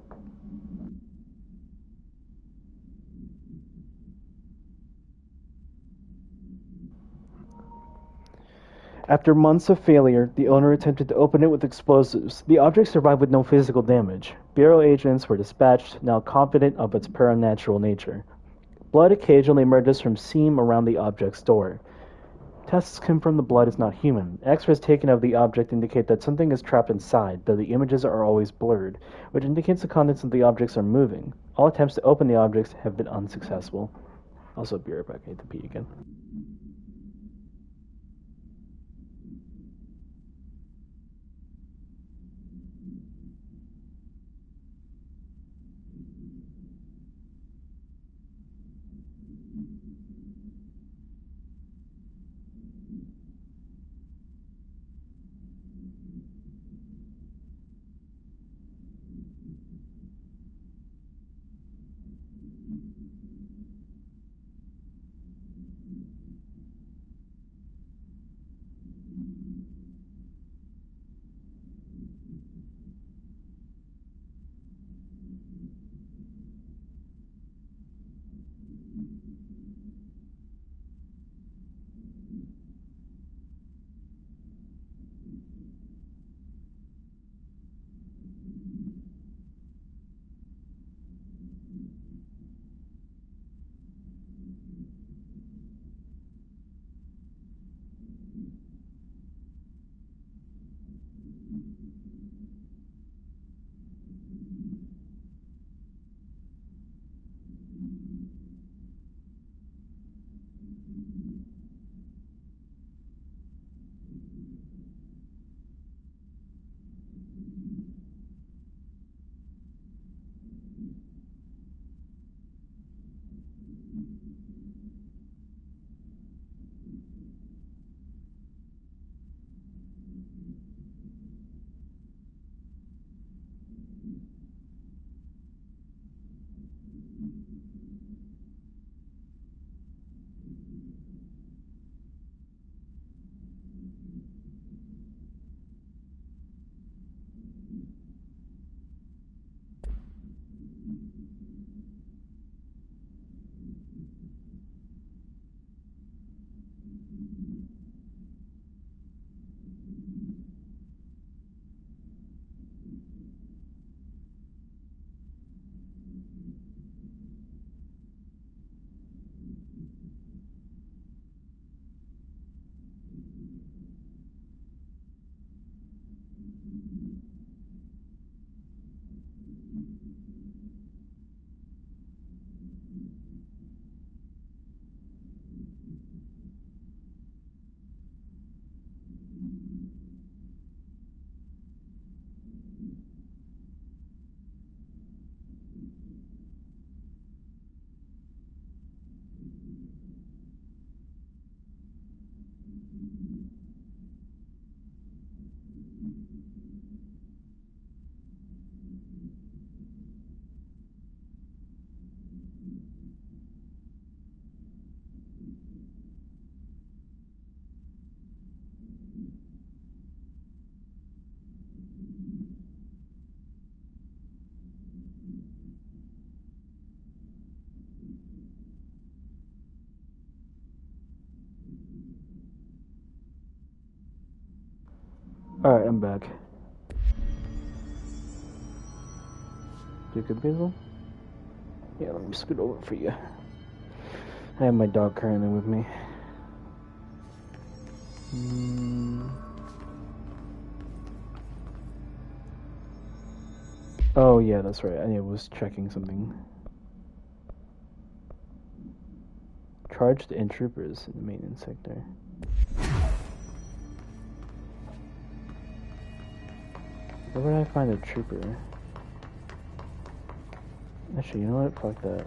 After months of failure, the owner attempted to open it with explosives. The object survived with no physical damage. Bureau agents were dispatched, now confident of its paranatural nature. Blood occasionally emerges from seam around the object's door. Tests confirm the blood is not human. X-rays taken of the object indicate that something is trapped inside, though the images are always blurred, which indicates the contents of the objects are moving. All attempts to open the objects have been unsuccessful. Also, be right back. I need to pee again. Alright, I'm back. You good, Basil? Yeah, let me scoot over for you. I have my dog currently with me. Oh yeah, that's right. I was checking something. Charged in troopers in the maintenance sector. Where would I find a trooper? Actually, you know what? Fuck that.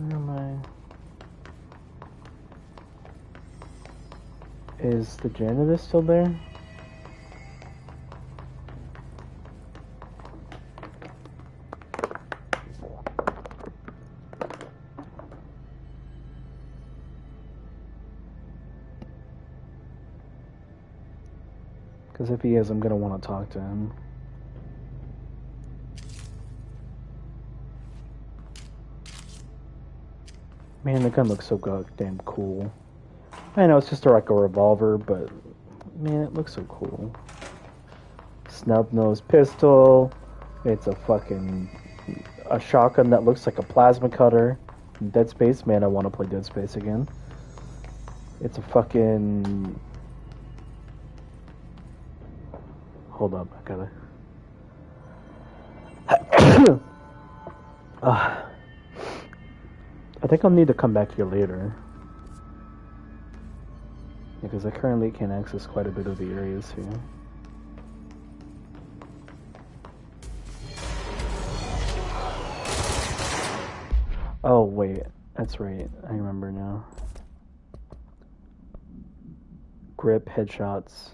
Where am I? Is the janitor still there? Because if he is, I'm gonna want to talk to him. Man, the gun looks so goddamn cool. I know it's just like a revolver, but man, it looks so cool. Snub-nosed pistol. It's a shotgun that looks like a plasma cutter. Dead Space, man, I want to play Dead Space again. It's a fucking... Hold up, I gotta... I think I'll need to come back here later. Because I currently can access quite a bit of the areas here. Oh wait, that's right, I remember now. Grip, headshots.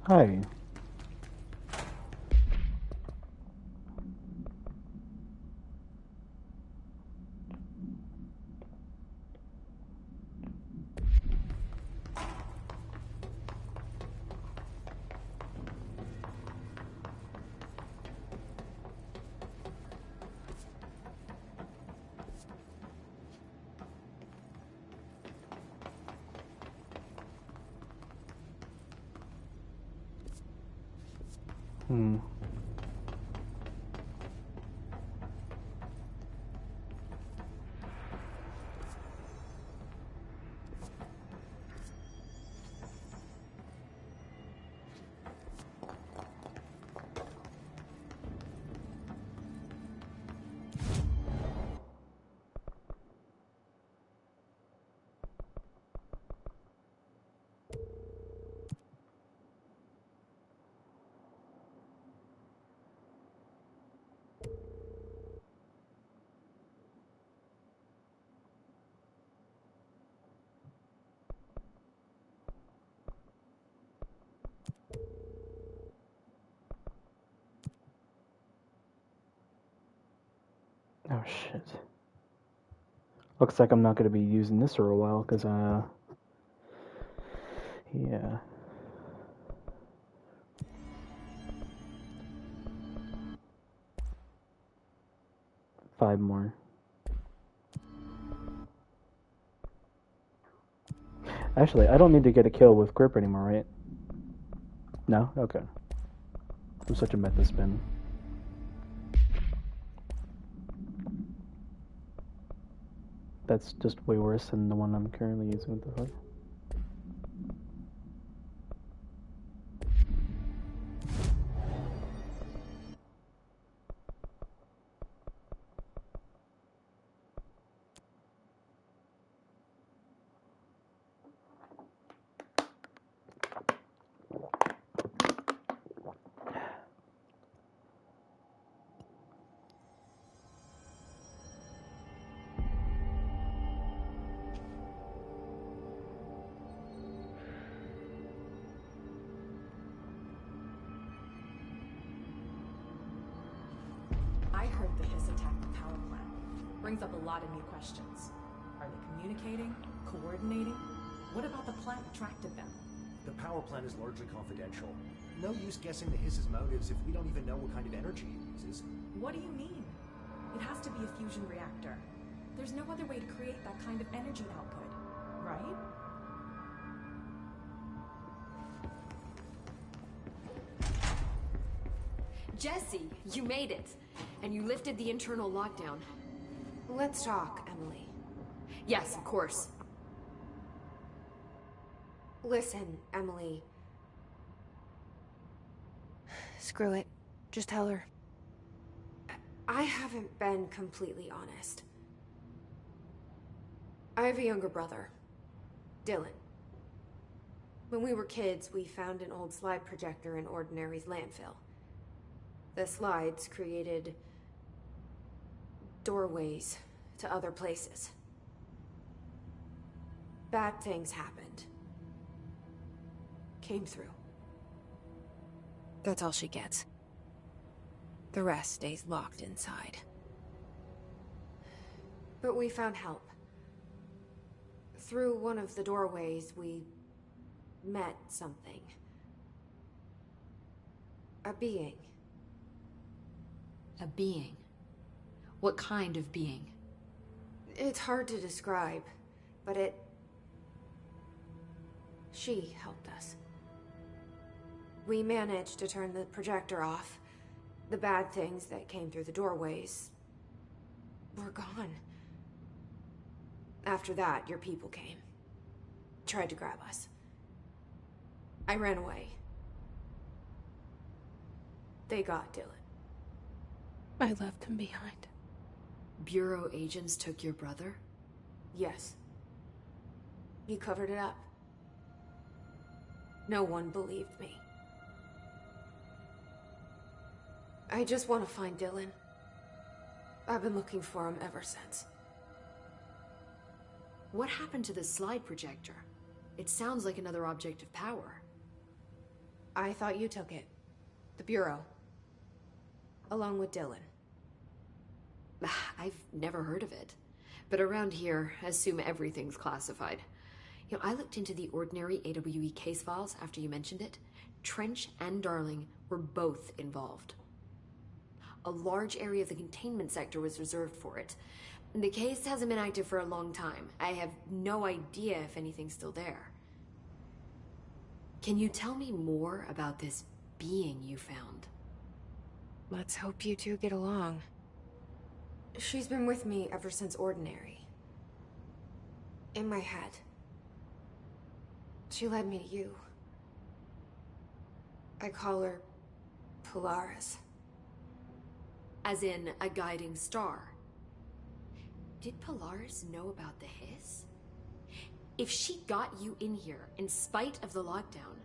Hi. Hmm. Oh shit. Looks like I'm not going to be using this for a while, because, yeah. Five more. Actually, I don't need to get a kill with grip anymore, right? No? Okay. I'm such a method spin. That's just way worse than the one I'm currently using. What the fuck? I heard the Hiss attacked the power plant. Brings up a lot of new questions. Are they communicating? Coordinating? What about the plant attracted them? The power plant is largely confidential. No use guessing the Hiss's motives if we don't even know what kind of energy it uses. What do you mean? It has to be a fusion reactor. There's no other way to create that kind of energy output, right? Jesse, you made it. And you lifted the internal lockdown. Let's talk, Emily. Yes, of course. Listen, Emily. Screw it. Just tell her. I haven't been completely honest. I have a younger brother, Dylan. When we were kids, we found an old slide projector in Ordinary's landfill. The slides created doorways to other places. Bad things happened. Came through. That's all she gets. The rest stays locked inside. But we found help. Through one of the doorways, we met something. A being. A being? What kind of being? It's hard to describe, but she helped us. We managed to turn the projector off. The bad things that came through the doorways were gone. After that, your people came. Tried to grab us. I ran away. They got Dylan. I left him behind. Bureau agents took your brother? Yes. You covered it up. No one believed me. I just want to find Dylan. I've been looking for him ever since. What happened to the slide projector? It sounds like another object of power. I thought you took it. The Bureau. Along with Dylan. I've never heard of it. But around here, I assume everything's classified. You know, I looked into the ordinary AWE case files after you mentioned it. Trench and Darling were both involved. A large area of the containment sector was reserved for it. The case hasn't been active for a long time. I have no idea if anything's still there. Can you tell me more about this being you found? Let's hope you two get along. She's been with me ever since Ordinary. In my head. She led me to you. I call her Polaris. As in a guiding star. Did Polaris know about the hiss? If she got you in here in spite of the lockdown,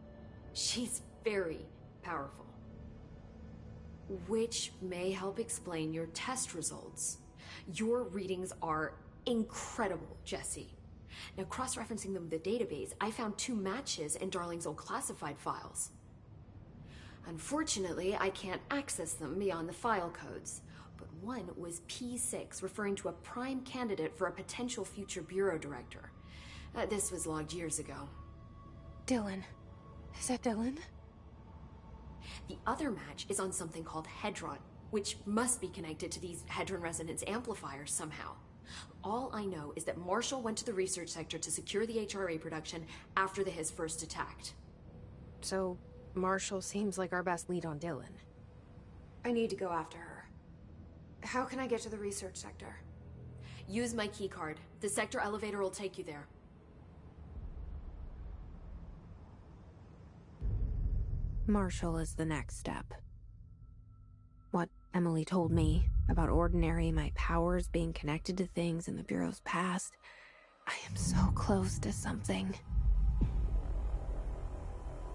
she's very powerful. Which may help explain your test results. Your readings are incredible, Jesse. Now, cross-referencing them with the database, I found 2 matches in Darling's old classified files. Unfortunately, I can't access them beyond the file codes. But one was P6, referring to a prime candidate for a potential future bureau director. This was logged years ago. Dylan. Is that Dylan? The other match is on something called Hedron, which must be connected to these Hedron resonance amplifiers somehow. All I know is that Marshall went to the research sector to secure the HRA production after the Hiss first attacked. So, Marshall seems like our best lead on Dylan. I need to go after her. How can I get to the research sector? Use my keycard. The sector elevator will take you there. Marshall is the next step. What Emily told me about Ordinary, my powers being connected to things in the Bureau's past, I am so close to something.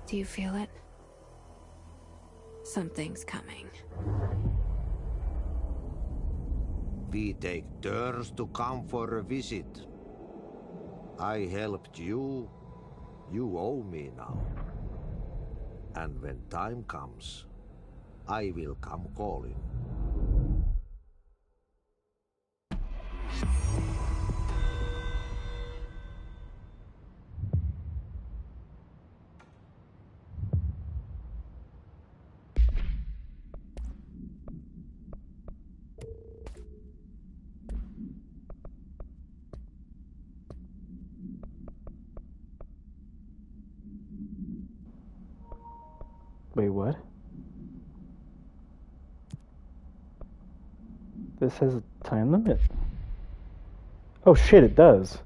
Do you feel it? Something's coming. We take turns to come for a visit. I helped you. You owe me now. And when time comes, I will come calling. Wait, what? This has a time limit? Oh shit, it does.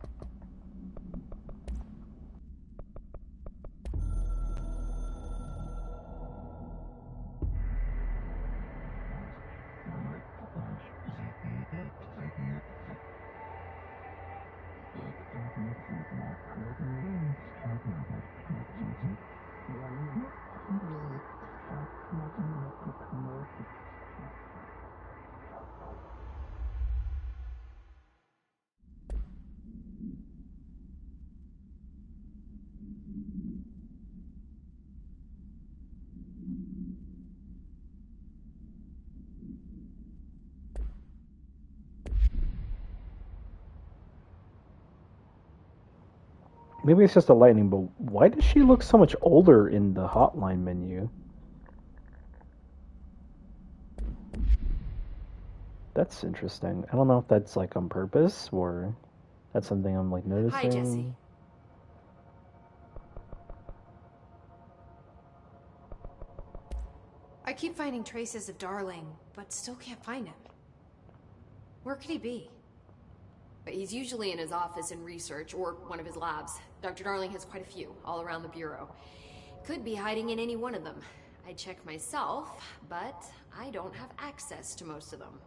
Maybe it's just a lightning, but why does she look so much older in the hotline menu? That's interesting. I don't know if that's like on purpose or that's something I'm like noticing. Hi, Jesse. I keep finding traces of Darling, but still can't find him. Where could he be? He's usually in his office in research or one of his labs. Dr. Darling has quite a few all around the Bureau. Could be hiding in any one of them. I check myself, but I don't have access to most of them.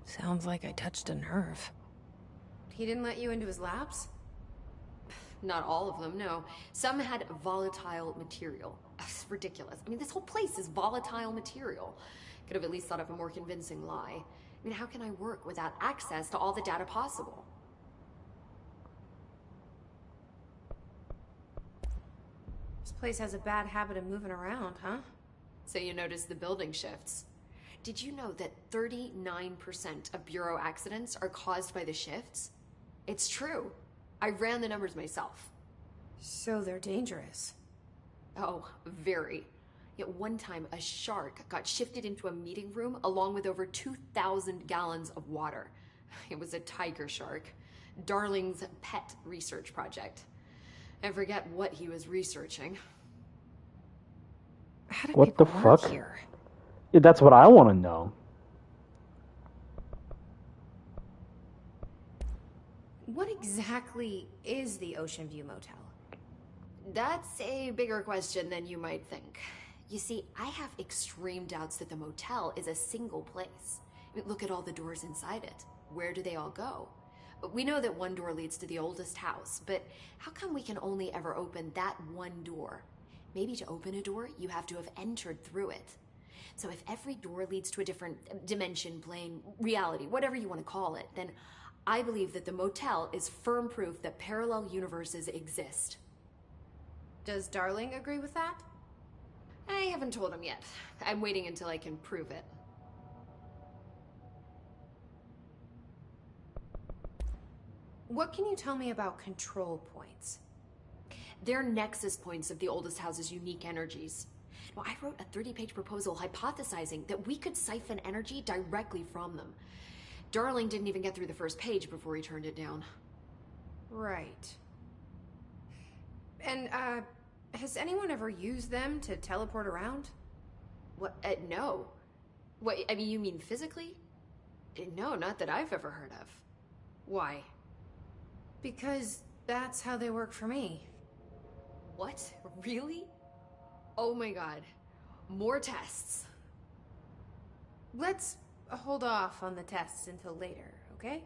Sounds like I touched a nerve. He didn't let you into his labs? Not all of them, no. Some had volatile material. It's ridiculous. I mean, this whole place is volatile material. Could have at least thought of a more convincing lie. I mean, how can I work without access to all the data possible? Place has a bad habit of moving around, huh? So you notice the building shifts. Did you know that 39% of Bureau accidents are caused by the shifts? It's true. I ran the numbers myself. So they're dangerous. Oh, very. Yet one time, a shark got shifted into a meeting room along with over 2,000 gallons of water. It was a tiger shark. Darling's pet research project. I forget what he was researching. How did What the people work fuck? here? Yeah, that's what I want to know. What exactly is the Ocean View Motel? That's a bigger question than you might think. You see, I have extreme doubts that the motel is a single place. I mean, look at all the doors inside it. Where do they all go? We know that one door leads to the oldest house, but how come we can only ever open that one door? Maybe to open a door, you have to have entered through it. So if every door leads to a different dimension, plane, reality, whatever you want to call it, then I believe that the motel is firm proof that parallel universes exist. Does Darling agree with that? I haven't told him yet. I'm waiting until I can prove it. What can you tell me about control points? They're nexus points of the oldest house's unique energies. Well, I wrote a 30-page proposal hypothesizing that we could siphon energy directly from them. Darling didn't even get through the first page before he turned it down. Right. And, has anyone ever used them to teleport around? What? No. What, I mean, you mean physically? No, not that I've ever heard of. Why? Because that's how they work for me. What? Really? Oh my god. More tests. Let's hold off on the tests until later, okay?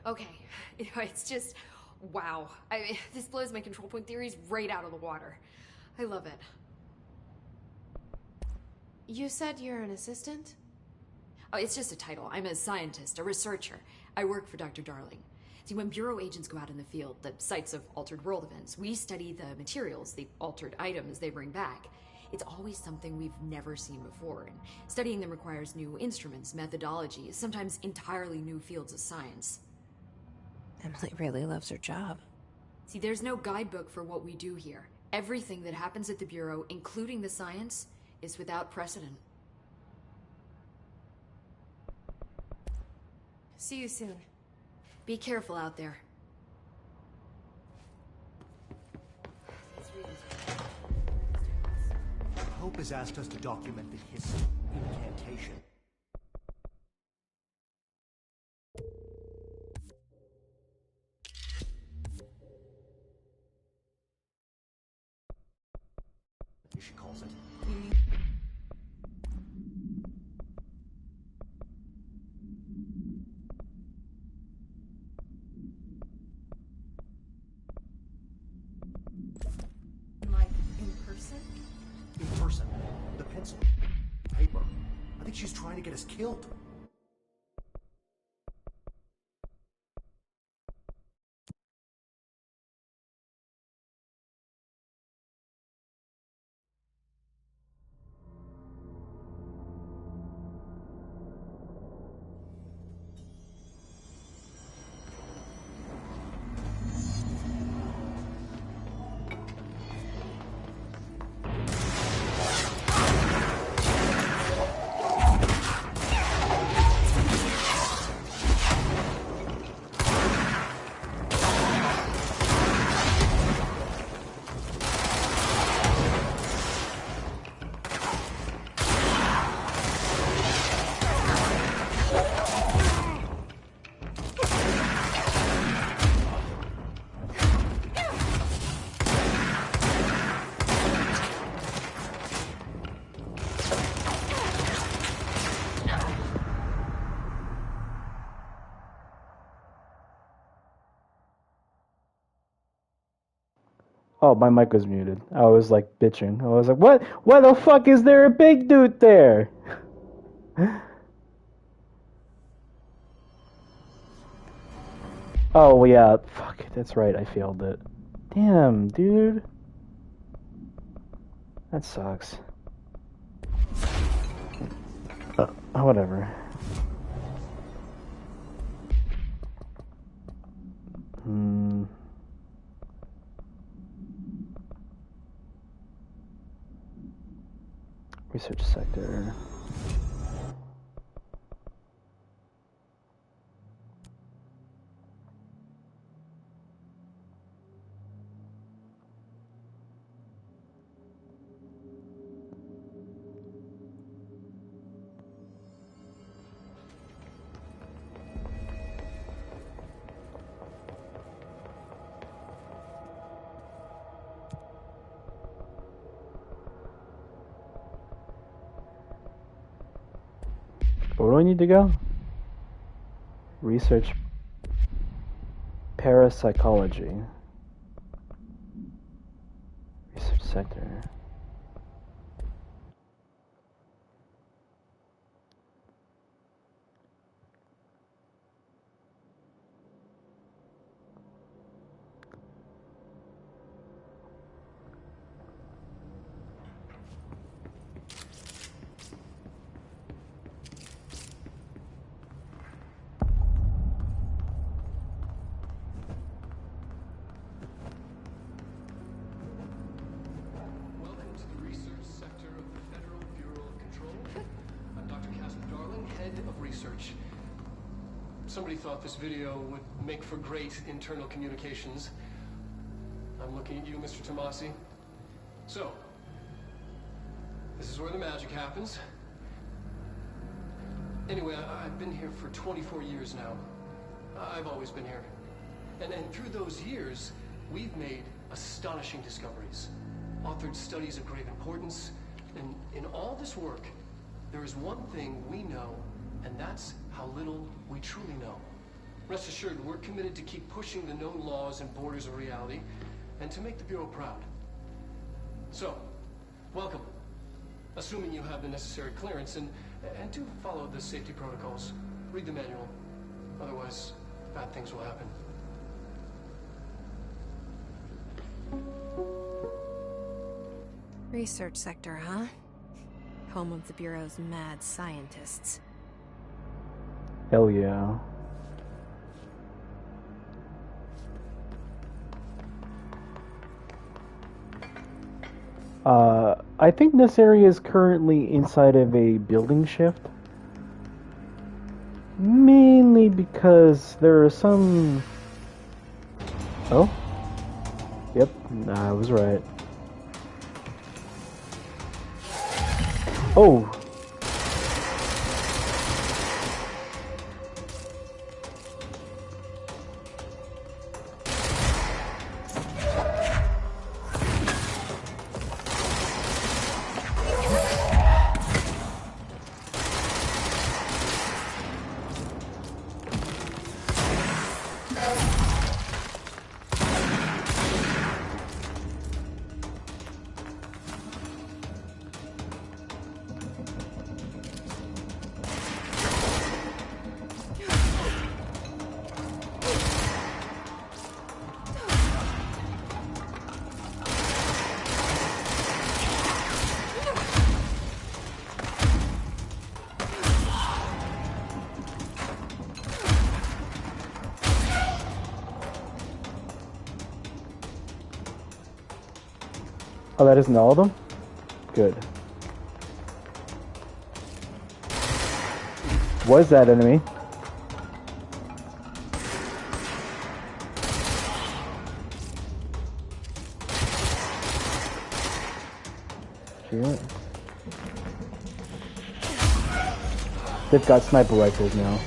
Okay. It's just... wow. This blows my control point theories right out of the water. I love it. You said you're an assistant? Oh, it's just a title. I'm a scientist, a researcher. I work for Dr. Darling. See, when Bureau agents go out in the field, the sites of altered world events, we study the materials, the altered items they bring back. It's always something we've never seen before, and studying them requires new instruments, methodologies, sometimes entirely new fields of science. Emily really loves her job. See, there's no guidebook for what we do here. Everything that happens at the Bureau, including the science, is without precedent. See you soon. Be careful out there. Hope has asked us to document the hiss incantation. She calls it. Like, in person? In person. The pencil. Paper. I think she's trying to get us killed. Oh, my mic was muted. I was like bitching. I was like, what? Why the fuck is there a big dude there? Oh, yeah. Fuck. That's right. I failed it. Damn, dude. That sucks. Whatever. Research sector. Where do I need to go? Research parapsychology. Research sector. Somebody thought this video would make for great internal communications. I'm looking at you, Mr. Tomasi. So, this is where the magic happens. Anyway, I've been here for 24 years now. I've always been here. And through those years, we've made astonishing discoveries, authored studies of great importance, and in all this work, there is one thing we know, and that's how little we truly know. Rest assured, we're committed to keep pushing the known laws and borders of reality, and to make the Bureau proud. So, welcome. Assuming you have the necessary clearance, and do follow the safety protocols. Read the manual. Otherwise, bad things will happen. Research sector, huh? Home of the Bureau's mad scientists. Hell yeah. I think this area is currently inside of a building shift. Mainly because there are some... Oh? Yep, I was right. Oh! Oh, that isn't all of them? Good. Was that enemy? Shit. They've got sniper rifles now.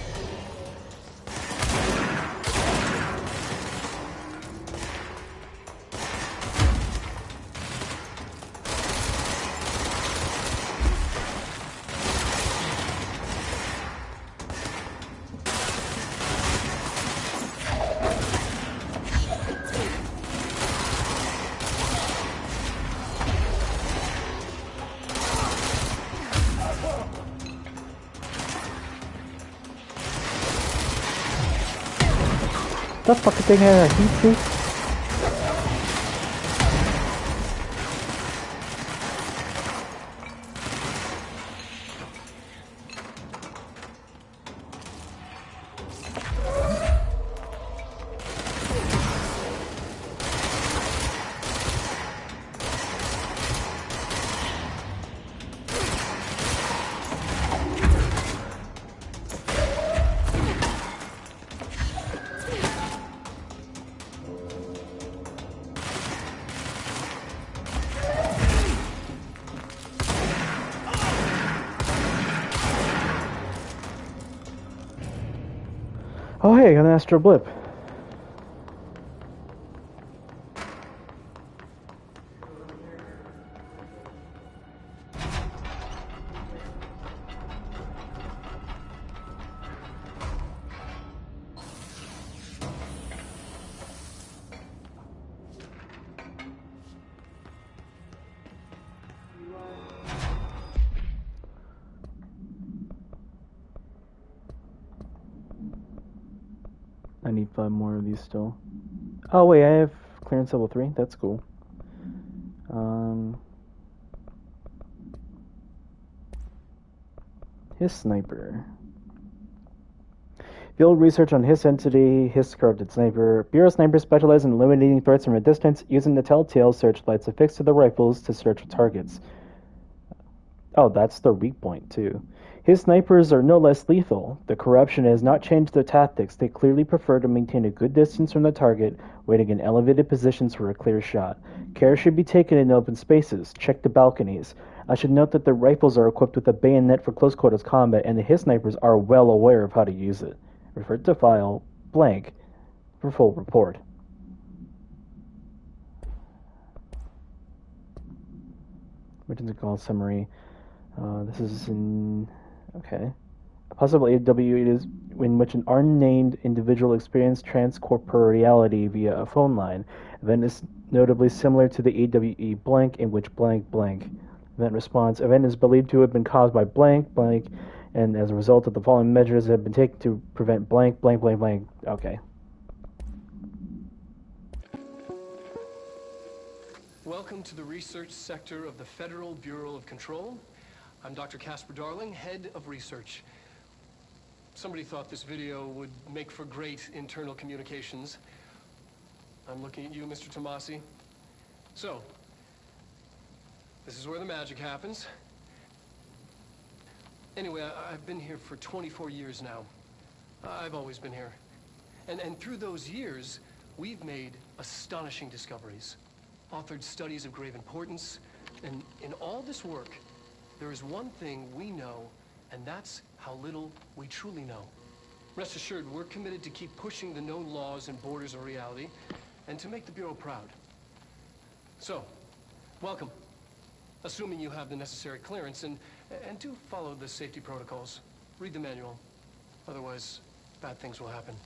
That fucking thing had a heat sink. Oh hey, I got an astral blip. I need 5 more of these still. Oh wait, I have clearance level 3. That's cool. His sniper. Field research on his entity, his corrupted sniper. Bureau snipers specialize in eliminating threats from a distance using the telltale searchlights affixed to the rifles to search for targets. Oh, that's their weak point, too. His snipers are no less lethal. The corruption has not changed their tactics. They clearly prefer to maintain a good distance from the target, waiting in elevated positions for a clear shot. Care should be taken in open spaces. Check the balconies. I should note that the rifles are equipped with a bayonet for close quarters combat, and his snipers are well aware of how to use it. Refer to file blank for full report. Which is called summary. This is in okay. A possible AW is in which an unnamed individual experienced transcorporeality via a phone line. Event is notably similar to the AWE blank, in which blank blank. Event response. Event is believed to have been caused by blank blank, and as a result of the following measures have been taken to prevent blank blank blank blank. Okay. Welcome to the research sector of the Federal Bureau of Control. I'm Dr. Casper Darling, head of research. Somebody thought this video would make for great internal communications. I'm looking at you, Mr. Tomasi. So, this is where the magic happens. Anyway, I've been here for 24 years now. I've always been here. And through those years, we've made astonishing discoveries, authored studies of grave importance, and in all this work, there is one thing we know, and that's how little we truly know. Rest assured, we're committed to keep pushing the known laws and borders of reality, and to make the Bureau proud. So, welcome. Assuming you have the necessary clearance, and do follow the safety protocols. Read the manual. Otherwise, bad things will happen.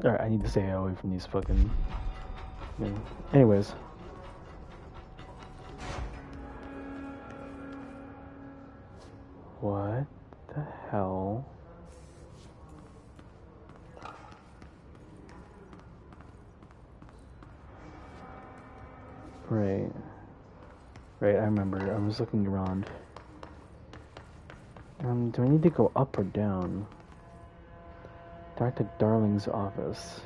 Alright, I need to stay away from these fucking... Yeah. Anyways. What the hell? Right. Right, I remember. I was looking around. Do I need to go up or down? Dr. Darling's office.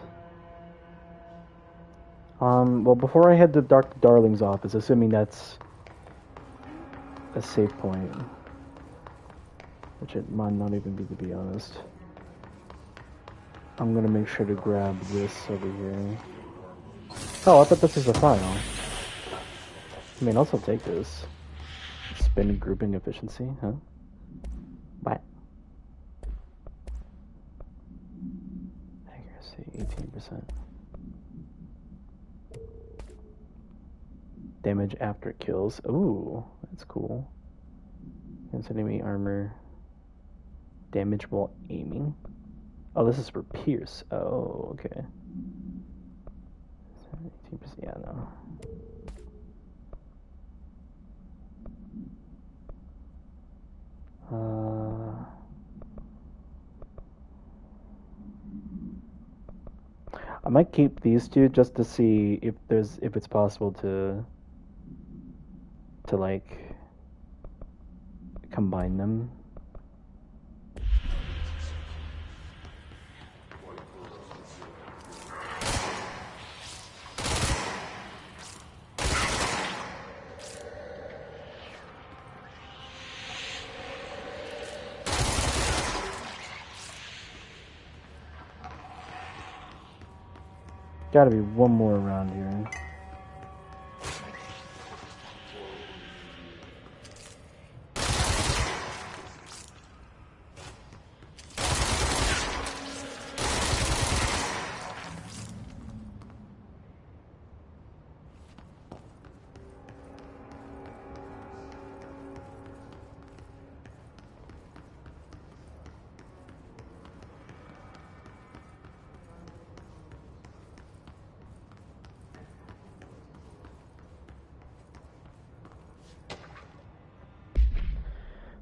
Well, before I head to Dr. Darling's office, assuming that's a safe point, which it might not even be, to be honest, I'm gonna make sure to grab this over here. Oh, I thought this was a file. I mean, I'll still take this. Spin grouping efficiency, huh? What? Accuracy, 18%. Damage after kills. Ooh, that's cool. Against enemy armor. Damage while aiming. Oh, this is for Pierce. Oh, okay. 18%, yeah, no. I might keep these two just to see if it's possible to like combine them. Gotta be one more around here.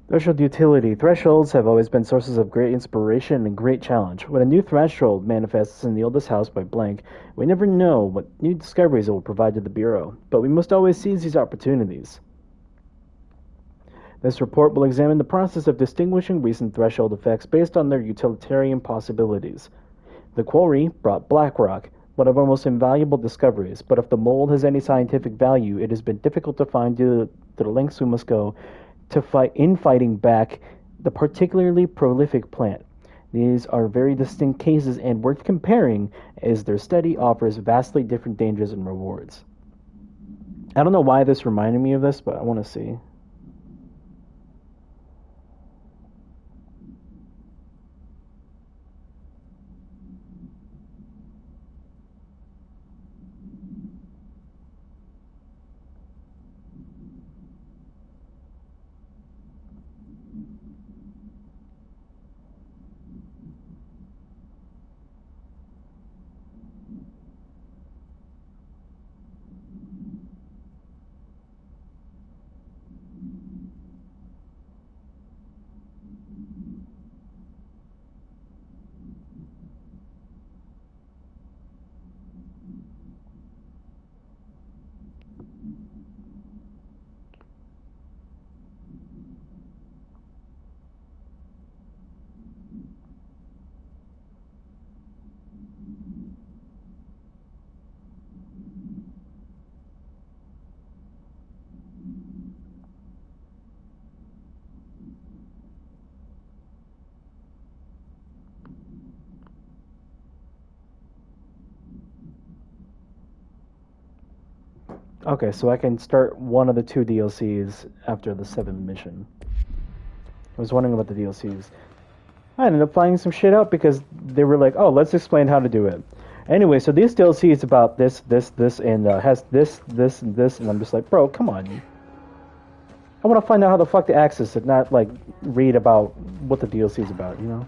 Threshold utility. Thresholds have always been sources of great inspiration and great challenge. When a new threshold manifests in the oldest house by blank, we never know what new discoveries it will provide to the Bureau, but we must always seize these opportunities. This report will examine the process of distinguishing recent threshold effects based on their utilitarian possibilities. The quarry brought Blackrock, one of our most invaluable discoveries, but if the mold has any scientific value, it has been difficult to find due to the lengths we must go to fighting back the particularly prolific plant. These are very distinct cases and worth comparing, as their study offers vastly different dangers and rewards. I don't know why this reminded me of this, but I want to see. Okay, so I can start one of the 2 DLCs after the 7th mission. I was wondering about the DLCs. I ended up finding some shit out because they were like, oh, let's explain how to do it. Anyway, so this DLC is about this, and has this, and this, and I'm just like, bro, come on. I want to find out how the fuck to access it, not, like, read about what the DLC is about, you know?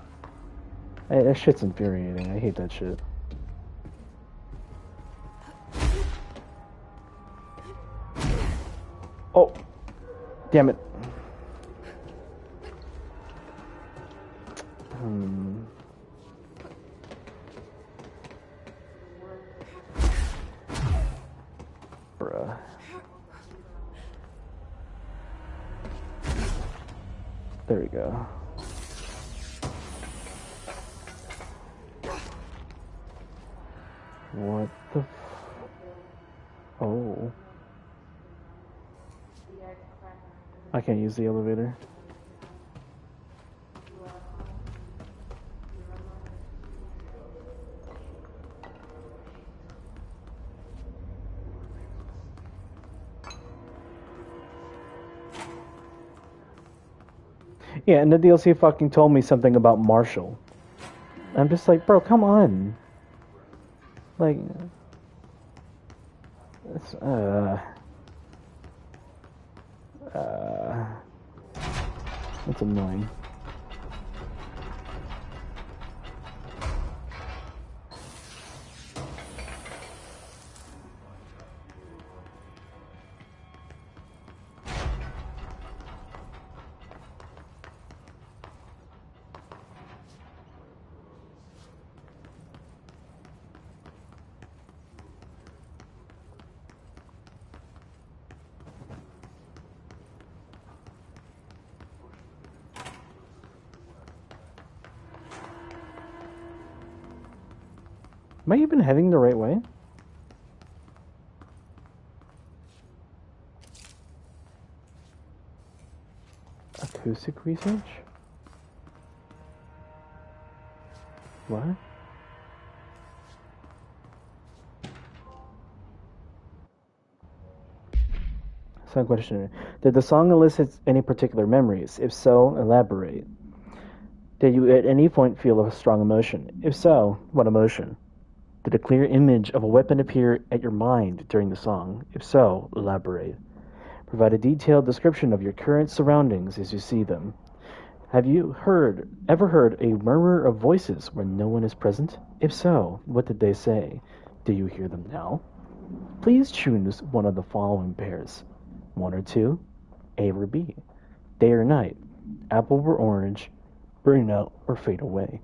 That shit's infuriating. I hate that shit. Oh, damn it. Bruh. There we go. What the f... Oh. I can't use the elevator. Yeah, and the DLC fucking told me something about Marshall. I'm just like, bro, come on. Like, it's, that's annoying. Am I even heading the right way? Acoustic research? What? Second question. Did the song elicit any particular memories? If so, elaborate. Did you at any point feel a strong emotion? If so, what emotion? Did a clear image of a weapon appear at your mind during the song? If so, elaborate. Provide a detailed description of your current surroundings as you see them. Have you ever heard a murmur of voices when no one is present? If so, what did they say? Do you hear them now? Please choose one of the following pairs. 1 or 2, A or B, day or night, apple or orange, burn out or fade away.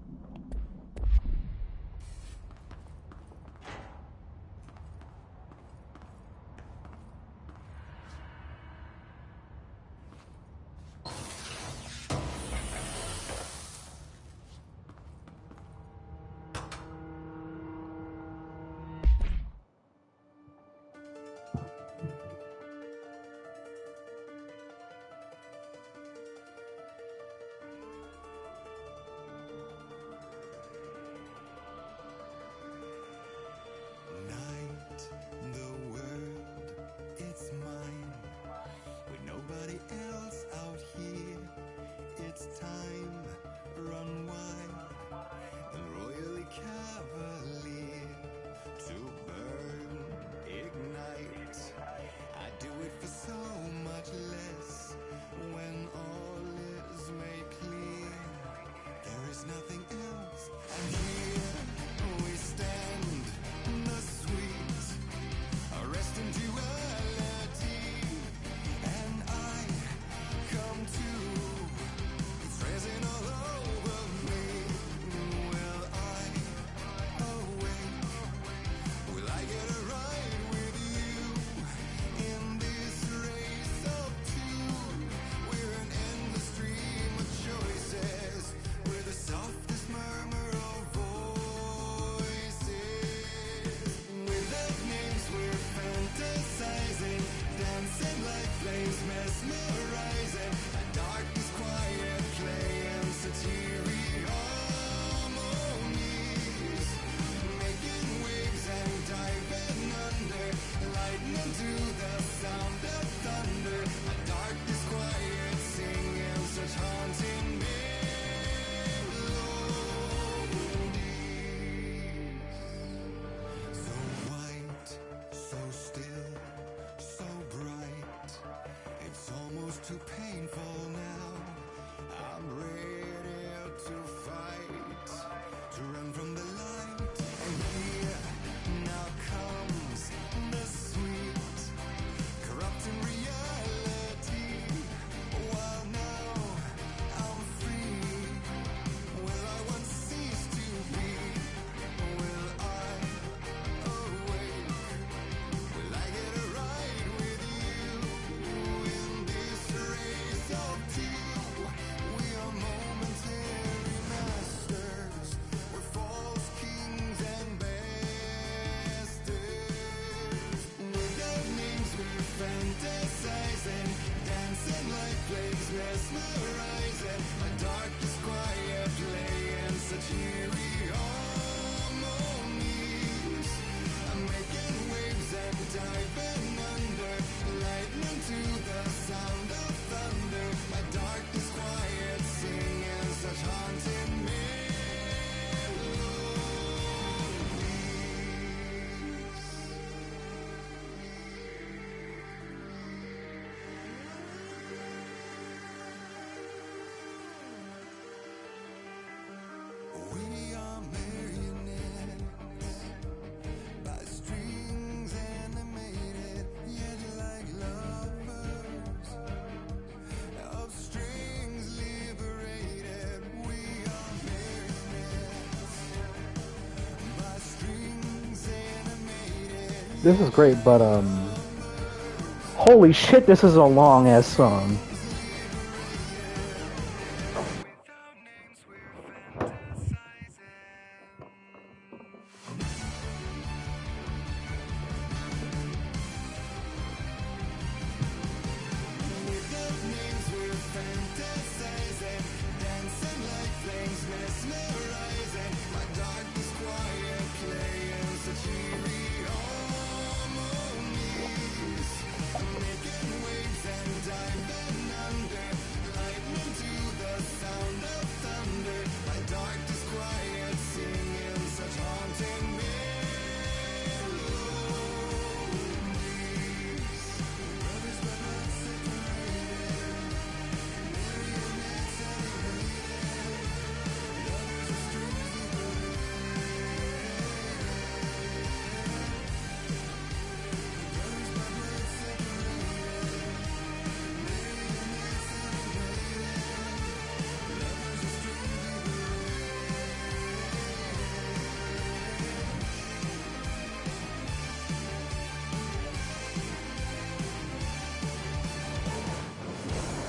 This is great, but holy shit, this is a long ass song.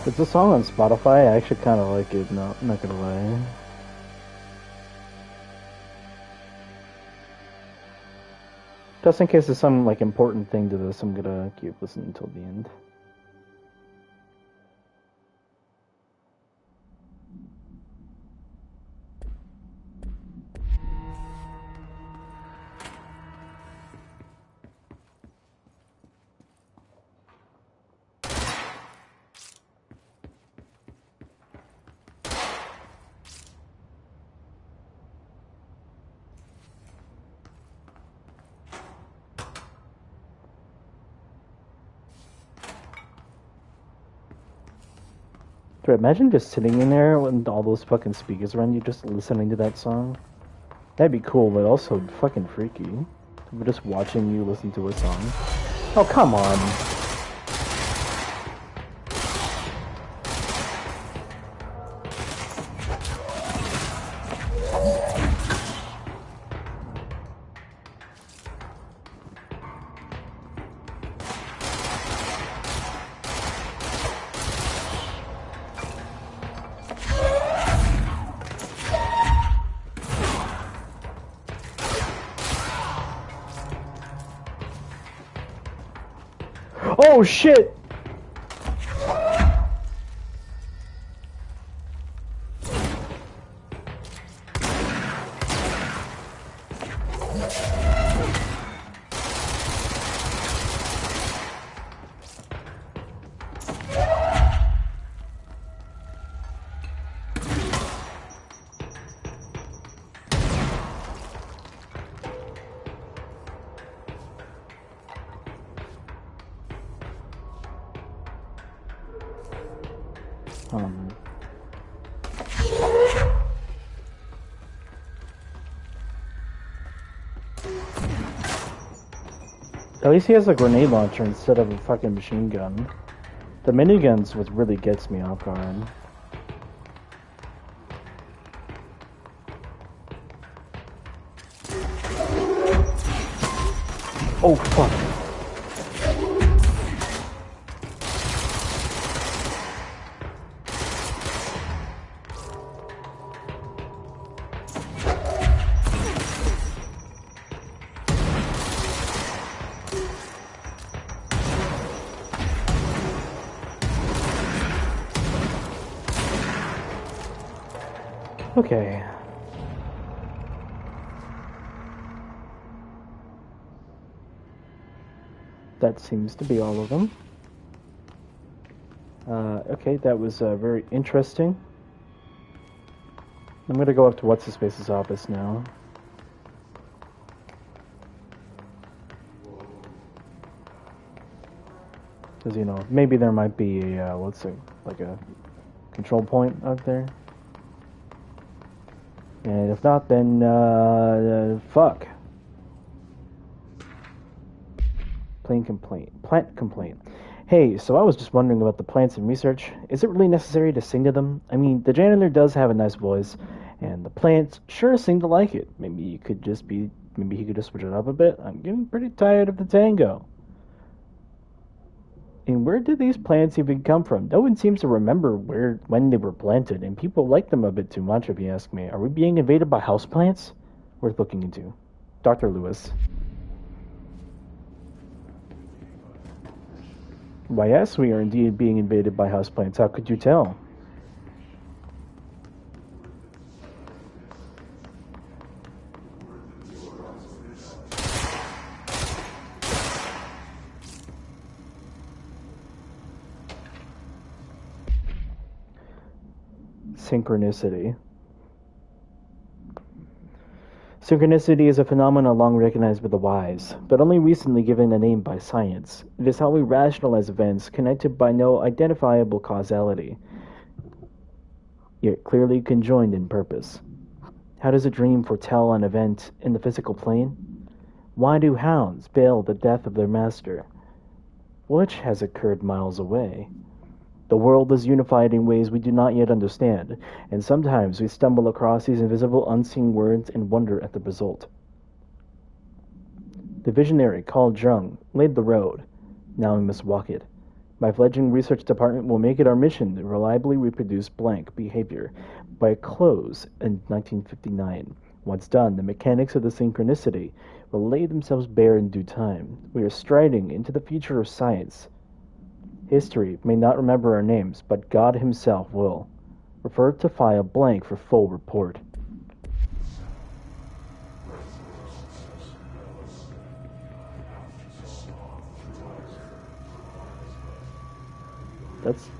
It's a song on Spotify. I actually kind of like it. No, I'm not gonna lie. Just in case there's some like important thing to this, I'm gonna keep listening until the end. Dude, imagine just sitting in there with all those fucking speakers around you, just listening to that song. That'd be cool, but also fucking freaky. We're just watching you listen to a song. Oh, come on. Oh shit! At least he has a grenade launcher instead of a fucking machine gun. The minigun's what really gets me off guard. Oh fuck. Okay. That seems to be all of them. Okay, that was very interesting. I'm gonna go up to What's-His-Face's office now. Because, you know, maybe there might be a, like a control point out there. And if not, then, fuck. Plant complaint. Hey, so I was just wondering about the plants in research. Is it really necessary to sing to them? I mean, the janitor does have a nice voice, and the plants sure seem to like it. Maybe you could just be Maybe he could just switch it up a bit. I'm getting pretty tired of the tango. And where did these plants even come from? No one seems to remember when they were planted, and people like them a bit too much, if you ask me. Are we being invaded by houseplants? Worth looking into. Dr. Lewis. Why, yes, we are indeed being invaded by houseplants. How could you tell? Synchronicity. Synchronicity is a phenomenon long recognized by the wise, but only recently given a name by science. It is how we rationalize events connected by no identifiable causality, yet clearly conjoined in purpose. How does a dream foretell an event in the physical plane? Why do hounds bail the death of their master? Which has occurred miles away? The world is unified in ways we do not yet understand, and sometimes we stumble across these invisible, unseen words and wonder at the result. The visionary Carl Jung laid the road. Now we must walk it. My fledgling research department will make it our mission to reliably reproduce blank behavior by a close in 1959. Once done, the mechanics of the synchronicity will lay themselves bare in due time. We are striding into the future of science. History may not remember our names, but God himself will. Refer to file blank for full report. That's...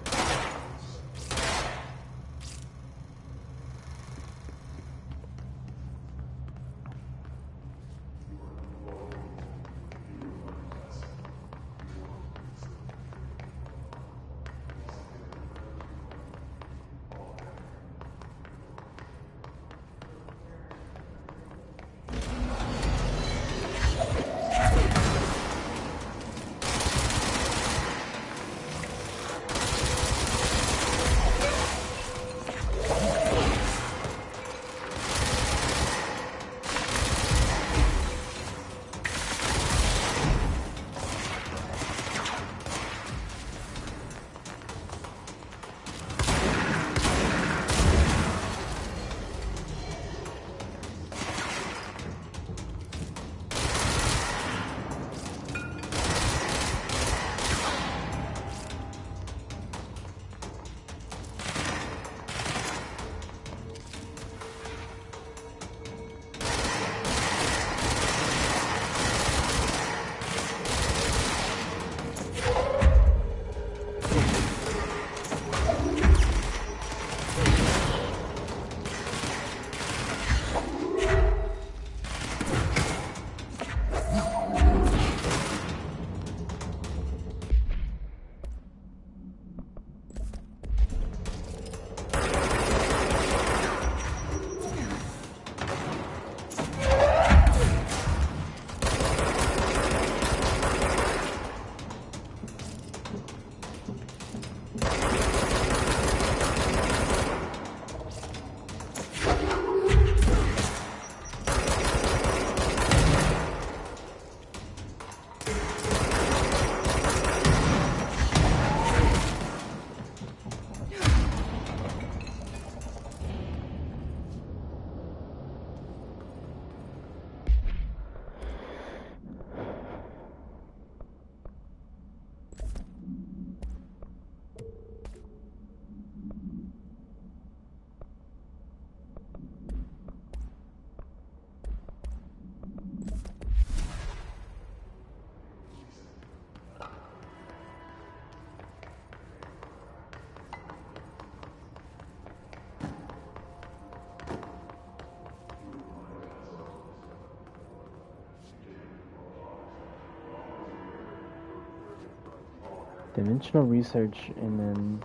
Dimensional research, and then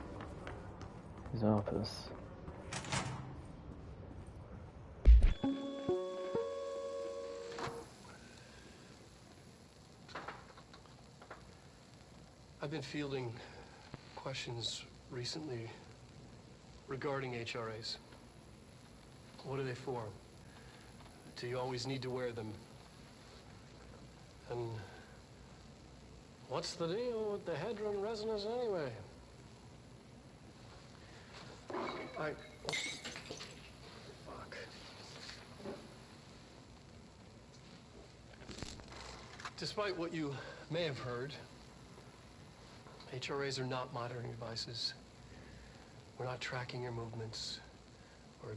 his office. I've been fielding questions recently regarding HRAs. What are they for? Do you always need to wear them? What's the deal with the Hadron resonance anyway? Fuck. Despite what you may have heard, HRAs are not monitoring devices. We're not tracking your movements or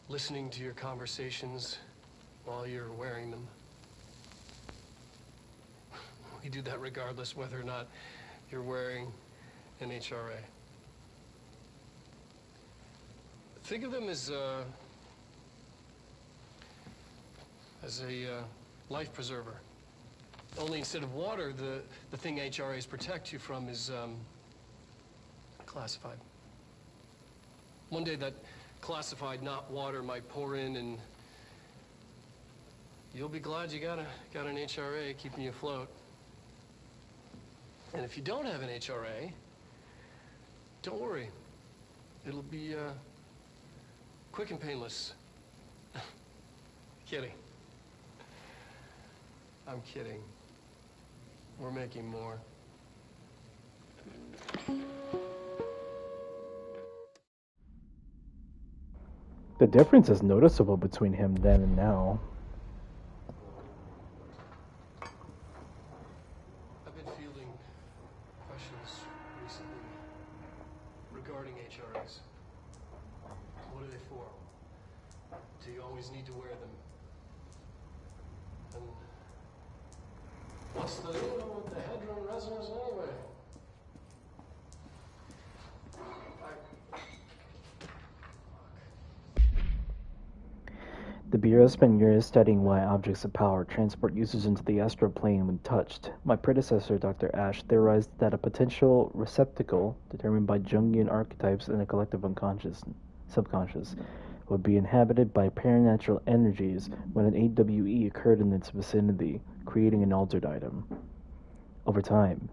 listening to your conversations while you're wearing them. We do that regardless whether or not you're wearing an HRA. Think of them as a life preserver. Only instead of water, the thing HRAs protect you from is classified. One day that classified, not water, might pour in, and you'll be glad you got an HRA keeping you afloat. And if you don't have an HRA, don't worry. It'll be quick and painless. Kidding. I'm kidding. We're making more. The difference is noticeable between him then and now. I've been fielding questions recently regarding HRAs. What are they for? Do you always need to wear them? And what's the deal with the Hadron resonance anyway? The Bureau spent years studying why objects of power transport users into the astral plane when touched. My predecessor, Dr. Ash, theorized that a potential receptacle, determined by Jungian archetypes in the collective subconscious, would be inhabited by paranatural energies when an AWE occurred in its vicinity, creating an altered item. Over time,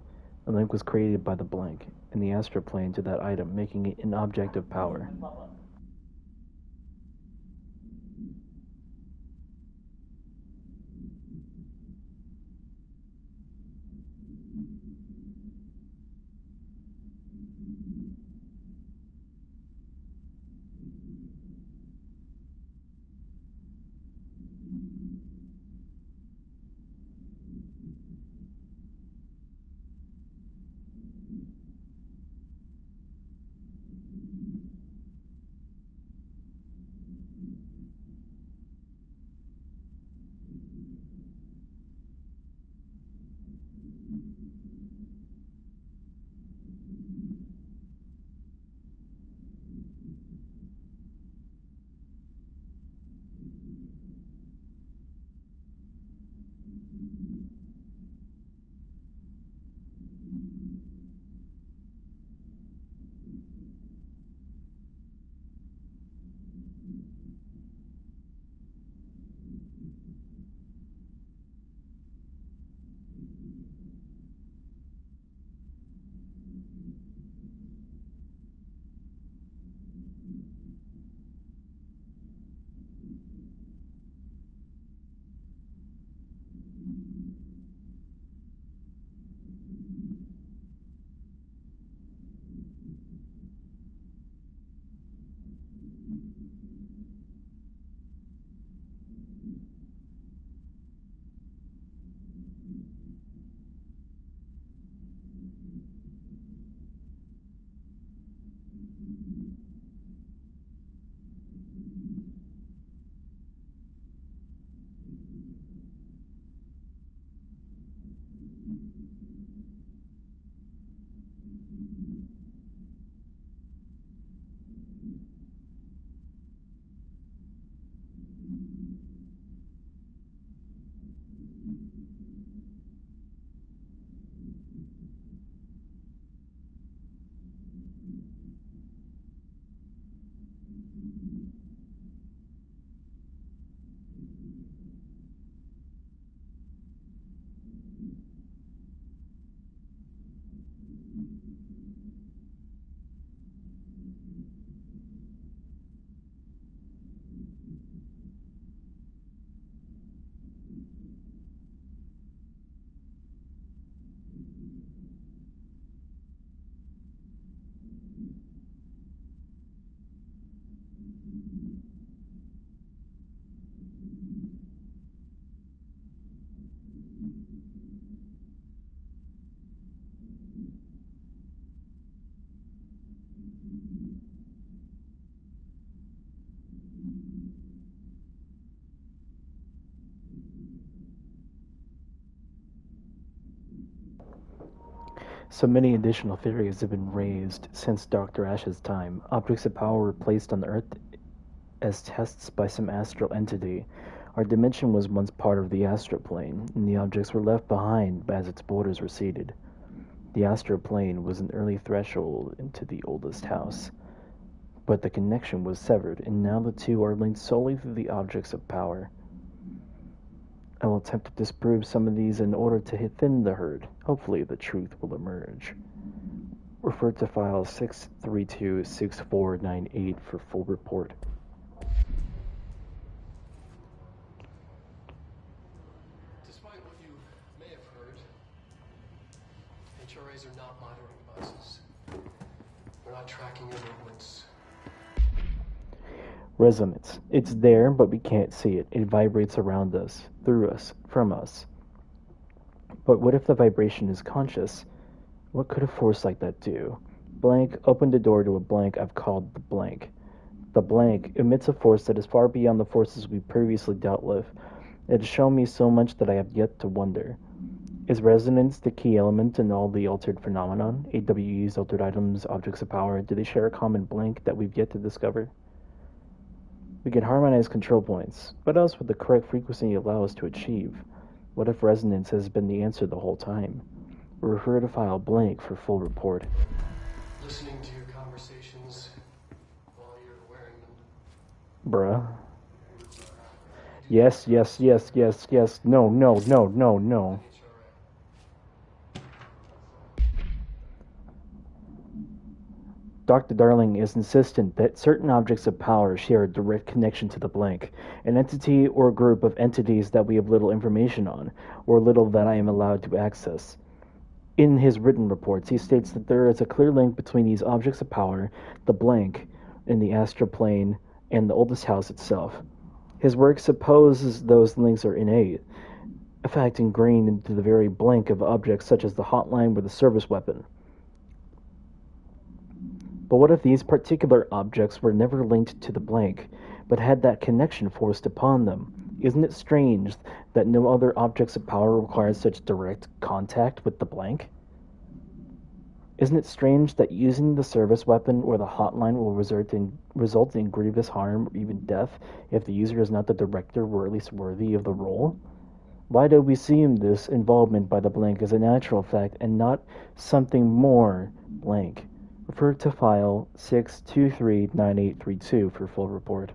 a link was created by the blank in the astral plane to that item, making it an object of power. So many additional theories have been raised since Dr. Ash's time. Objects of power were placed on Earth as tests by some astral entity. Our dimension was once part of the astral plane, and the objects were left behind as its borders receded. The astral plane was an early threshold into the oldest house, but the connection was severed, and now the two are linked solely through the objects of power. I will attempt to disprove some of these in order to thin the herd. Hopefully the truth will emerge. Refer to file 6326498 for full report. Despite what you may have heard, HRAs are not monitoring devices. They're not tracking your movements. Resonance. It's there, but we can't see it. It vibrates around us, through us, from us. But what if the vibration is conscious? What could a force like that do? Blank opened the door to a blank I've called the blank. The blank emits a force that is far beyond the forces we previously dealt with. It has shown me so much that I have yet to wonder. Is resonance the key element in all the altered phenomenon? AWEs, altered items, objects of power, do they share a common blank that we've yet to discover? We can harmonize control points. What else would the correct frequency allow us to achieve? What if resonance has been the answer the whole time? Refer to file blank for full report. Listening to your conversations while you're wearing them. Bruh. Yes, yes, yes, yes, yes. No, no, no, no, no. Dr. Darling is insistent that certain objects of power share a direct connection to the blank, an entity or group of entities that we have little information on, or little that I am allowed to access. In his written reports, he states that there is a clear link between these objects of power, the blank, in the astral plane, and the oldest house itself. His work supposes those links are innate, a fact ingrained into the very blank of objects such as the hotline or the service weapon. But what if these particular objects were never linked to the blank, but had that connection forced upon them? Isn't it strange that no other objects of power require such direct contact with the blank? Isn't it strange that using the service weapon or the hotline will result in grievous harm or even death if the user is not the director or at least worthy of the role? Why do we see this involvement by the blank as a natural fact and not something more blank? Refer to file 6239832 for full report.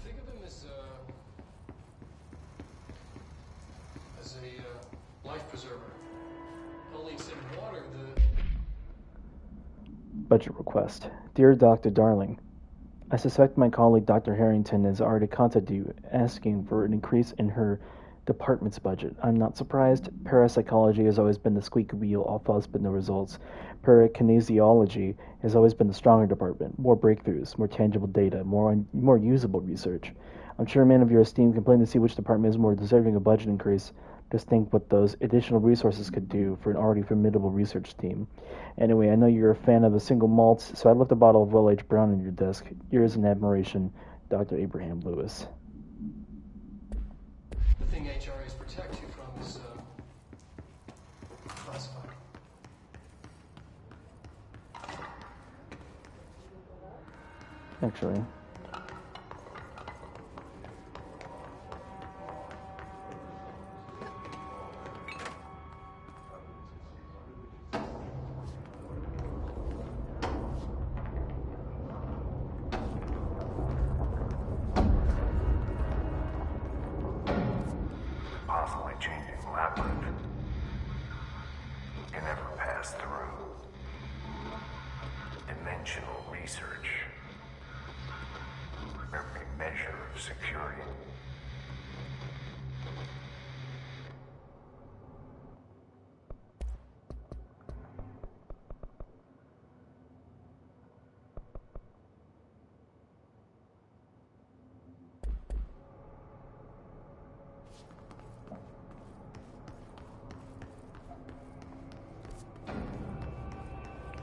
Think of him as a life preserver. Only instead of water, Budget request. Dear Dr. Darling, I suspect my colleague Dr. Harrington has already contacted you asking for an increase in her department's budget. I'm not surprised. Parapsychology has always been the squeaky wheel, all fuss but no results. Parakinesiology has always been the stronger department. More breakthroughs, more tangible data, more usable research. I'm sure a man of your esteem can plainly see which department is more deserving of budget increase. Just think what those additional resources could do for an already formidable research team. Anyway, I know you're a fan of a single malt, so I left a bottle of well-aged brown on your desk. Yours in admiration, Dr. Abraham Lewis. the thing HRAs protect you from is classified. Actually. Constantly changing labyrinth. Can never pass through. Dimensional research. Every measure of security.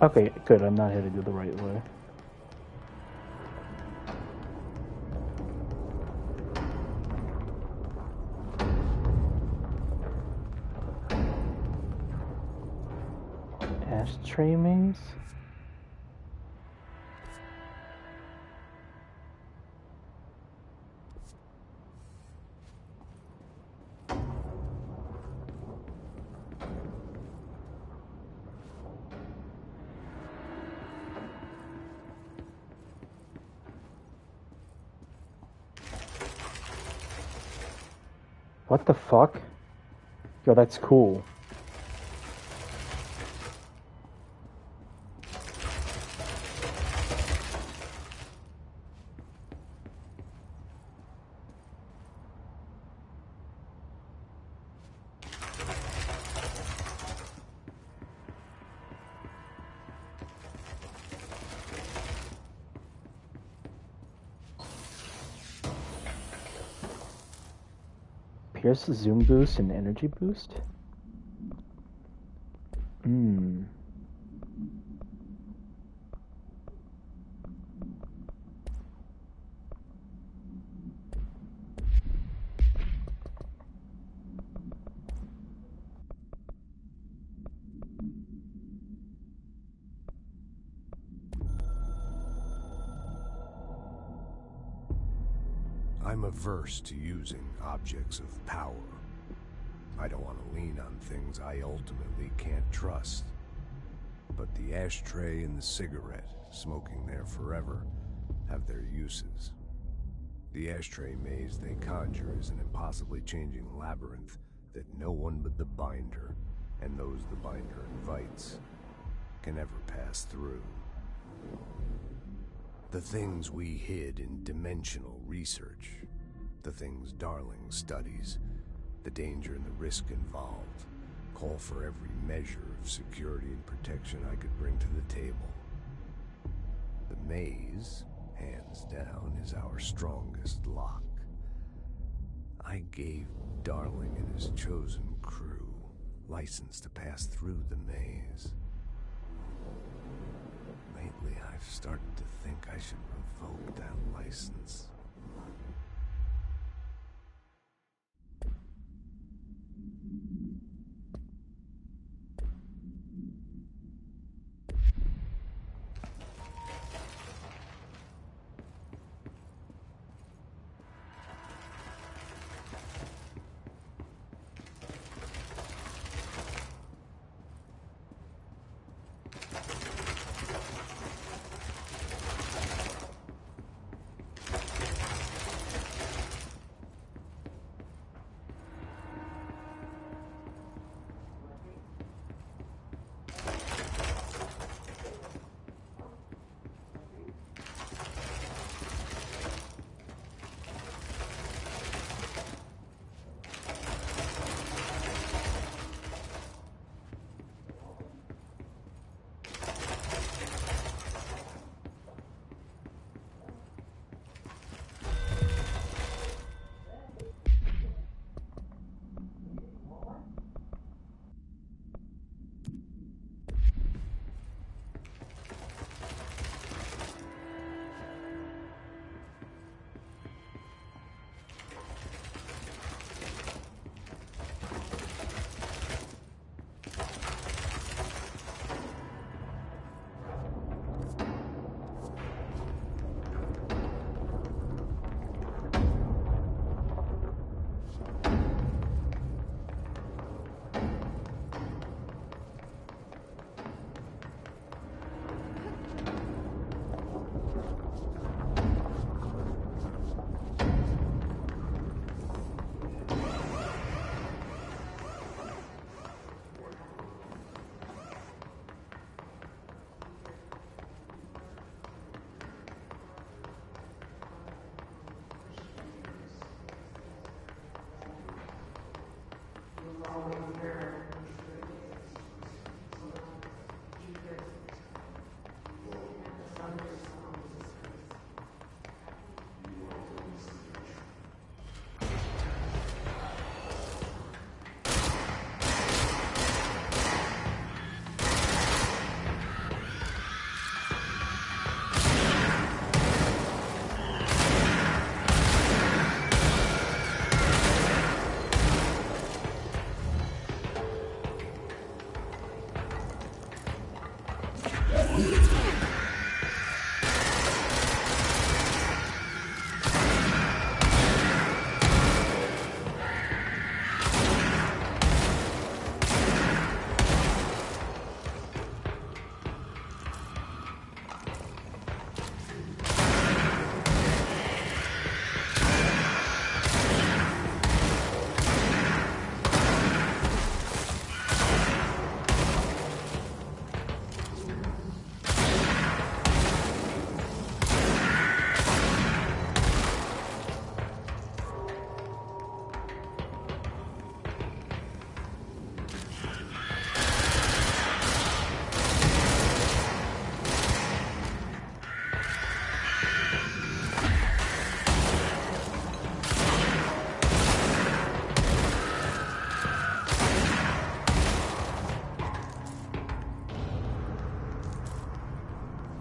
Okay, good. I'm not headed to the right way. ashtray maze? What the fuck? Yo, that's cool. Pierce zoom boost and energy boost? I'm averse to using objects of power. I don't want to lean on things I ultimately can't trust. But the ashtray and the cigarette, smoking there forever, have their uses. The ashtray maze they conjure is an impossibly changing labyrinth that no one but the Binder, and those the Binder invites, can ever pass through. The things we hid in dimensional research, the things Darling studies, the danger and the risk involved, call for every measure of security and protection I could bring to the table. The maze, hands down, is our strongest lock. I gave Darling and his chosen crew license to pass through the maze. Lately, I've started to think I should revoke that license.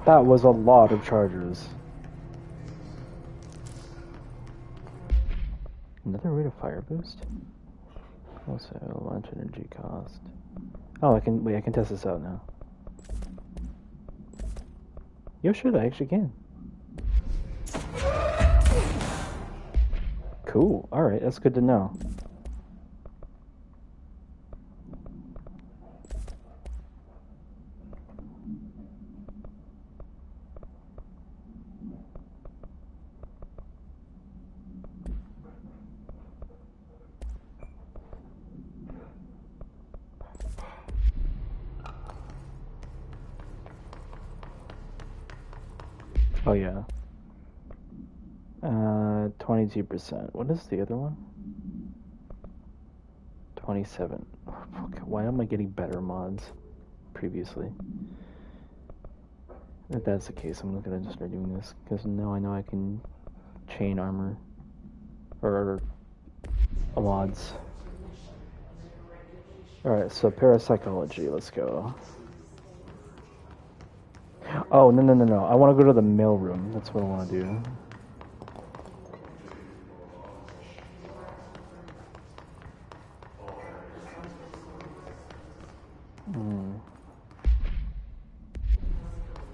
That was a lot of chargers. Another rate of fire boost? Also, launch energy cost. Oh, I can test this out now. Yo, shit, I actually can. Cool. Alright, that's good to know. Oh yeah. 22%. What is the other one? 27. Oh, fuck. Why am I getting better mods previously? If that's the case, I'm gonna just start doing this because now I know I can chain armor or mods. Alright, so parapsychology, let's go. Oh, no. I want to go to the mail room. That's what I want to do.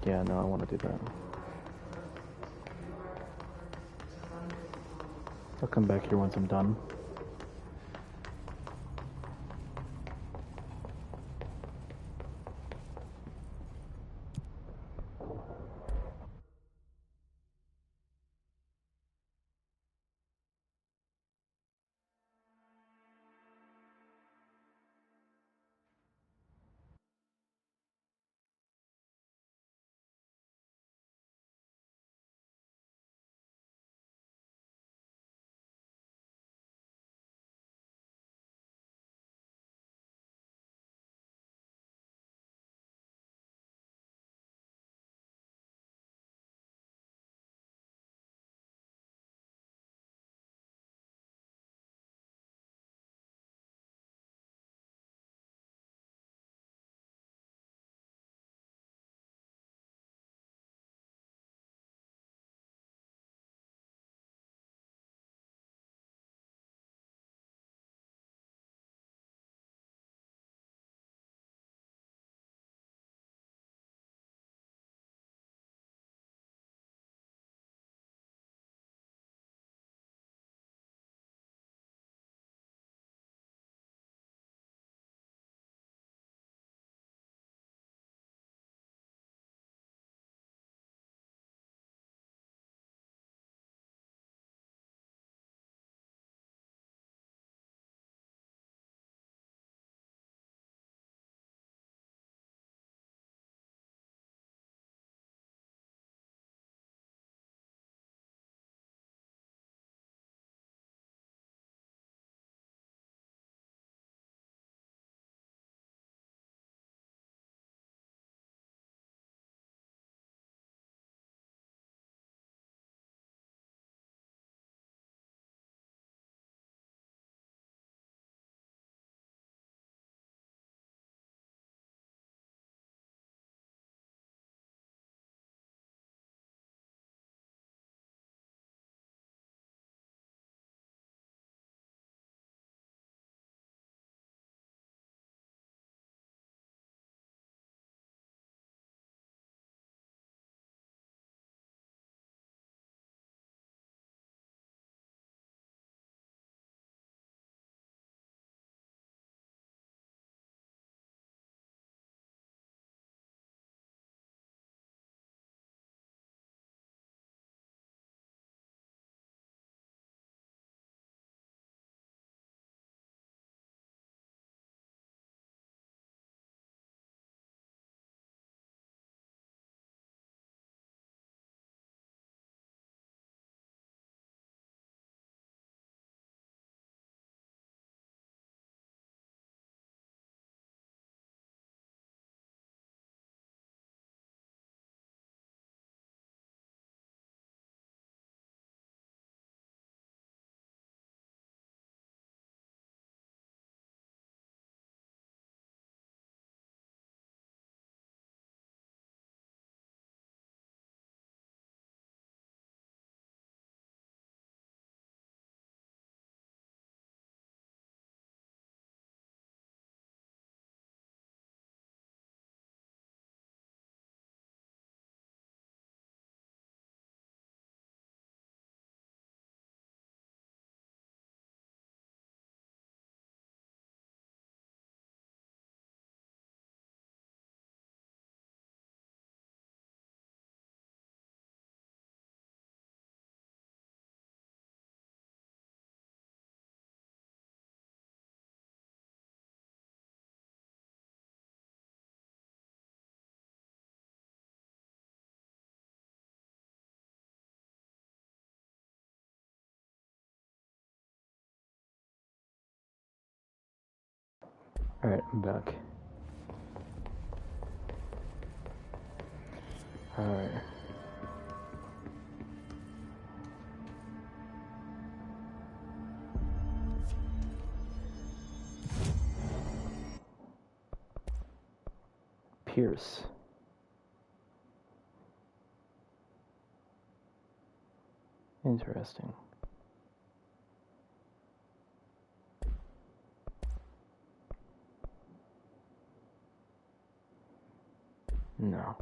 Yeah, no, I want to do that. I'll come back here once I'm done. Alright, I'm back. Alright. Pierce. Interesting. No.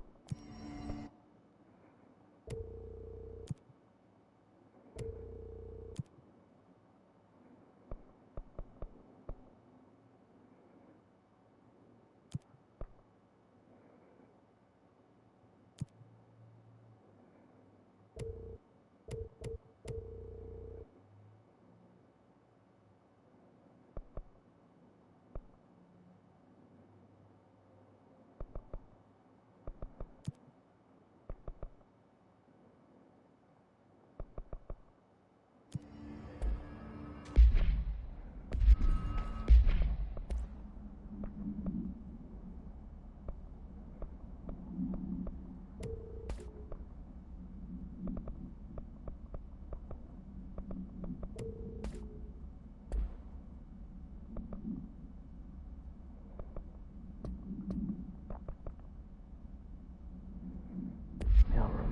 Mailroom.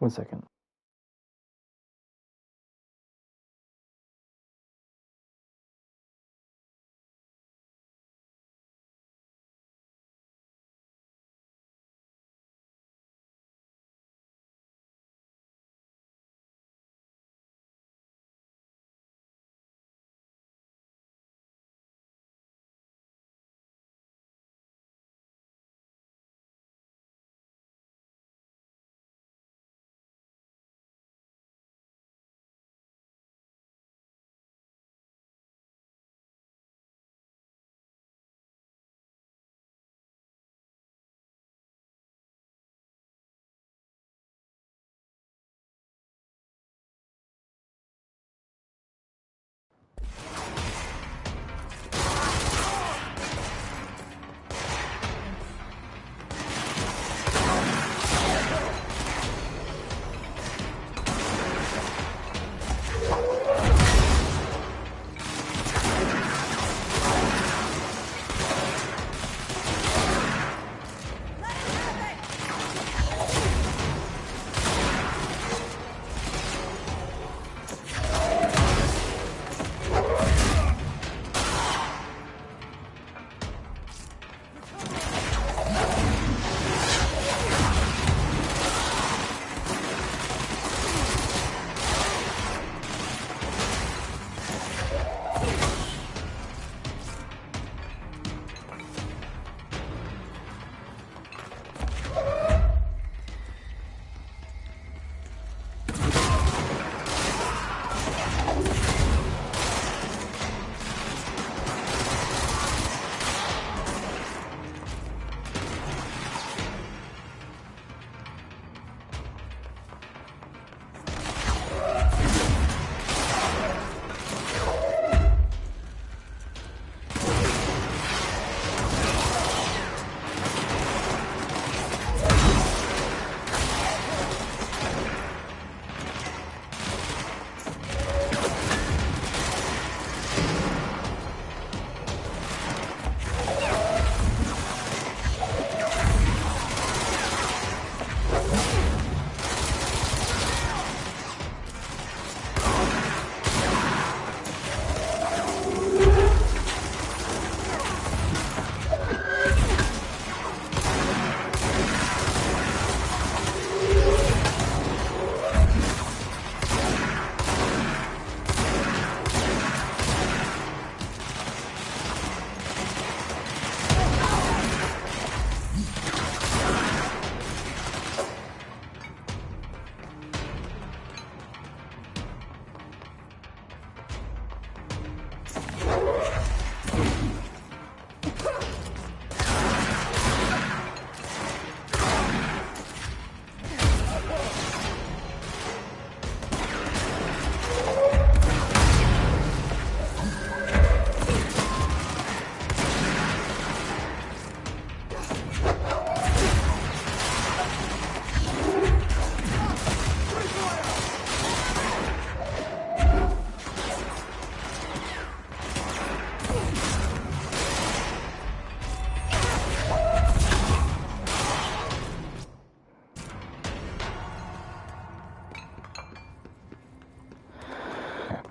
One second.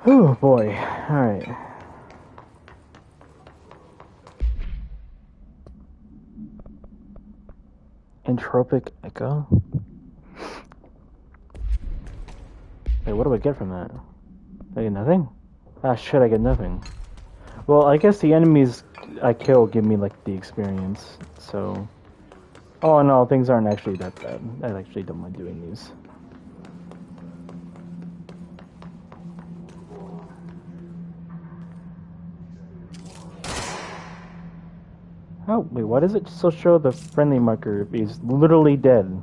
Oh boy. Alright. Entropic echo? Wait, what do I get from that? I get nothing? Ah shit, I get nothing. Well, I guess the enemies I kill give me like the experience, so... Oh no, things aren't actually that bad. I actually don't mind doing these. Oh, wait, why does it still show the friendly marker if he's literally dead?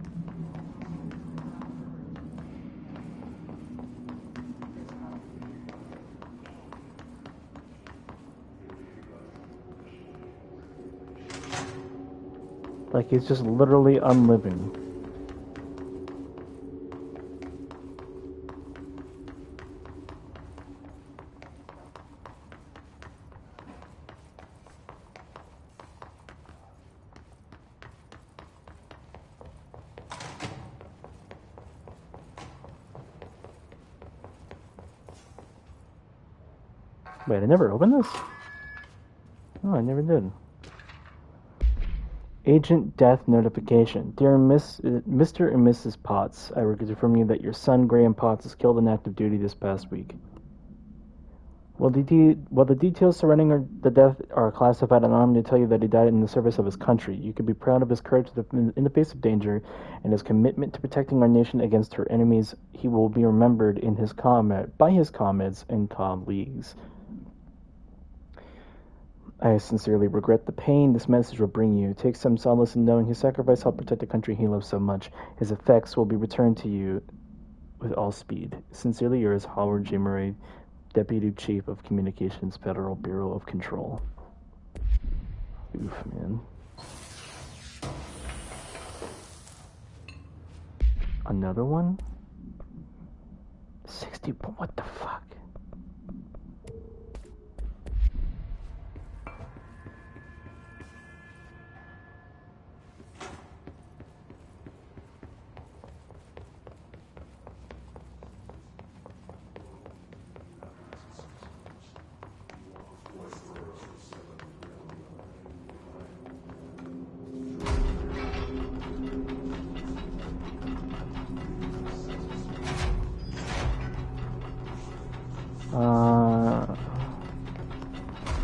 Like, he's just literally unliving. Wait, I never opened this? Oh, I never did. Agent Death Notification. Dear Mr. and Mrs. Potts, I regret to inform you that your son, Graham Potts, was killed in active duty this past week. While the details surrounding the death are classified, I'm going to tell you that he died in the service of his country. You can be proud of his courage in the face of danger and his commitment to protecting our nation against her enemies. He will be remembered by his comrades and colleagues. I sincerely regret the pain this message will bring you. Take some solace in knowing his sacrifice helped protect the country he loves so much. His effects will be returned to you with all speed. Sincerely yours, Howard J. Murray, Deputy Chief of Communications, Federal Bureau of Control. Oof, man. Another one? 60, what the fuck?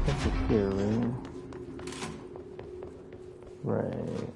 That's it here, right? Right.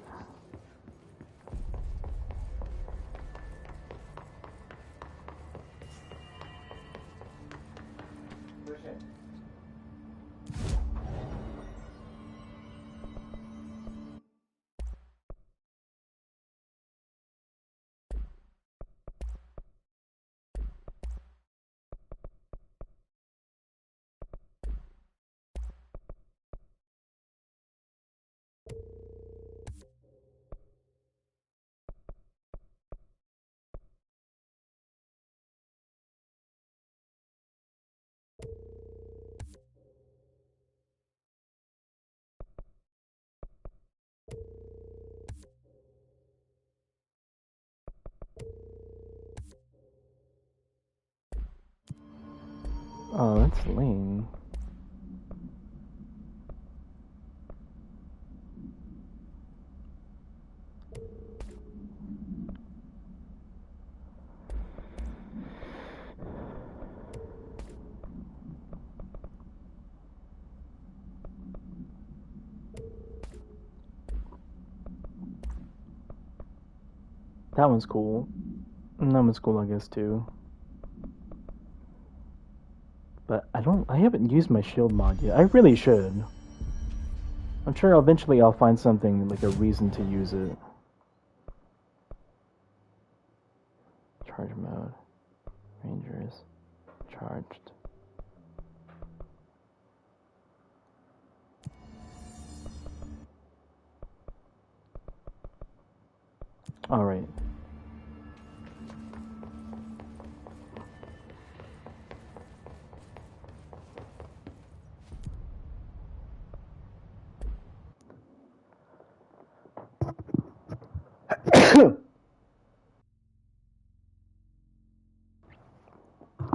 Oh, that's lame. That one's cool. And that one's cool, I guess, too. But I haven't used my shield mod yet. I really should. I'm sure eventually I'll find something, like a reason to use it. Charge mode. Rangers. Charged. Alright.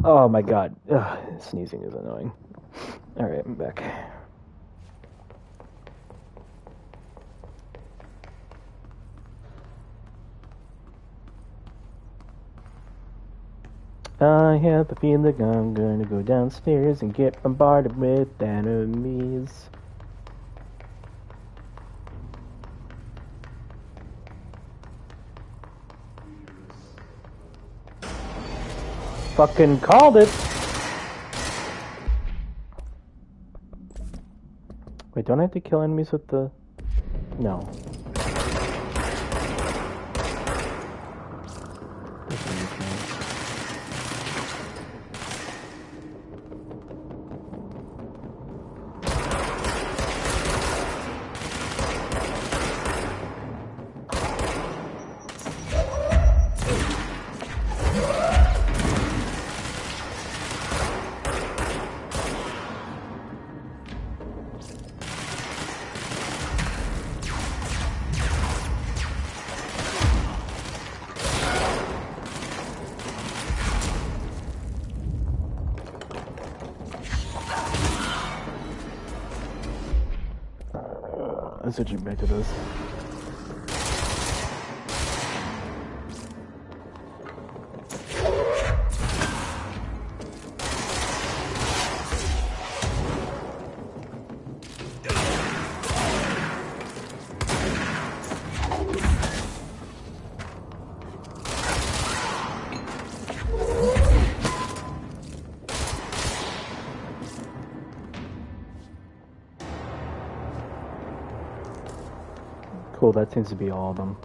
Oh my god. Ugh, sneezing is annoying. Alright, I'm back. I have a feeling I'm gonna go downstairs and get bombarded with enemies. Fucking called it! Wait, don't I have to kill enemies with the... No. Switching back to this. Cool, that seems to be all of them.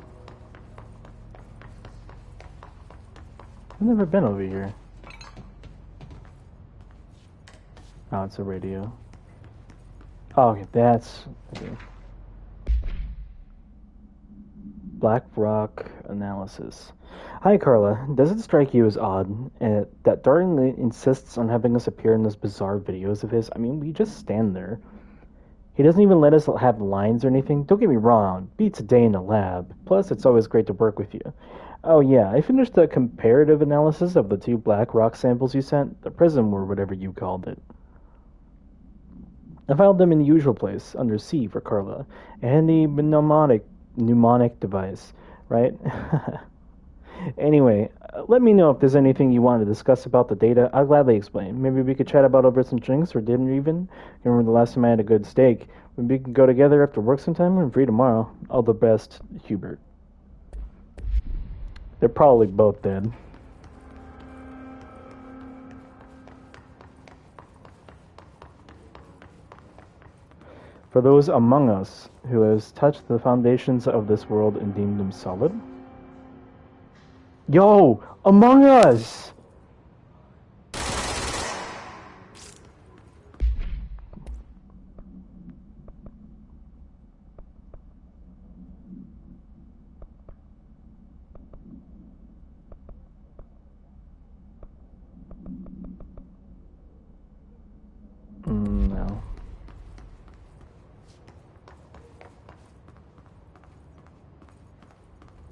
I've never been over here. Oh, it's a radio. Oh, okay, that's... Okay. Black Rock Analysis. Hi, Carla. Does it strike you as odd that Darling insists on having us appear in those bizarre videos of his? I mean, we just stand there. He doesn't even let us have lines or anything. Don't get me wrong, beats a day in the lab. Plus, it's always great to work with you. Oh yeah, I finished the comparative analysis of the 2 black rock samples you sent, the prism or whatever you called it. I filed them in the usual place, under C for Carla, and the mnemonic device, right? Anyway, let me know if there's anything you want to discuss about the data. I'll gladly explain. Maybe we could chat about over some drinks or dinner even. I remember the last time I had a good steak. Maybe we can go together after work sometime. I'm free tomorrow. All the best, Hubert. They're probably both dead. For those among us who has touched the foundations of this world and deemed them solid. Yo! Among Us! No.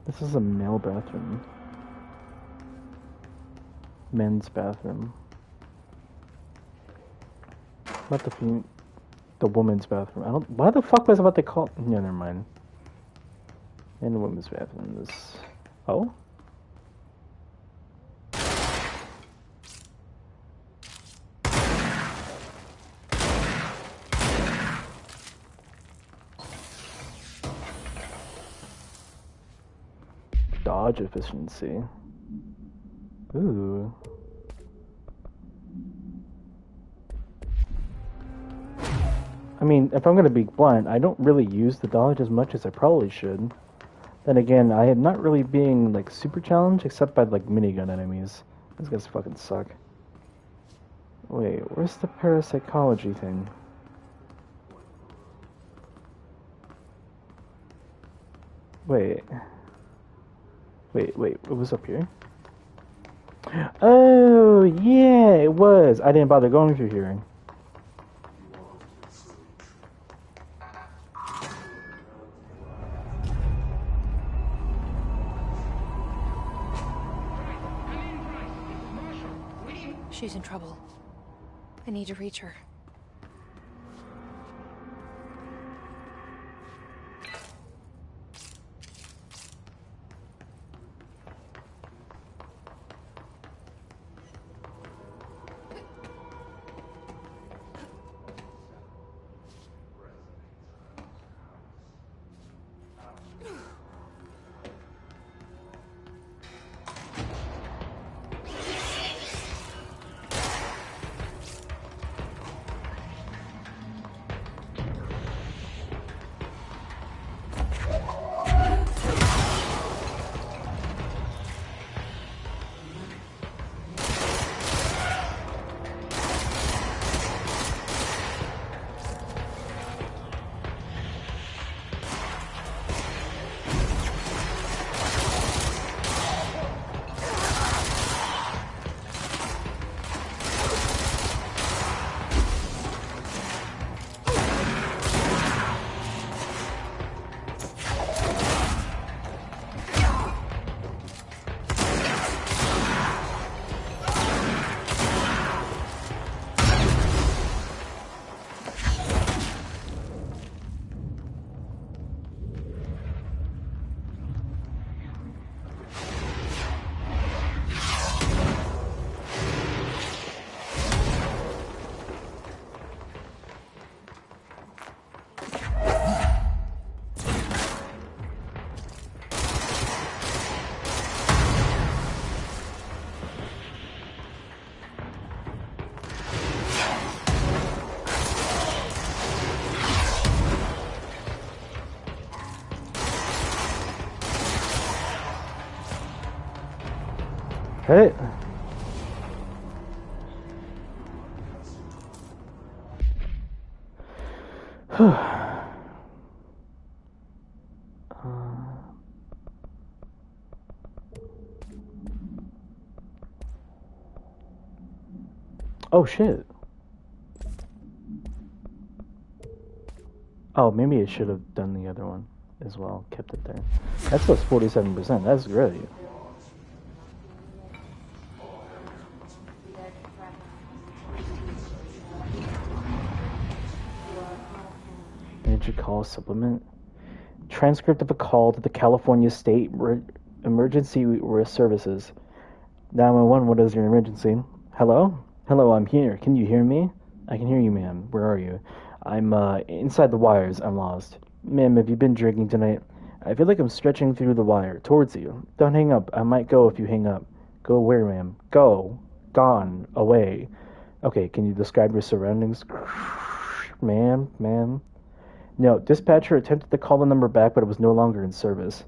This is a male bathroom. Men's bathroom. What the woman's bathroom? I don't. Why the fuck was I about to call? Yeah, never mind. And the women's bathroom is. Oh. Dodge efficiency. Ooh. I mean, if I'm gonna be blunt, I don't really use the dodge as much as I probably should. Then again, I am not really being, like, super challenged, except by, like, minigun enemies. These guys fucking suck. Wait, where's the parapsychology thing? Wait, it was up here? Oh, yeah, it was. I didn't bother going through here. She's in trouble. I need to reach her. Hey. Oh shit. Oh, maybe I should have done the other one as well. Kept it there. That still 47%. That's great. Major call supplement. Transcript of a call to the California State Emergency Services. 911, what is your emergency? Hello? Hello, I'm here. Can you hear me? I can hear you, ma'am. Where are you? I'm, inside the wires. I'm lost. Ma'am, have you been drinking tonight? I feel like I'm stretching through the wire. Towards you. Don't hang up. I might go if you hang up. Go where, ma'am? Go. Gone. Away. Okay, can you describe your surroundings? Ma'am. No, dispatcher attempted to call the number back, but it was no longer in service.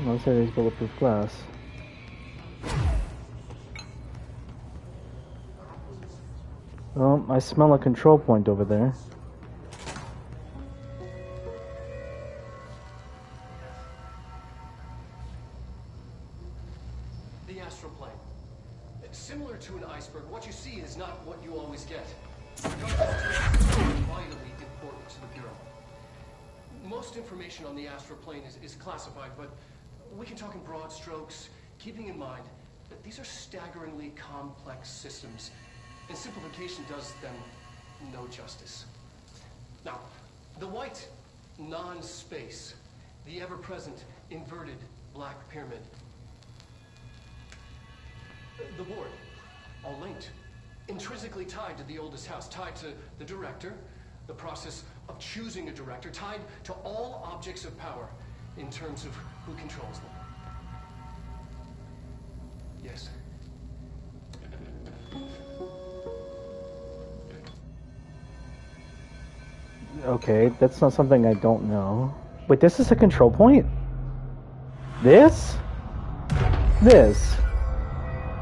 Let's say there's bulletproof glass. Well, I smell a control point over there. The astral plane. Similar to an iceberg, what you see is not what you always get. Vitally important to the Bureau. Most information on the astral plane is classified, but we can talk in broad strokes, keeping in mind that these are staggeringly complex systems, and simplification does them no justice. Now, the white non-space, the ever-present inverted black pyramid, the board, all linked, intrinsically tied to the oldest house, tied to the director, the process of choosing a director, tied to all objects of power in terms of who controls them. Yes. Okay, that's not something I don't know. Wait, this is a control point? This?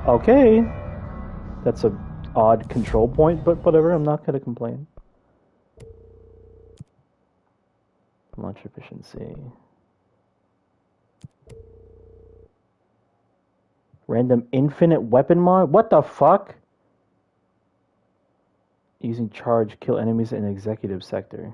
Okay. That's a odd control point, but whatever, I'm not gonna complain. Launch efficiency. Random infinite weapon mod? What the fuck? Using charge, kill enemies in executive sector.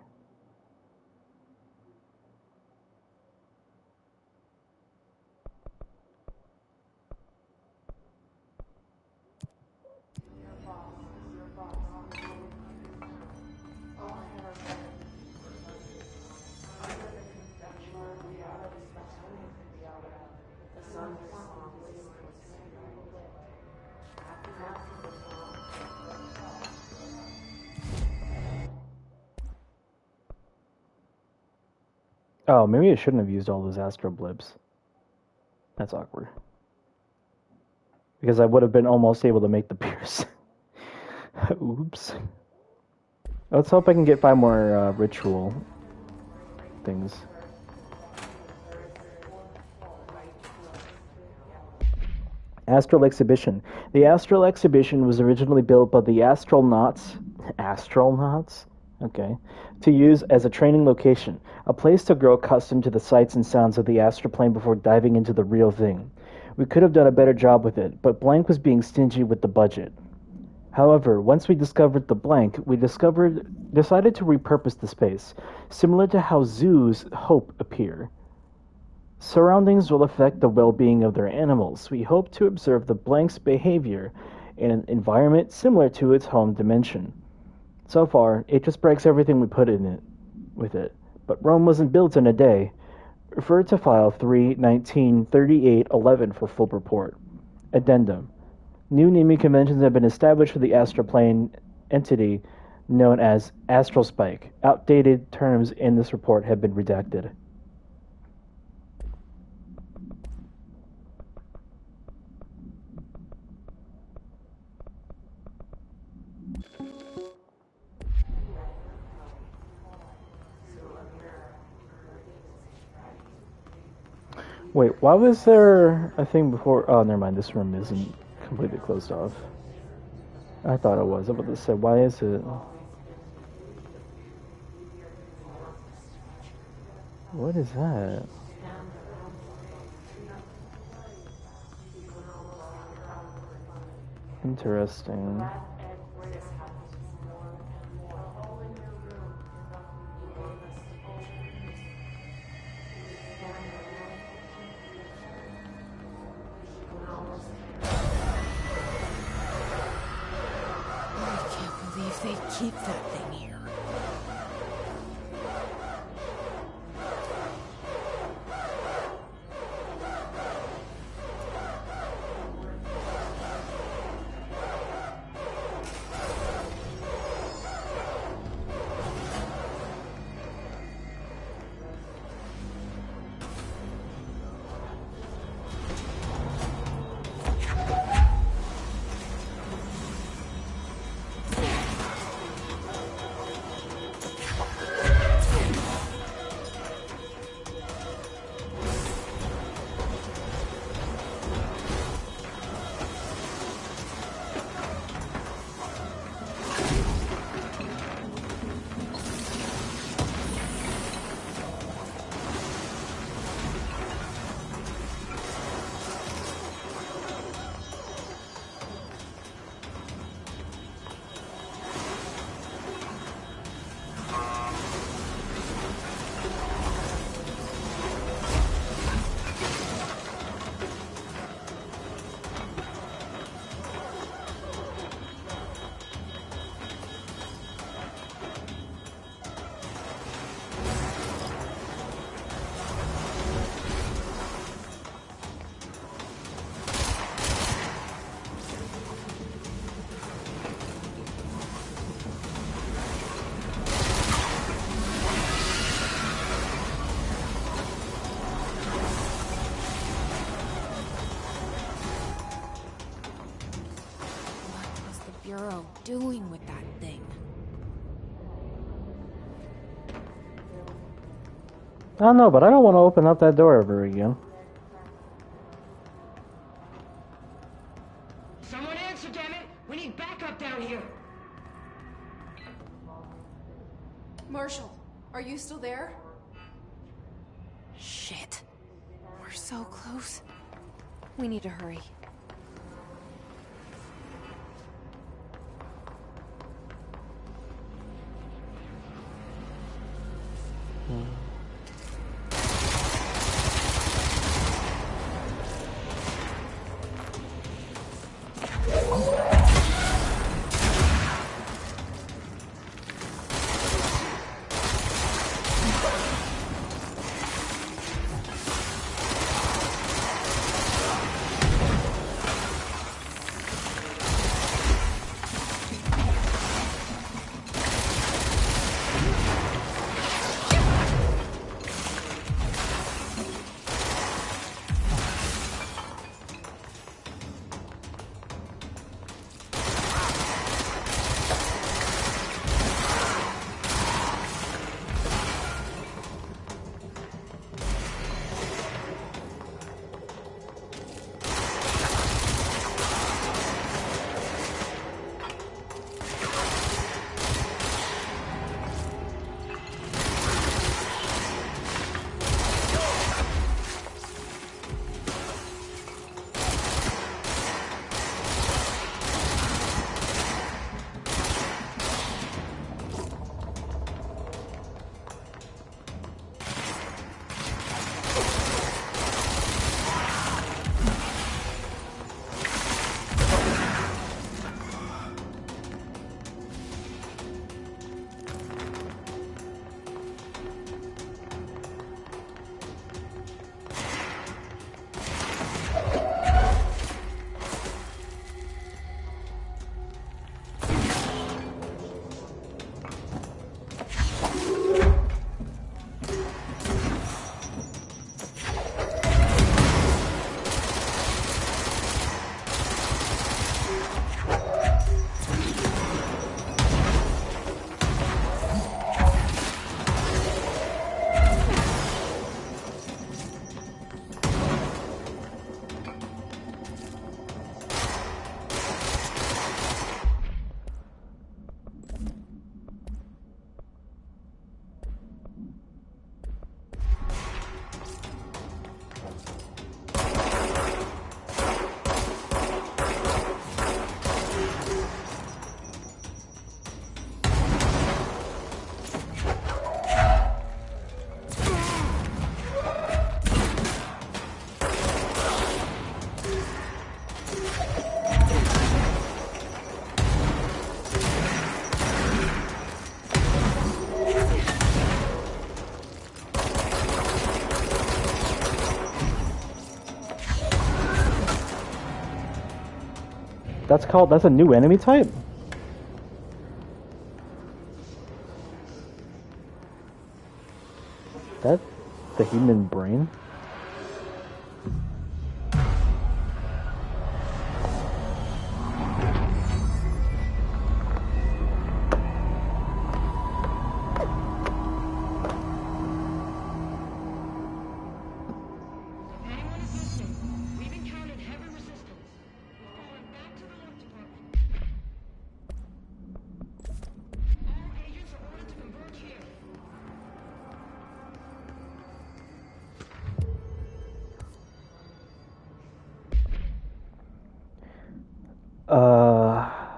Oh, maybe I shouldn't have used all those astro blips. That's awkward. Because I would have been almost able to make the pierce. Oops. Let's hope I can get 5 more ritual things. Astral Exhibition. The Astral Exhibition was originally built by the Astralnauts. Astralnauts? Okay. To use as a training location, a place to grow accustomed to the sights and sounds of the astral plane before diving into the real thing. We could have done a better job with it, but Blank was being stingy with the budget. However, once we discovered the Blank, we decided to repurpose the space, similar to how zoos hope appear. Surroundings will affect the well-being of their animals. We hope to observe the Blank's behavior in an environment similar to its home dimension. So far, it just breaks everything we put in it with it. But Rome wasn't built in a day. Refer to file 3/19/38/11 for full report. Addendum. New naming conventions have been established for the astral plane entity known as Astral Spike. Outdated terms in this report have been redacted. Wait, why was there a thing before? Oh, never mind. This room isn't completely closed off. I thought it was. I was about to say, why is it? What is that? Interesting. They keep that thing here. Doing with that thing? I don't know, but I don't want to open up that door ever again. here. Marshall, are you still there? Shit. We're so close. We need to hurry. That's a new enemy type? That's the human brain?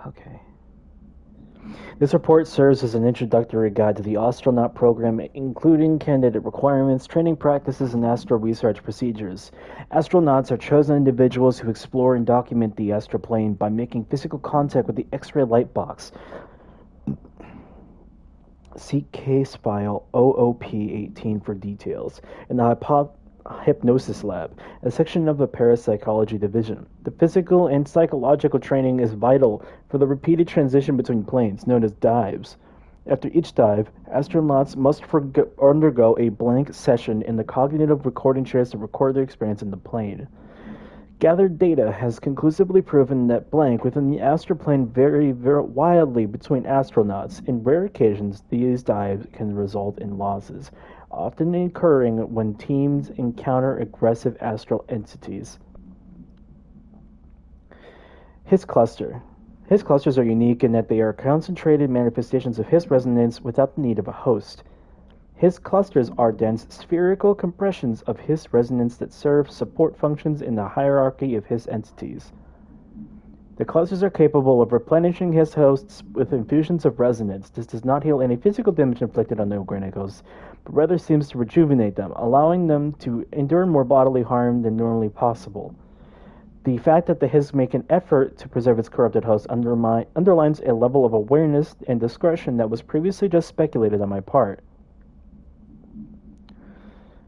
Okay. This report serves as an introductory guide to the astronaut program, including candidate requirements, training practices, and astral research procedures. Astronauts are chosen individuals who explore and document the astral plane by making physical contact with the X-ray light box. See case file OOP-18 for details. In the Hypnosis Lab, a section of the Parapsychology Division. The physical and psychological training is vital for the repeated transition between planes, known as dives. After each dive, astronauts must undergo a blank session in the cognitive recording chairs to record their experience in the plane. Gathered data has conclusively proven that blank within the astral plane vary wildly between astronauts. In rare occasions, these dives can result in losses, often occurring when teams encounter aggressive astral entities. His cluster. His clusters are unique in that they are concentrated manifestations of Hiss resonance without the need of a host. His clusters are dense spherical compressions of Hiss resonance that serve support functions in the hierarchy of Hiss entities. The clusters are capable of replenishing Hiss hosts with infusions of resonance. This does not heal any physical damage inflicted on the organic hosts, but rather seems to rejuvenate them, allowing them to endure more bodily harm than normally possible. The fact that the Hiss make an effort to preserve its corrupted host underlines a level of awareness and discretion that was previously just speculated on my part.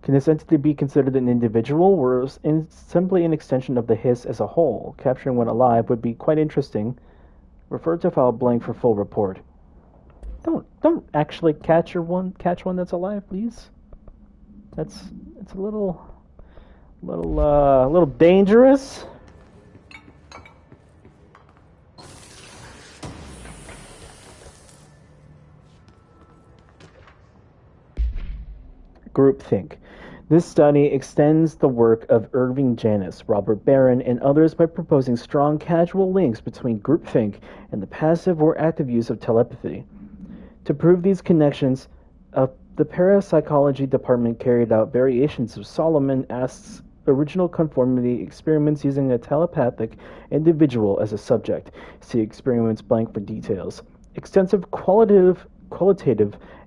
Can this entity be considered an individual, or simply an extension of the Hiss as a whole? Capturing one alive would be quite interesting. Refer to file blank for full report. Don't actually catch one that's alive, please. It's a little dangerous. Groupthink. This study extends the work of Irving Janis, Robert Barron, and others by proposing strong causal links between groupthink and the passive or active use of telepathy. To prove these connections, the parapsychology department carried out variations of Solomon Ast's original conformity experiments using a telepathic individual as a subject. See experiments blank for details. Extensive qualitative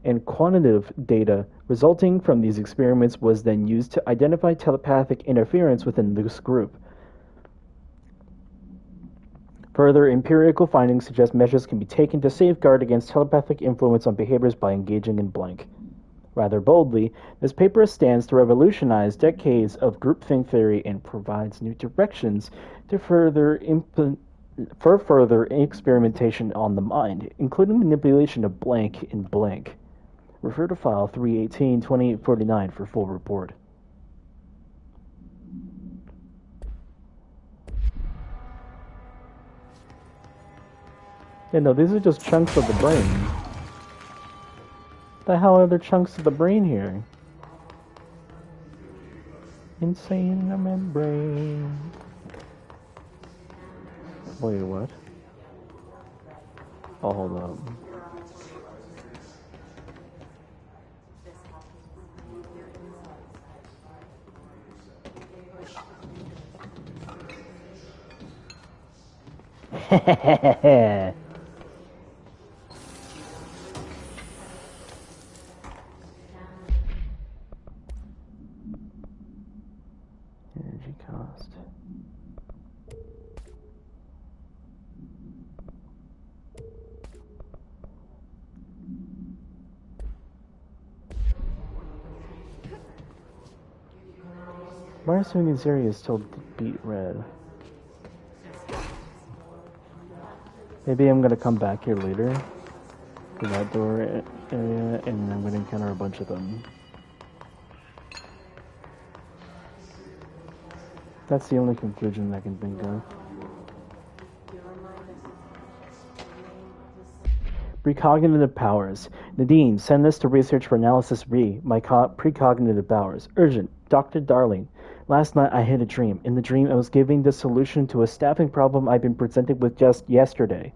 and quantitative data resulting from these experiments was then used to identify telepathic interference within this group. Further empirical findings suggest measures can be taken to safeguard against telepathic influence on behaviors by engaging in blank. Rather boldly, this paper stands to revolutionize decades of groupthink theory and provides new directions to further experimentation on the mind, including manipulation of blank in blank. Refer to file 318-2849 for full report. Yeah, no, these are just chunks of the brain. What the hell are there chunks of the brain here? Insane membrane. Wait, what? Oh, hold up. Hehehehe. Energy cost. Why are some of these areas still beat red? Maybe I'm gonna come back here later to that door area and I'm gonna encounter a bunch of them. That's the only conclusion I can think of. Precognitive powers. Nadine, send this to Research for Analysis Re. My precognitive powers. Urgent. Dr. Darling. Last night I had a dream. In the dream I was giving the solution to a staffing problem I've been presented with just yesterday.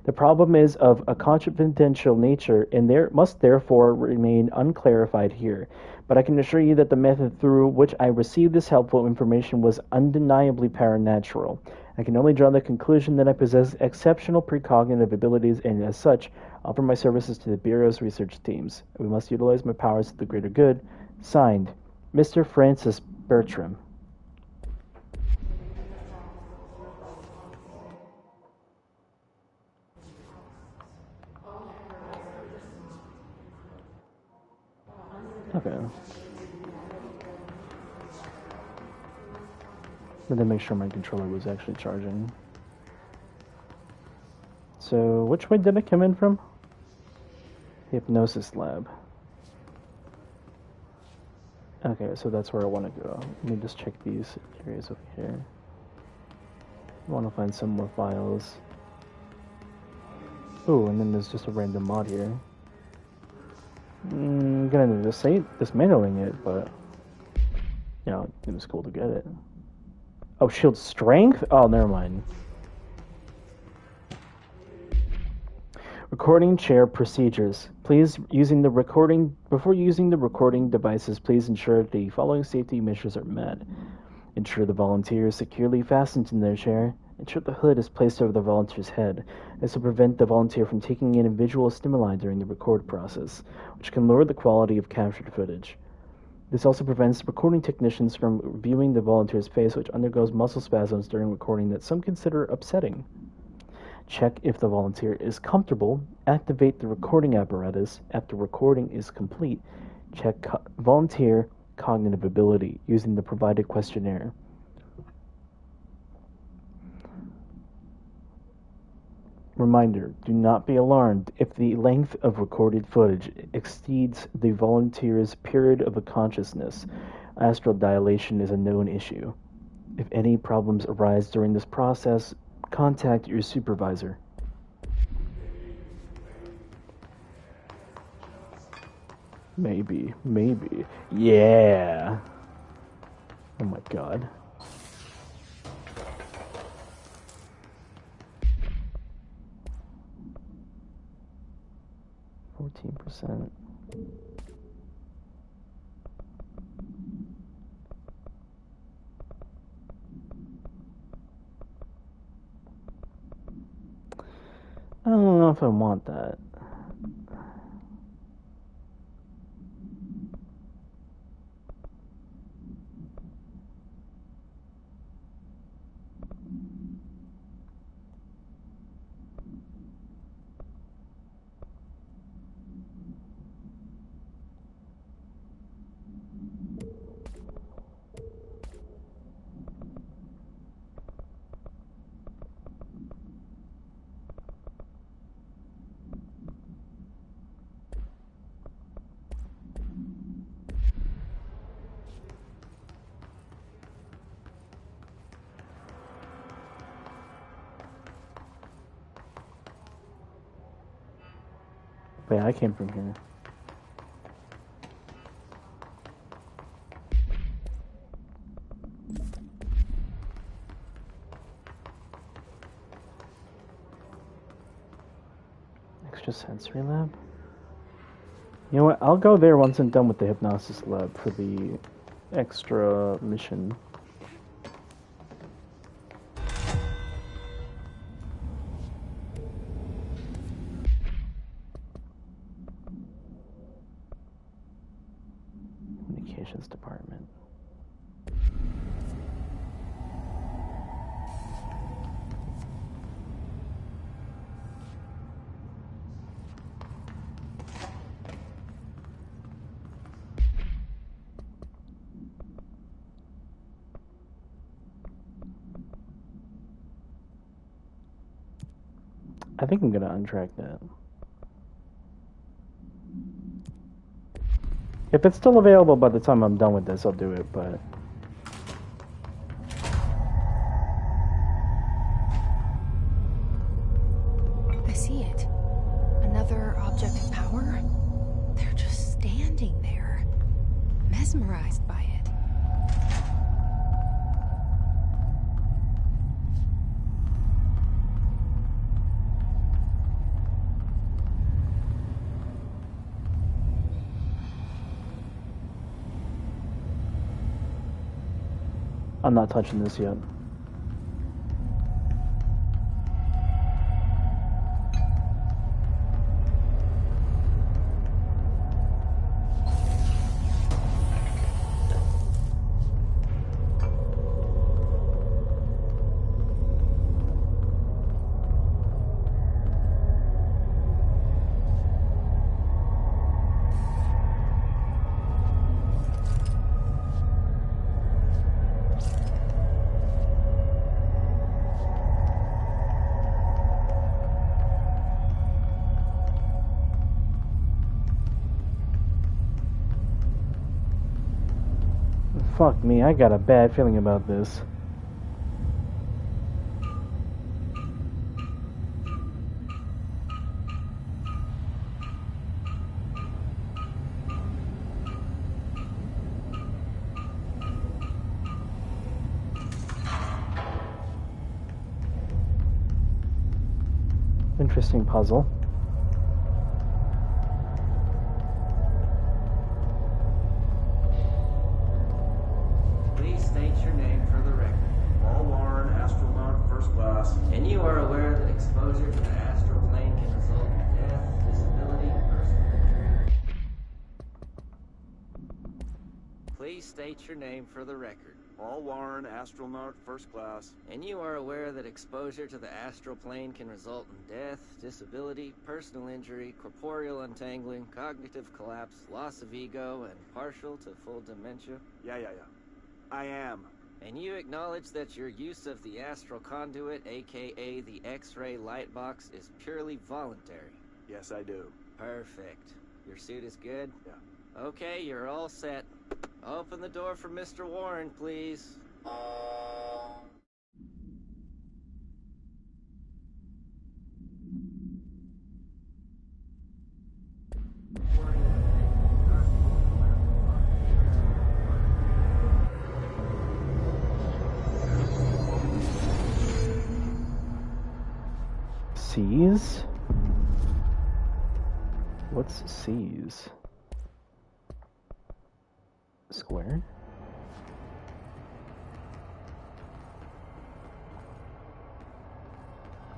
The problem is of a confidential nature and must therefore remain unclarified here. But I can assure you that the method through which I received this helpful information was undeniably paranatural. I can only draw the conclusion that I possess exceptional precognitive abilities and as such offer my services to the Bureau's research teams. We must utilize my powers to the greater good. Signed, Mr. Francis Bertram. Okay. But then make sure my controller was actually charging. So, which way did I come in from? Hypnosis lab. Okay, so that's where I want to go. Let me just check these areas over here. I want to find some more files. Oh, and then there's just a random mod here. I'm gonna dismantling it, but you know, it was cool to get it. Oh, shield strength? Oh, never mind. Recording chair procedures. Before using the recording devices, please ensure the following safety measures are met. Ensure the volunteer is securely fastened in their chair. Ensure the hood is placed over the volunteer's head. This will prevent the volunteer from taking in visual stimuli during the record process, which can lower the quality of captured footage. This also prevents recording technicians from viewing the volunteer's face, which undergoes muscle spasms during recording that some consider upsetting. Check if the volunteer is comfortable. Activate the recording apparatus. After recording is complete, check volunteer cognitive ability using the provided questionnaire. Reminder, do not be alarmed if the length of recorded footage exceeds the volunteer's period of consciousness. Astral dilation is a known issue. If any problems arise during this process, contact your supervisor. Maybe. Yeah. Oh my god. %. I don't know if I want that. Wait, I came from here. Extrasensory lab? You know what, I'll go there once I'm done with the hypnosis lab for the extra mission. Communications department. I think I'm gonna untrack that. If it's still available by the time I'm done with this, I'll do it, but... I see it. Another object of power? They're just standing there, mesmerized by it. I'm not touching this yet. Fuck me, I got a bad feeling about this. Interesting puzzle. state your name for the record. Paul Warren, astronaut, first class. And you are aware that exposure to the astral plane can result in death, disability, personal injury, corporeal untangling, cognitive collapse, loss of ego, and partial to full dementia? Yeah. I am. And you acknowledge that your use of the astral conduit, aka the X-ray light box, is purely voluntary? Yes, I do. Perfect. Your suit is good? Yeah. Okay, you're all set. Open the door for Mr. Warren, please. C's? What's C's? Square?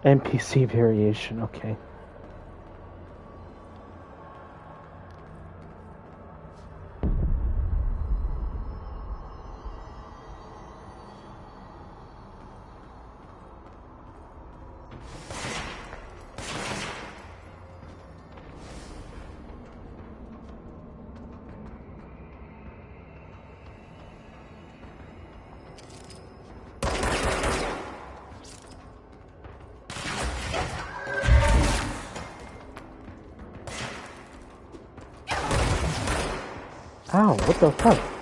NPC variation, okay. Ow, what the fuck?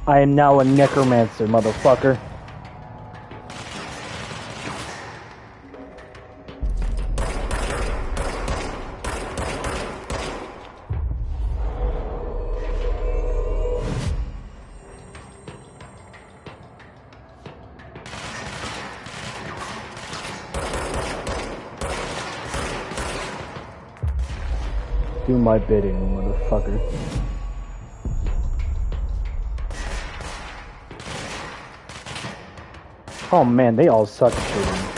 I am now a necromancer, motherfucker. Do my bidding, motherfucker. Oh man, they all suck at shooting.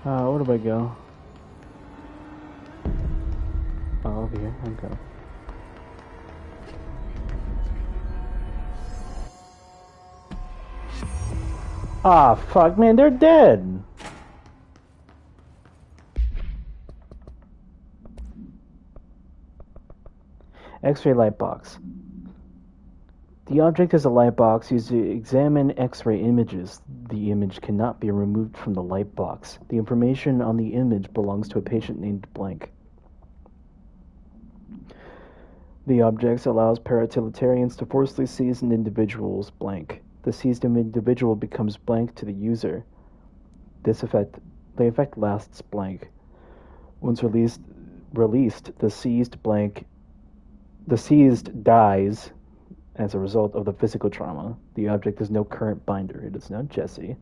Where do I go? Oh, over here. Okay. Ah, fuck, man, they're dead! X-ray light box. The object is a light box used to examine X-ray images. The image cannot be removed from the light box. The information on the image belongs to a patient named blank. The object allows paratiliterians to forcibly seize an individual's blank. The seized individual becomes blank to the user. The effect lasts blank. Once released, the seized dies as a result of the physical trauma. The object has no current binder. It is now Jesse.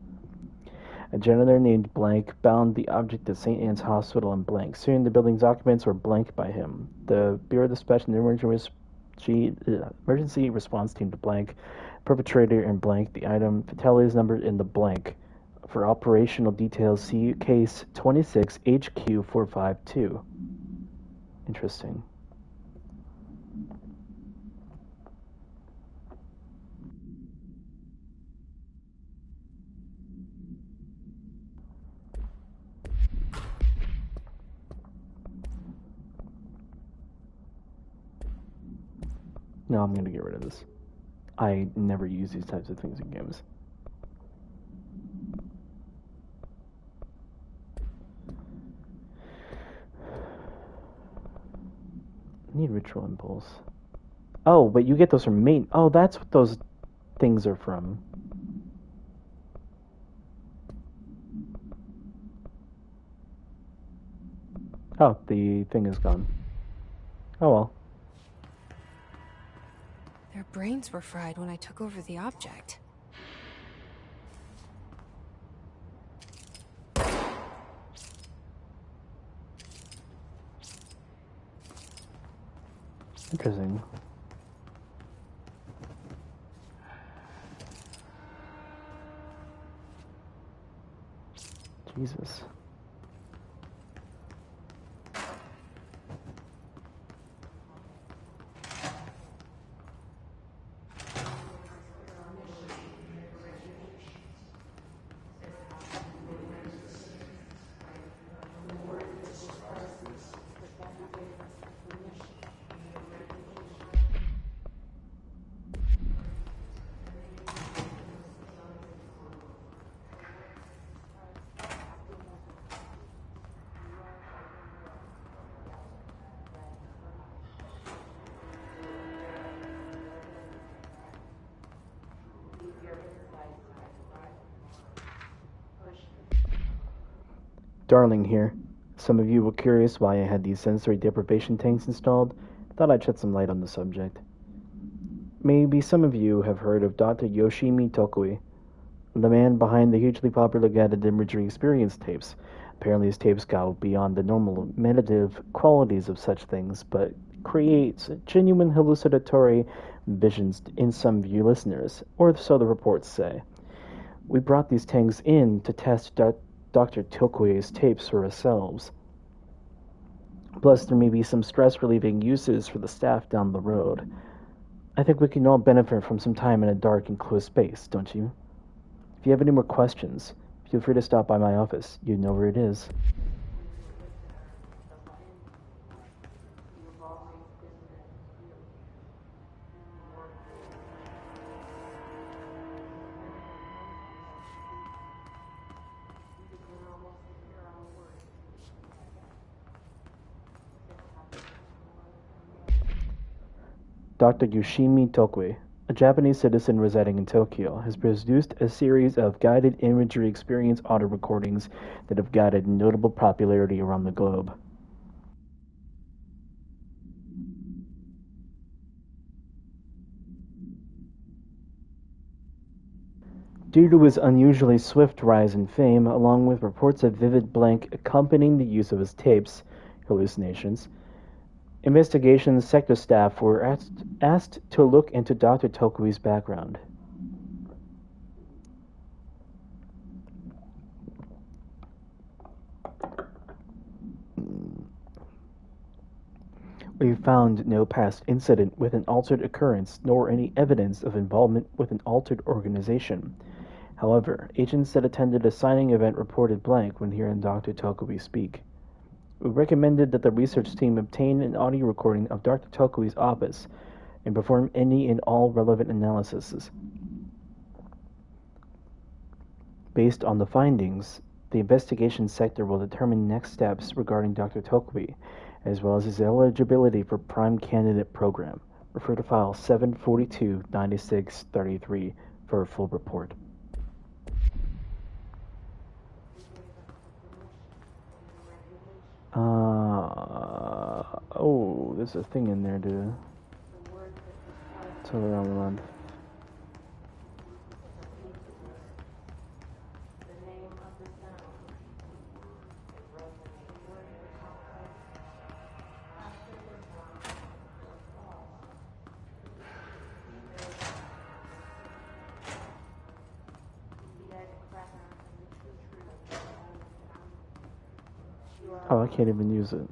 A janitor named Blank bound the object to St. Anne's Hospital in Blank. Soon the building's occupants were blank by him. The Bureau dispatched an emergency response team to Blank, perpetrator in Blank, the item fatalities numbered in the blank. For operational details, see case 26 HQ452. Interesting. No, I'm gonna get rid of this. I never use these types of things in games. I need ritual impulse. Oh, but you get those from main. Oh, that's what those things are from. Oh, the thing is gone. Oh well. Their brains were fried when I took over the object. Interesting. Jesus. Darling here. Some of you were curious why I had these sensory deprivation tanks installed. Thought I'd shed some light on the subject. Maybe some of you have heard of Dr. Yoshimi Tokui, the man behind the hugely popular guided imagery experience tapes. Apparently his tapes go beyond the normal meditative qualities of such things, but creates genuine hallucinatory visions in some of you listeners, or so the reports say. We brought these tanks in to test Dr. Tokui's tapes for ourselves. Plus, there may be some stress-relieving uses for the staff down the road. I think we can all benefit from some time in a dark and closed space, don't you? If you have any more questions, feel free to stop by my office. You know where it is. Dr. Yoshimi Tokui, a Japanese citizen residing in Tokyo, has produced a series of guided imagery experience audio recordings that have gathered notable popularity around the globe. Due to his unusually swift rise in fame, along with reports of vivid blank accompanying the use of his tapes, hallucinations, investigation sector staff were asked to look into Dr. Tokui's background. We found no past incident with an altered occurrence, nor any evidence of involvement with an altered organization. However, agents that attended a signing event reported blank when hearing Dr. Tokoe speak. We recommended that the research team obtain an audio recording of Dr. Tokoe's office and perform any and all relevant analyses. Based on the findings, the investigation sector will determine next steps regarding Dr. Tokoe, as well as his eligibility for Prime Candidate Program. Refer to file 742-9633 for a full report. Oh, there's a thing in there to tell around the month. Oh, I can't even use it.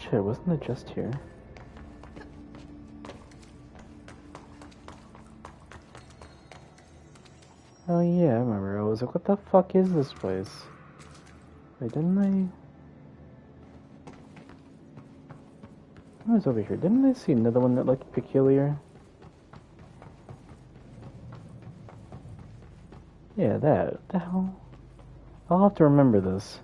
Shit, wasn't it just here? Oh yeah, I remember. I was like, what the fuck is this place? Wait, didn't I... I was over here. Didn't I see another one that looked peculiar? Yeah, that. What the hell? I'll have to remember this.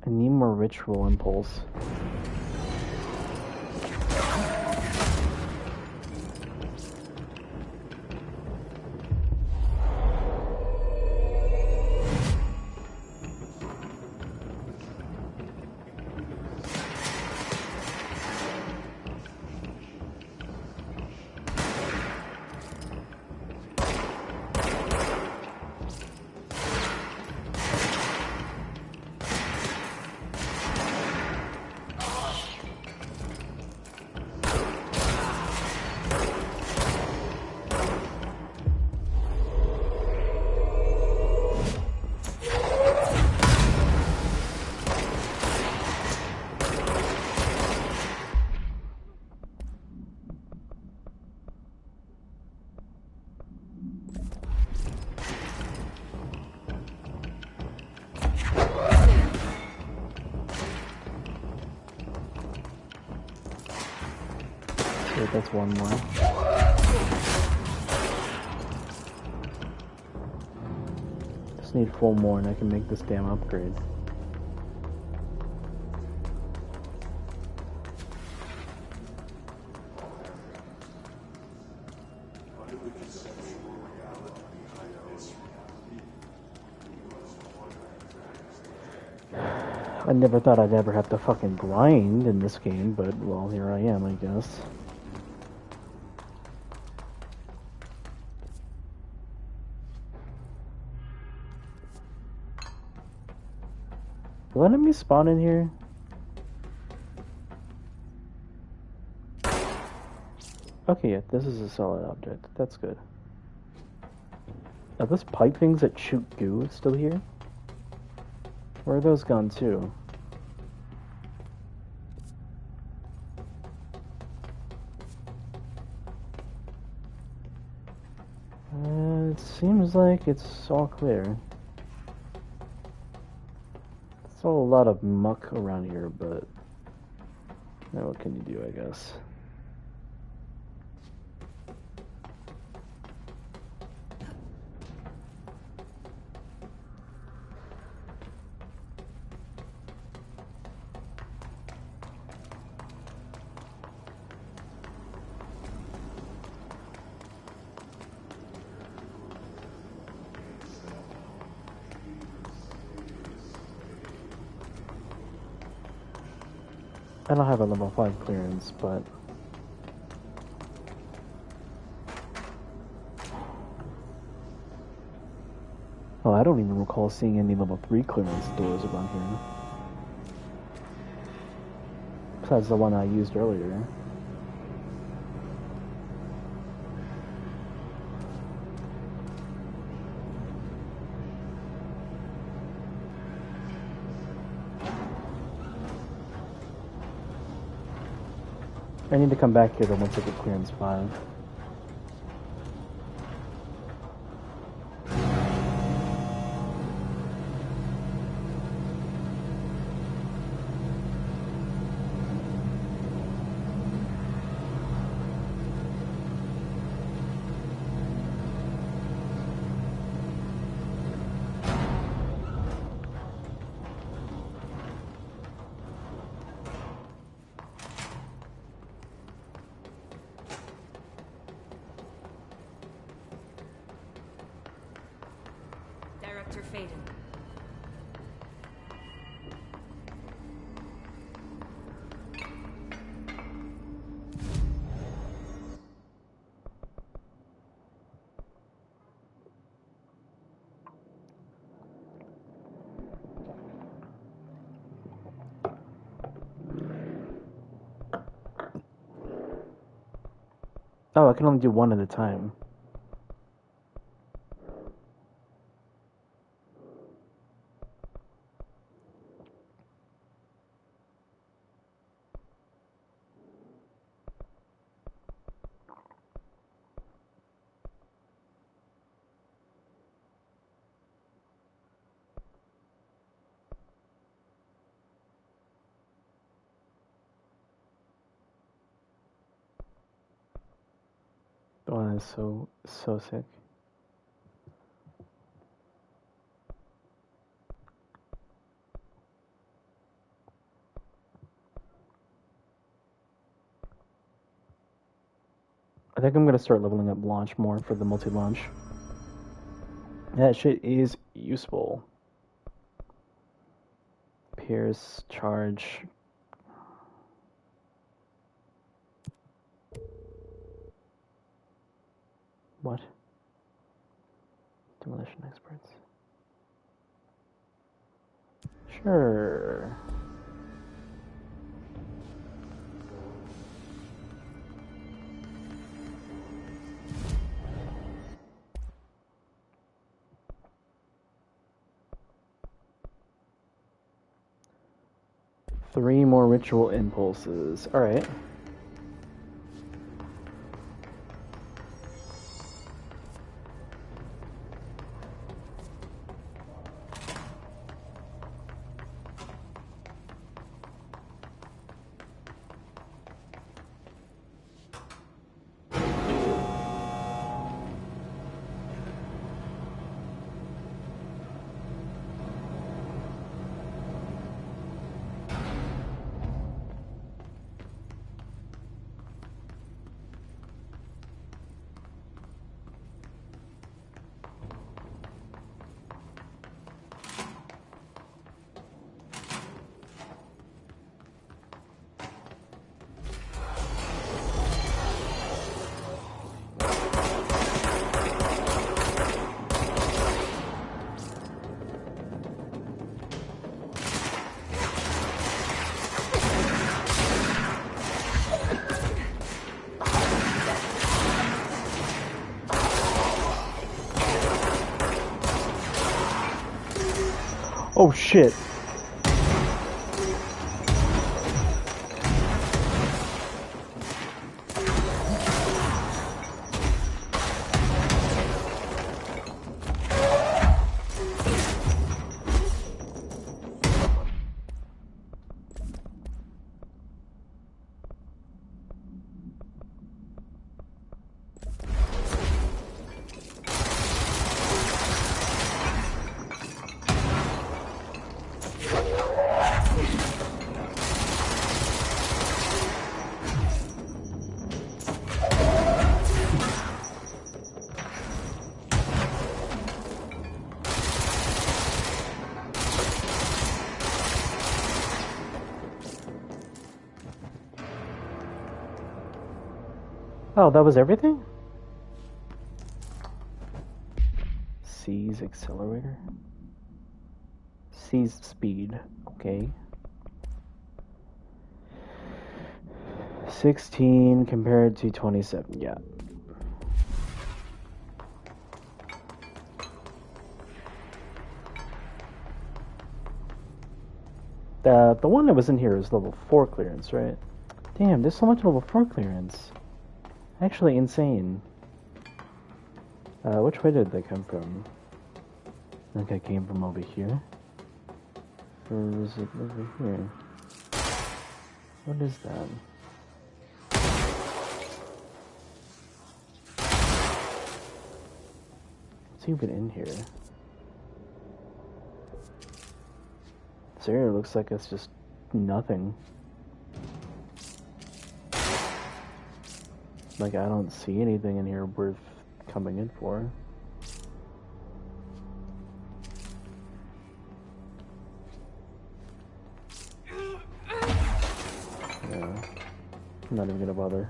I need more ritual impulse. Wait, that's one more. Just need 4 more and I can make this damn upgrade. I never thought I'd ever have to fucking grind in this game, but, well, here I am, I guess. Will enemies spawn in here? Okay, yeah, this is a solid object. That's good. Are those pipe things that shoot goo still here? Where are those gone too? It seems like it's all clear. Still a lot of muck around here, but now what can you do, I guess? I don't have a level 5 clearance, but... Oh, I don't even recall seeing any level 3 clearance doors around here. Besides the one I used earlier. I need to come back here once I get clearance 5. Director Faden. Oh, I can only do one at a time. Oh, that's so sick. I think I'm gonna start leveling up launch more for the multi-launch. That shit is useful. Pierce, charge. What? Demolition experts. Sure. Three more ritual impulses. Alright. Oh shit. Oh, that was everything? C's accelerator. C's speed. Okay. 16 compared to 27. Yeah. The one that was in here is level 4 clearance, right? Damn, there's so much level 4 clearance. Actually insane. Which way did they come from? I think I came from over here. Or is it over here? What is that? What's even in here? This area looks like it's just nothing. Like, I don't see anything in here worth coming in for. Yeah, I'm not even gonna bother.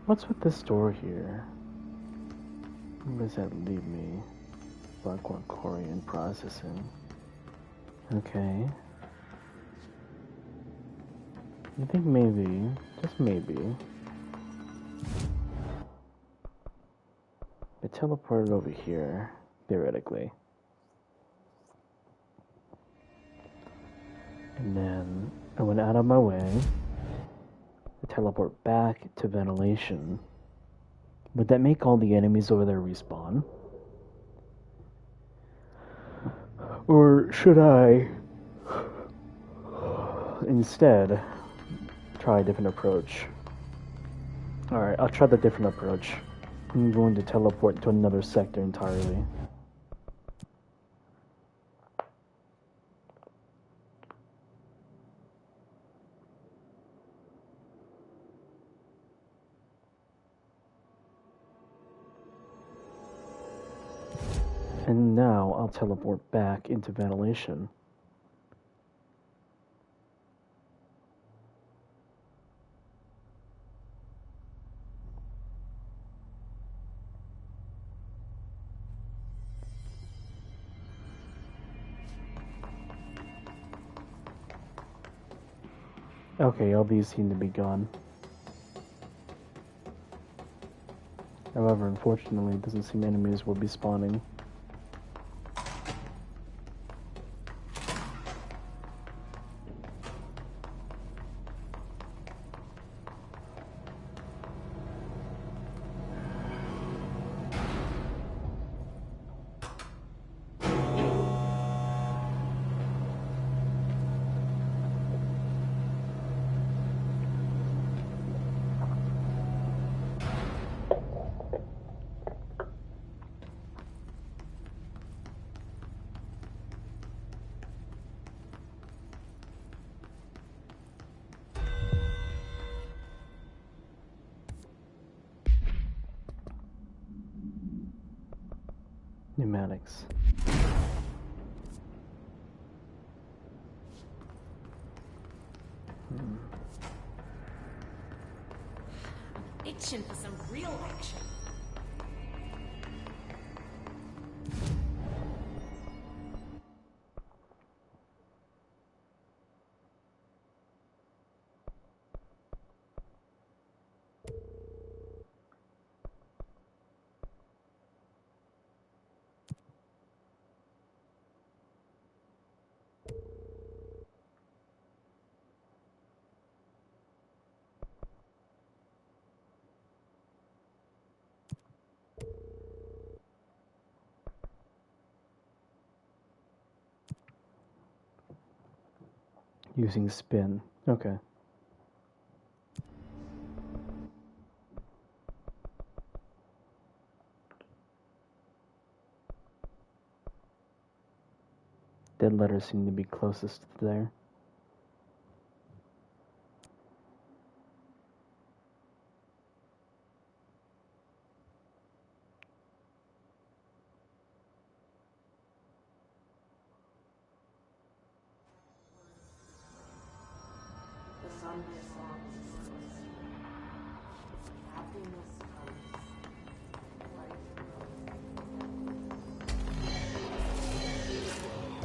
What's with this door here? Where does that lead me? Blackwell Corian processing. Okay. I think maybe, just maybe, I teleported over here, theoretically. And then I went out of my way to teleport back to ventilation. Would that make all the enemies over there respawn? Or should I instead try a different approach? Alright, I'll try the different approach. I'm going to teleport to another sector entirely. And now I'll teleport back into ventilation. Okay, all these seem to be gone. However, unfortunately, it doesn't seem enemies will be spawning. Pneumatics. Itching for some real action. Using spin. Okay. Dead letters seem to be closest there.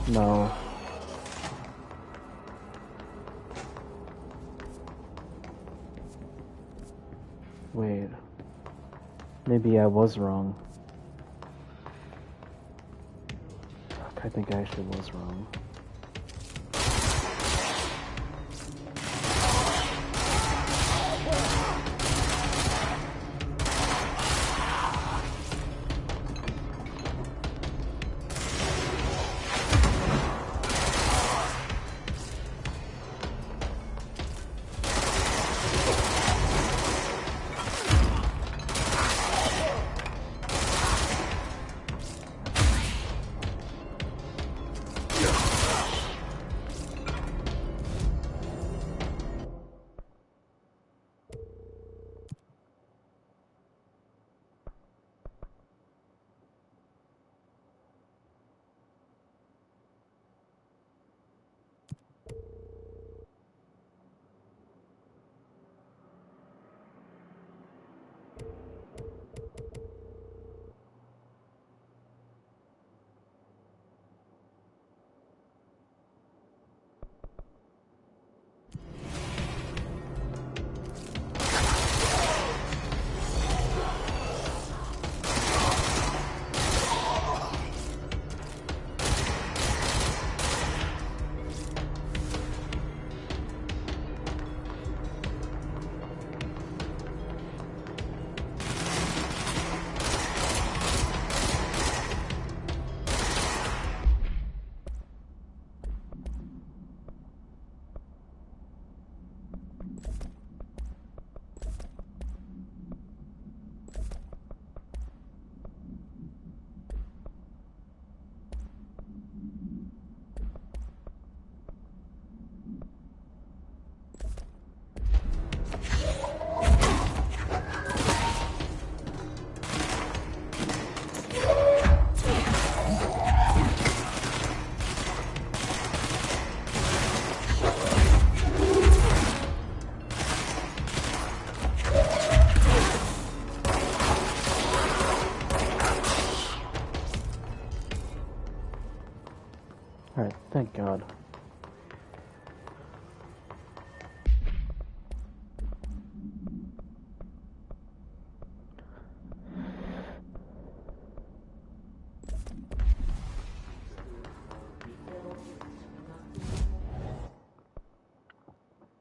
No. Wait. Maybe I was wrong. Fuck, I think I actually was wrong.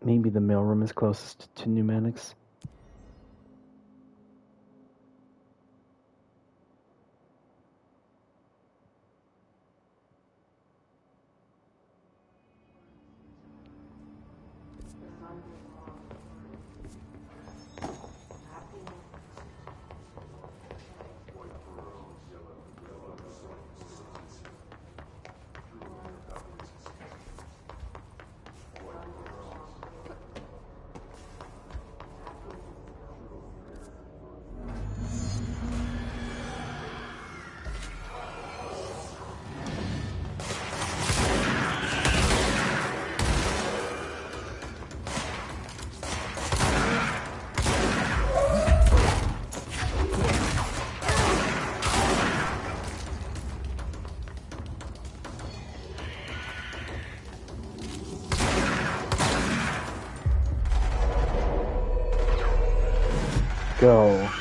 Maybe the mailroom is closest to pneumatics. Go.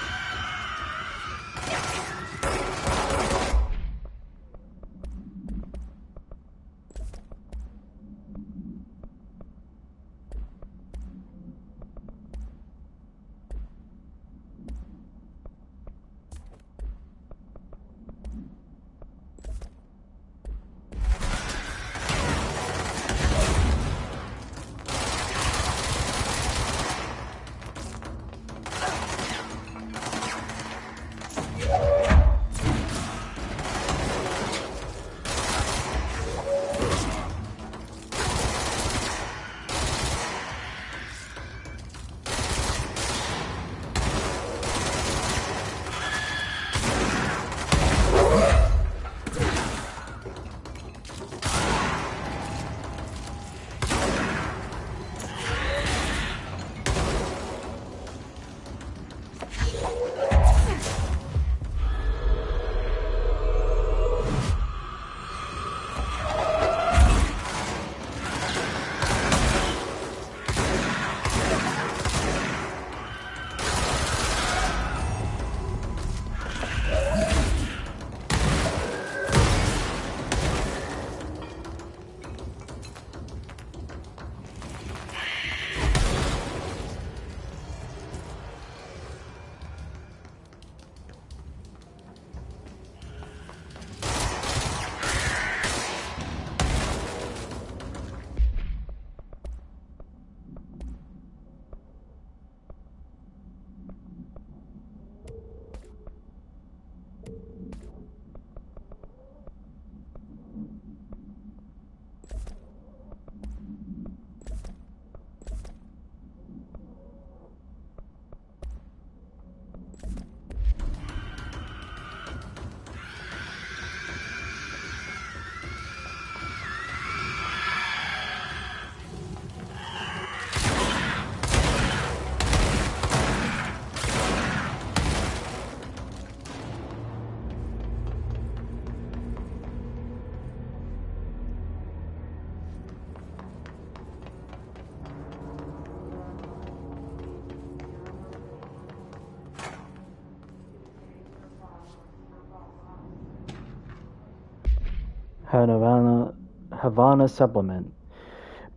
Havana Supplement.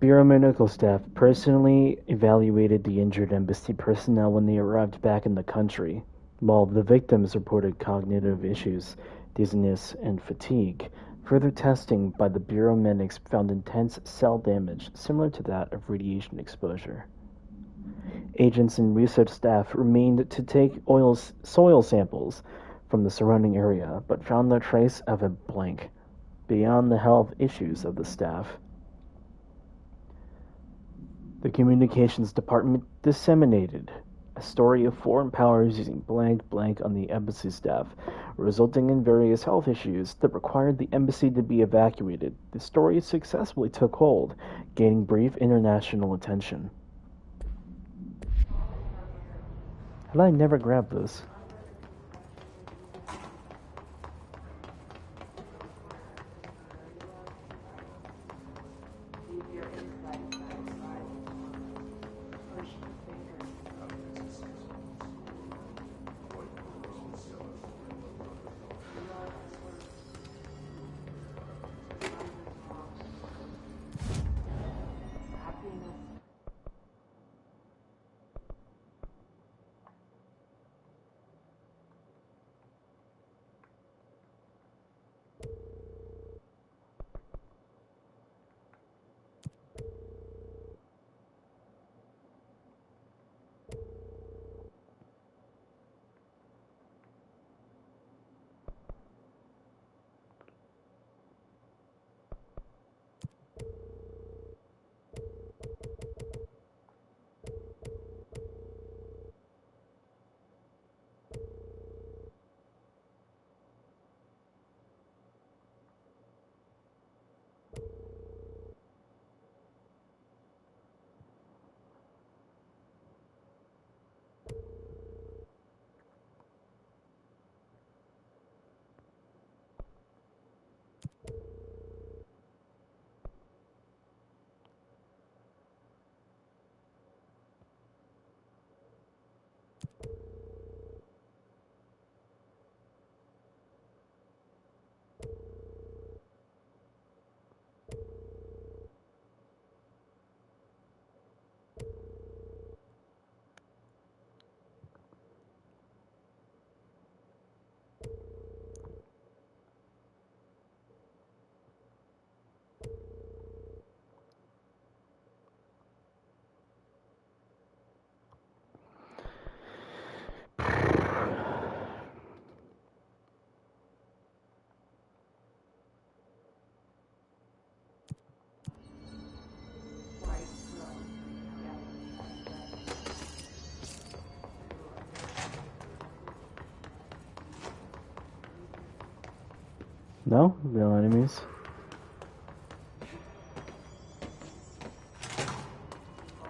Bureau medical staff personally evaluated the injured embassy personnel when they arrived back in the country. While the victims reported cognitive issues, dizziness, and fatigue, further testing by the Bureau medics found intense cell damage similar to that of radiation exposure. Agents and research staff remained to take soil samples from the surrounding area, but found no trace of a blank beyond the health issues of the staff. The communications department disseminated a story of foreign powers using blank on the embassy staff, resulting in various health issues that required the embassy to be evacuated. The story successfully took hold, gaining brief international attention. How did I never grab this? No? No enemies?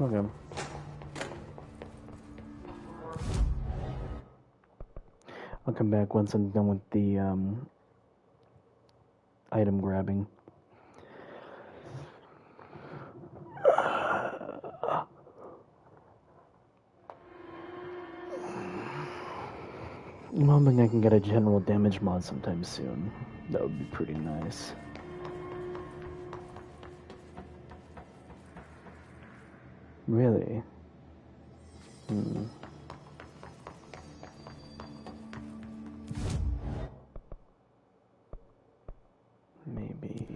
Okay. I'll come back once I'm done with the item grabbing. I'm hoping I can get a general damage mod sometime soon. That would be pretty nice. Really? Maybe.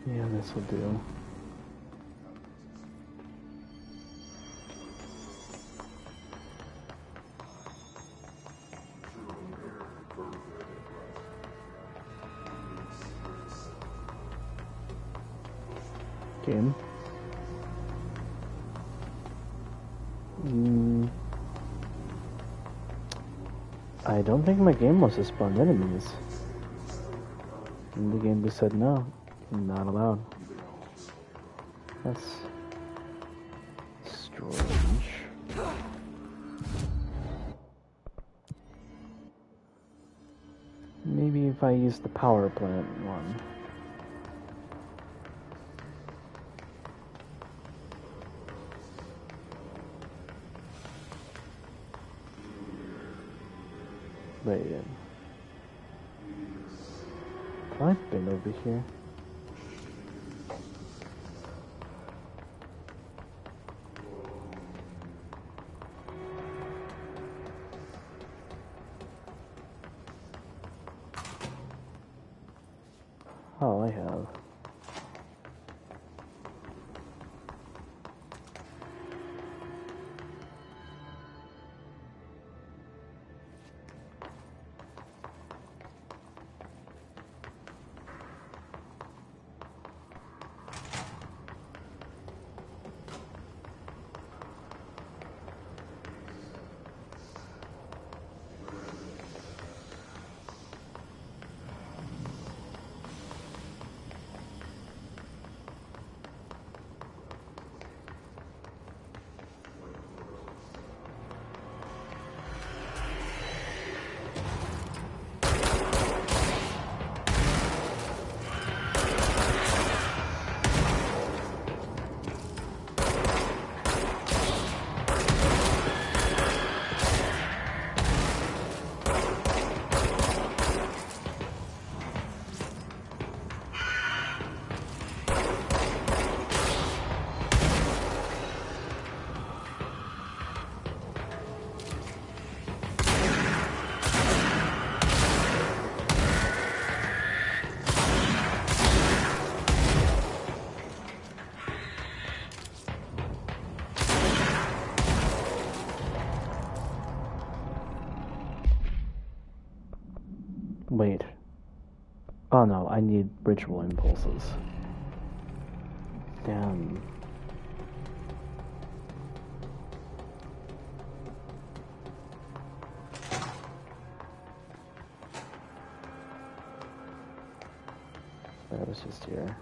Yeah, this will do. Game. I don't think my game wants to spawn enemies. And the game just said no, not allowed. That's strange. Maybe if I use the power plant one. Wait. I've been over here. Oh, I have. Wait. Oh no, I need ritual impulses. Damn. That was just here.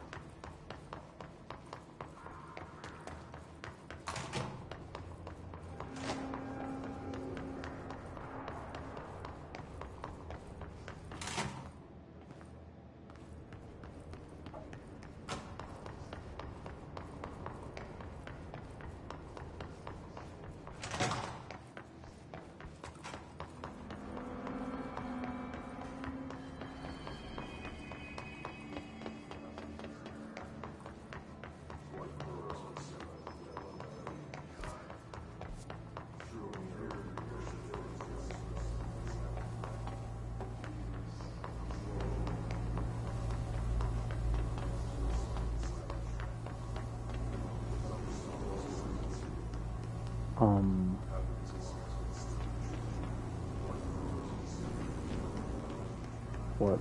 What?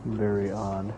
Very odd.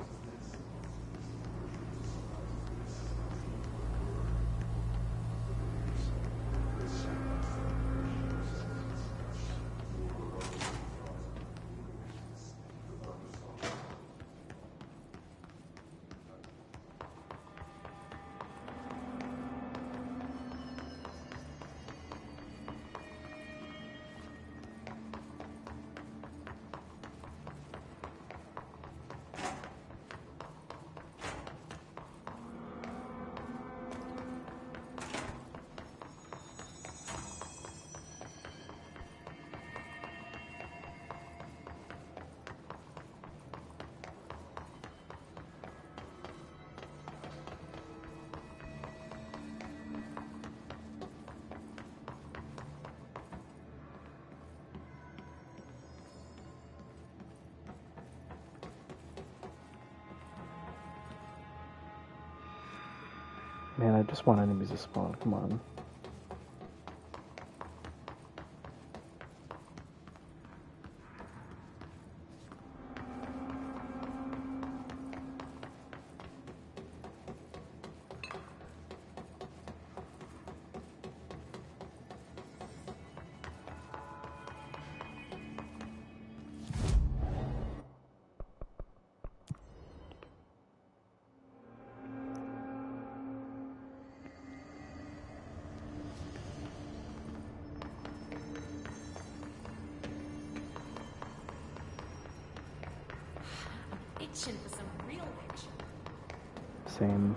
Man, I just want enemies to spawn. Come on. Itching for some real action. Same.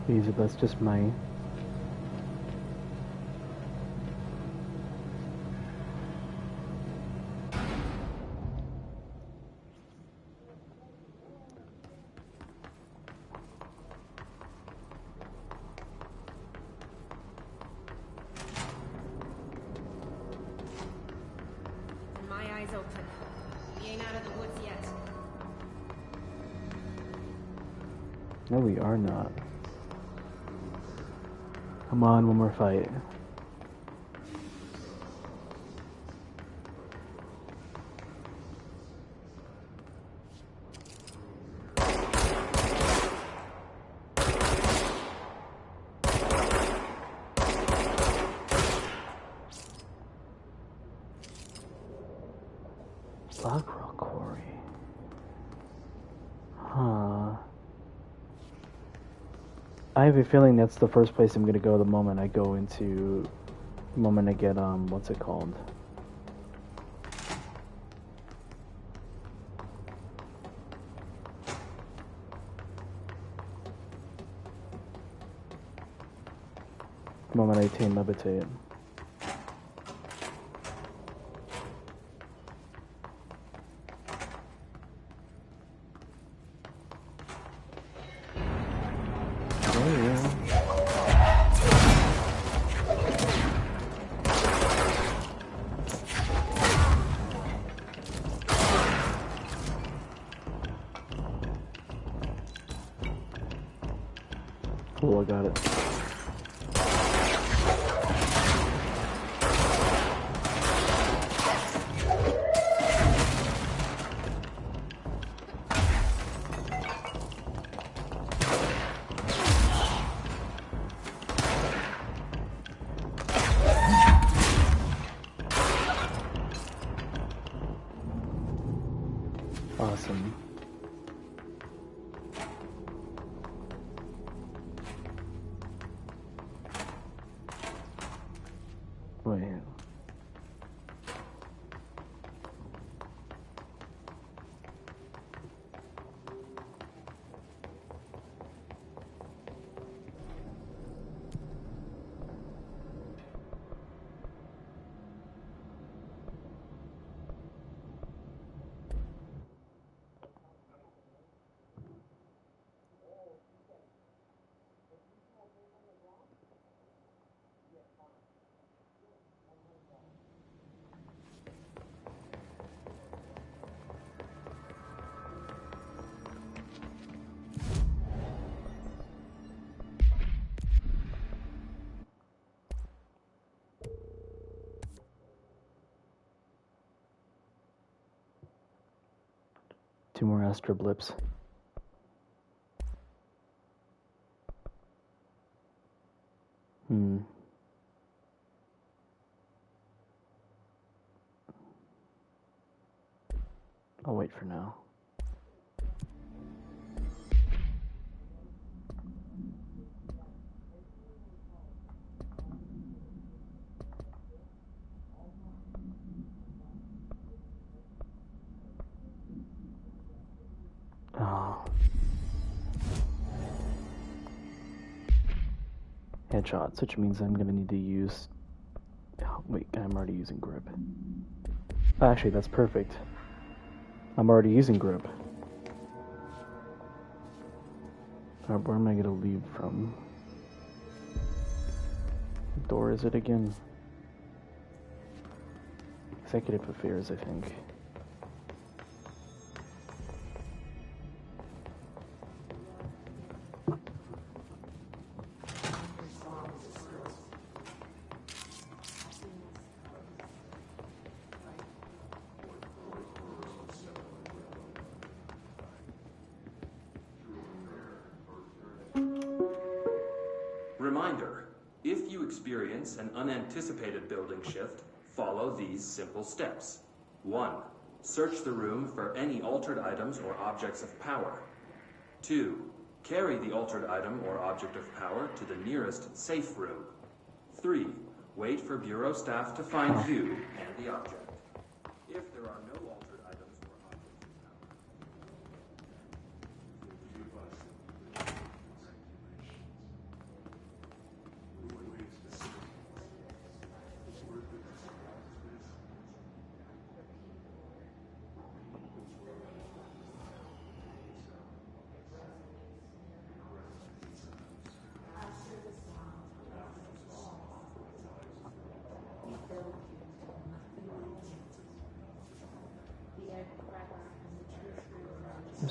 Easy, that's just my... My eyes open. We ain't out of the woods yet. No, we are not. Come on, one more fight. Blackrock Quarry. Huh. I have a feeling that's the first place I'm gonna go the moment I go into... The moment I get, what's it called? The moment I attain Levitate. Cool, I got it. Awesome. Wait. Two more Astro Blips. I'll wait for now. Oh. Headshots, which means I'm gonna need to use... Oh, wait, I'm already using grip. Actually, that's perfect. I'm already using grip. Alright, where am I gonna leave from? What door is it again? Executive Affairs, I think. Reminder, if you experience an unanticipated building shift, follow these simple steps. 1. Search the room for any altered items or objects of power. 2. Carry the altered item or object of power to the nearest safe room. 3. Wait for Bureau staff to find you and the object. If there are no altered items or objects of power...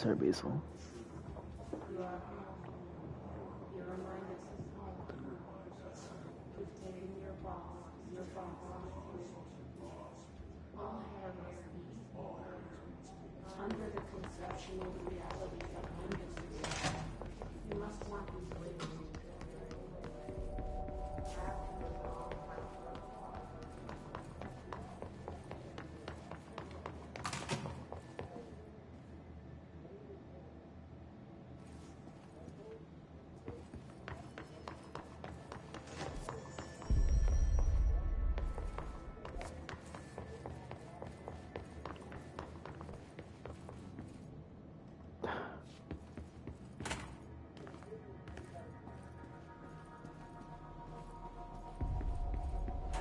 Sir Basil.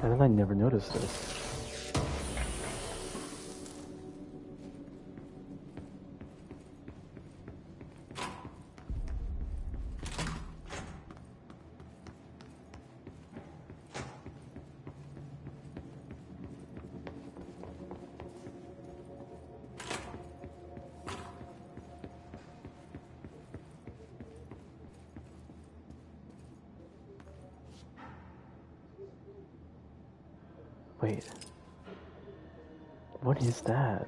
How did I never notice this? Wait. What is that?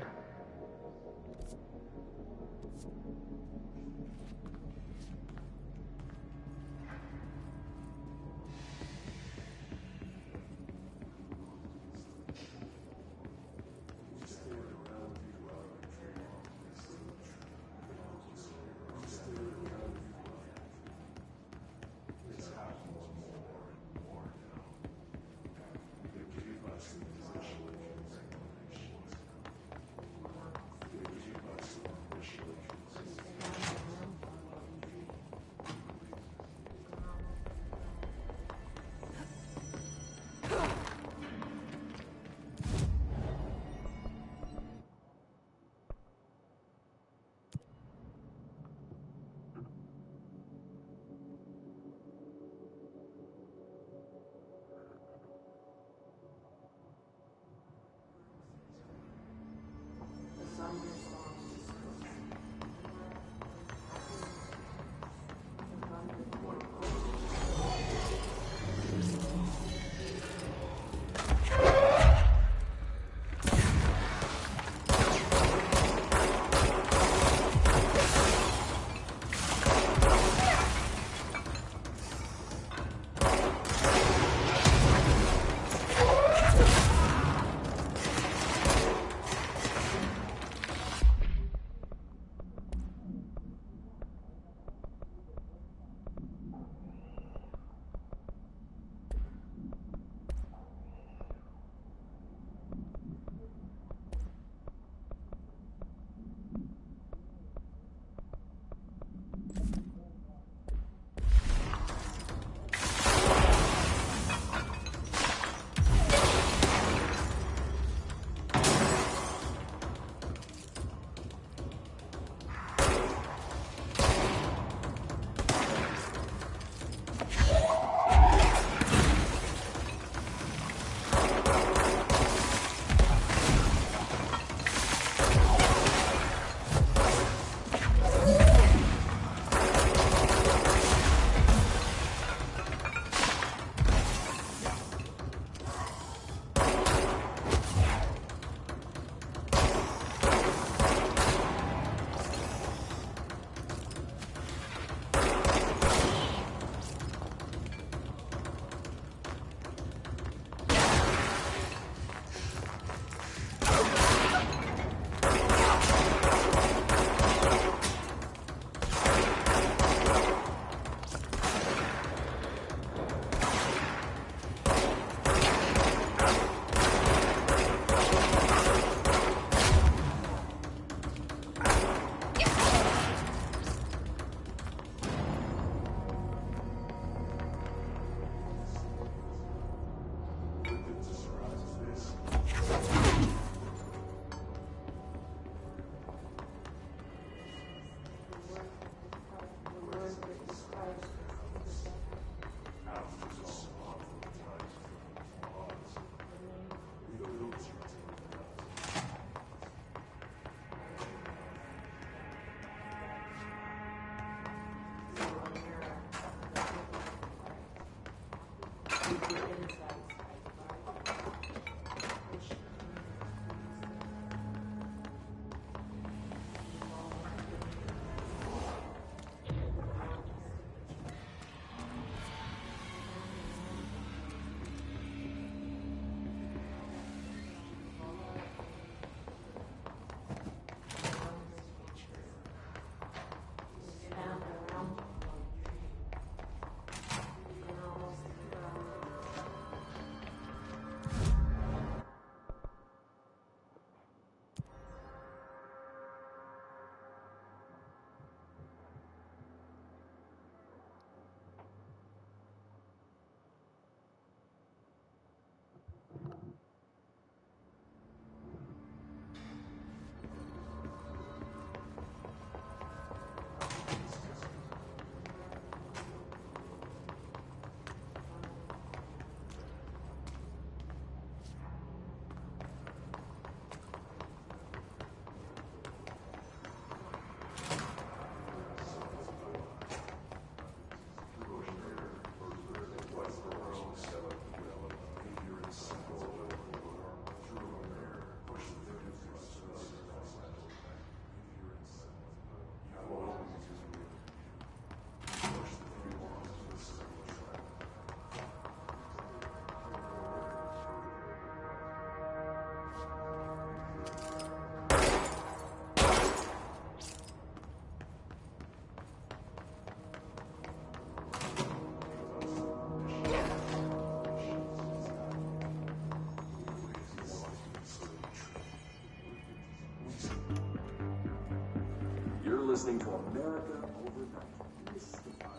Listening to America Overnight. Mystifying.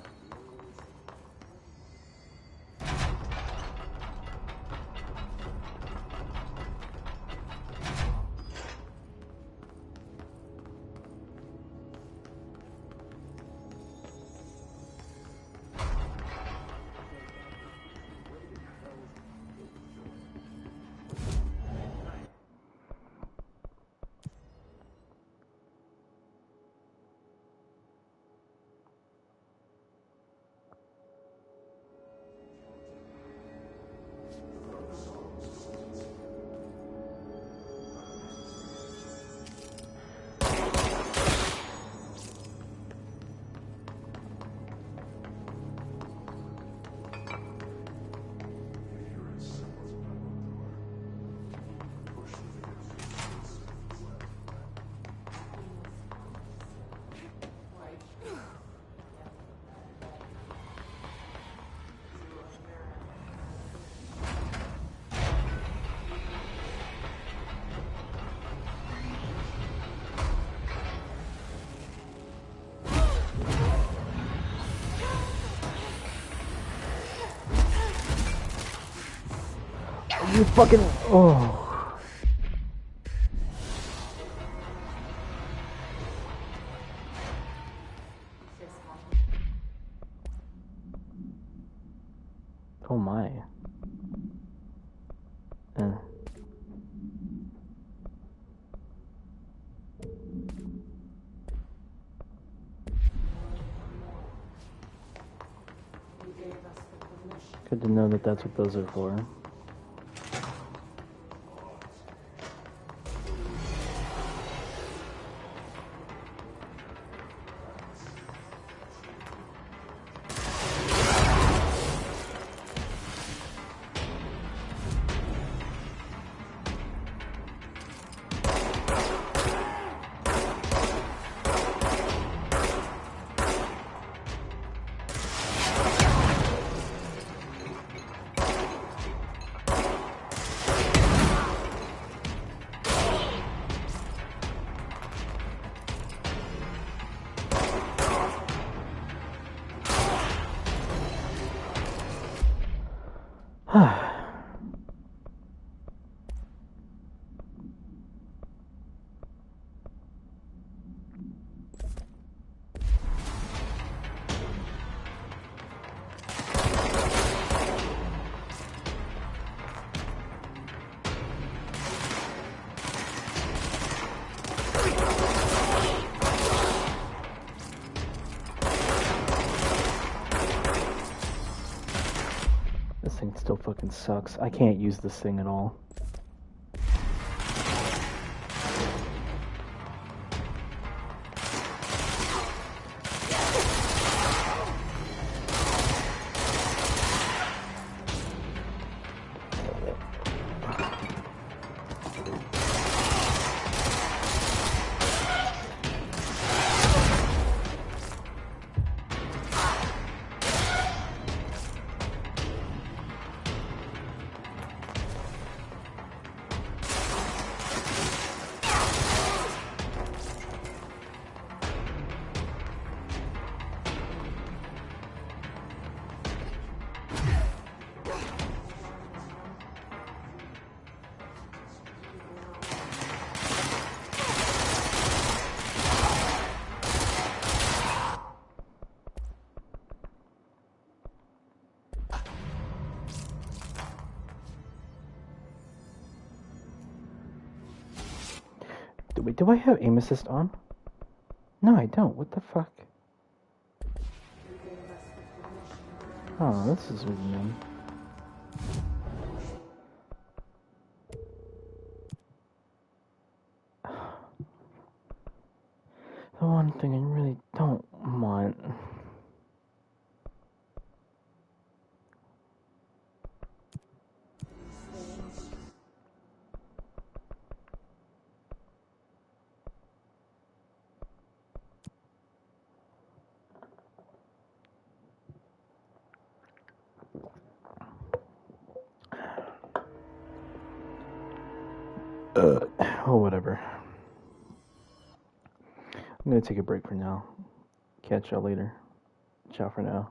You fucking... Oh. Oh my. Good to know that that's what those are for. This thing still fucking sucks. I can't use this thing at all. Wait, do I have aim assist on? No, I don't. What the fuck? Oh, this is weird, man. The one thing I really don't want. Oh, whatever. I'm gonna take a break for now. Catch y'all later. Ciao for now.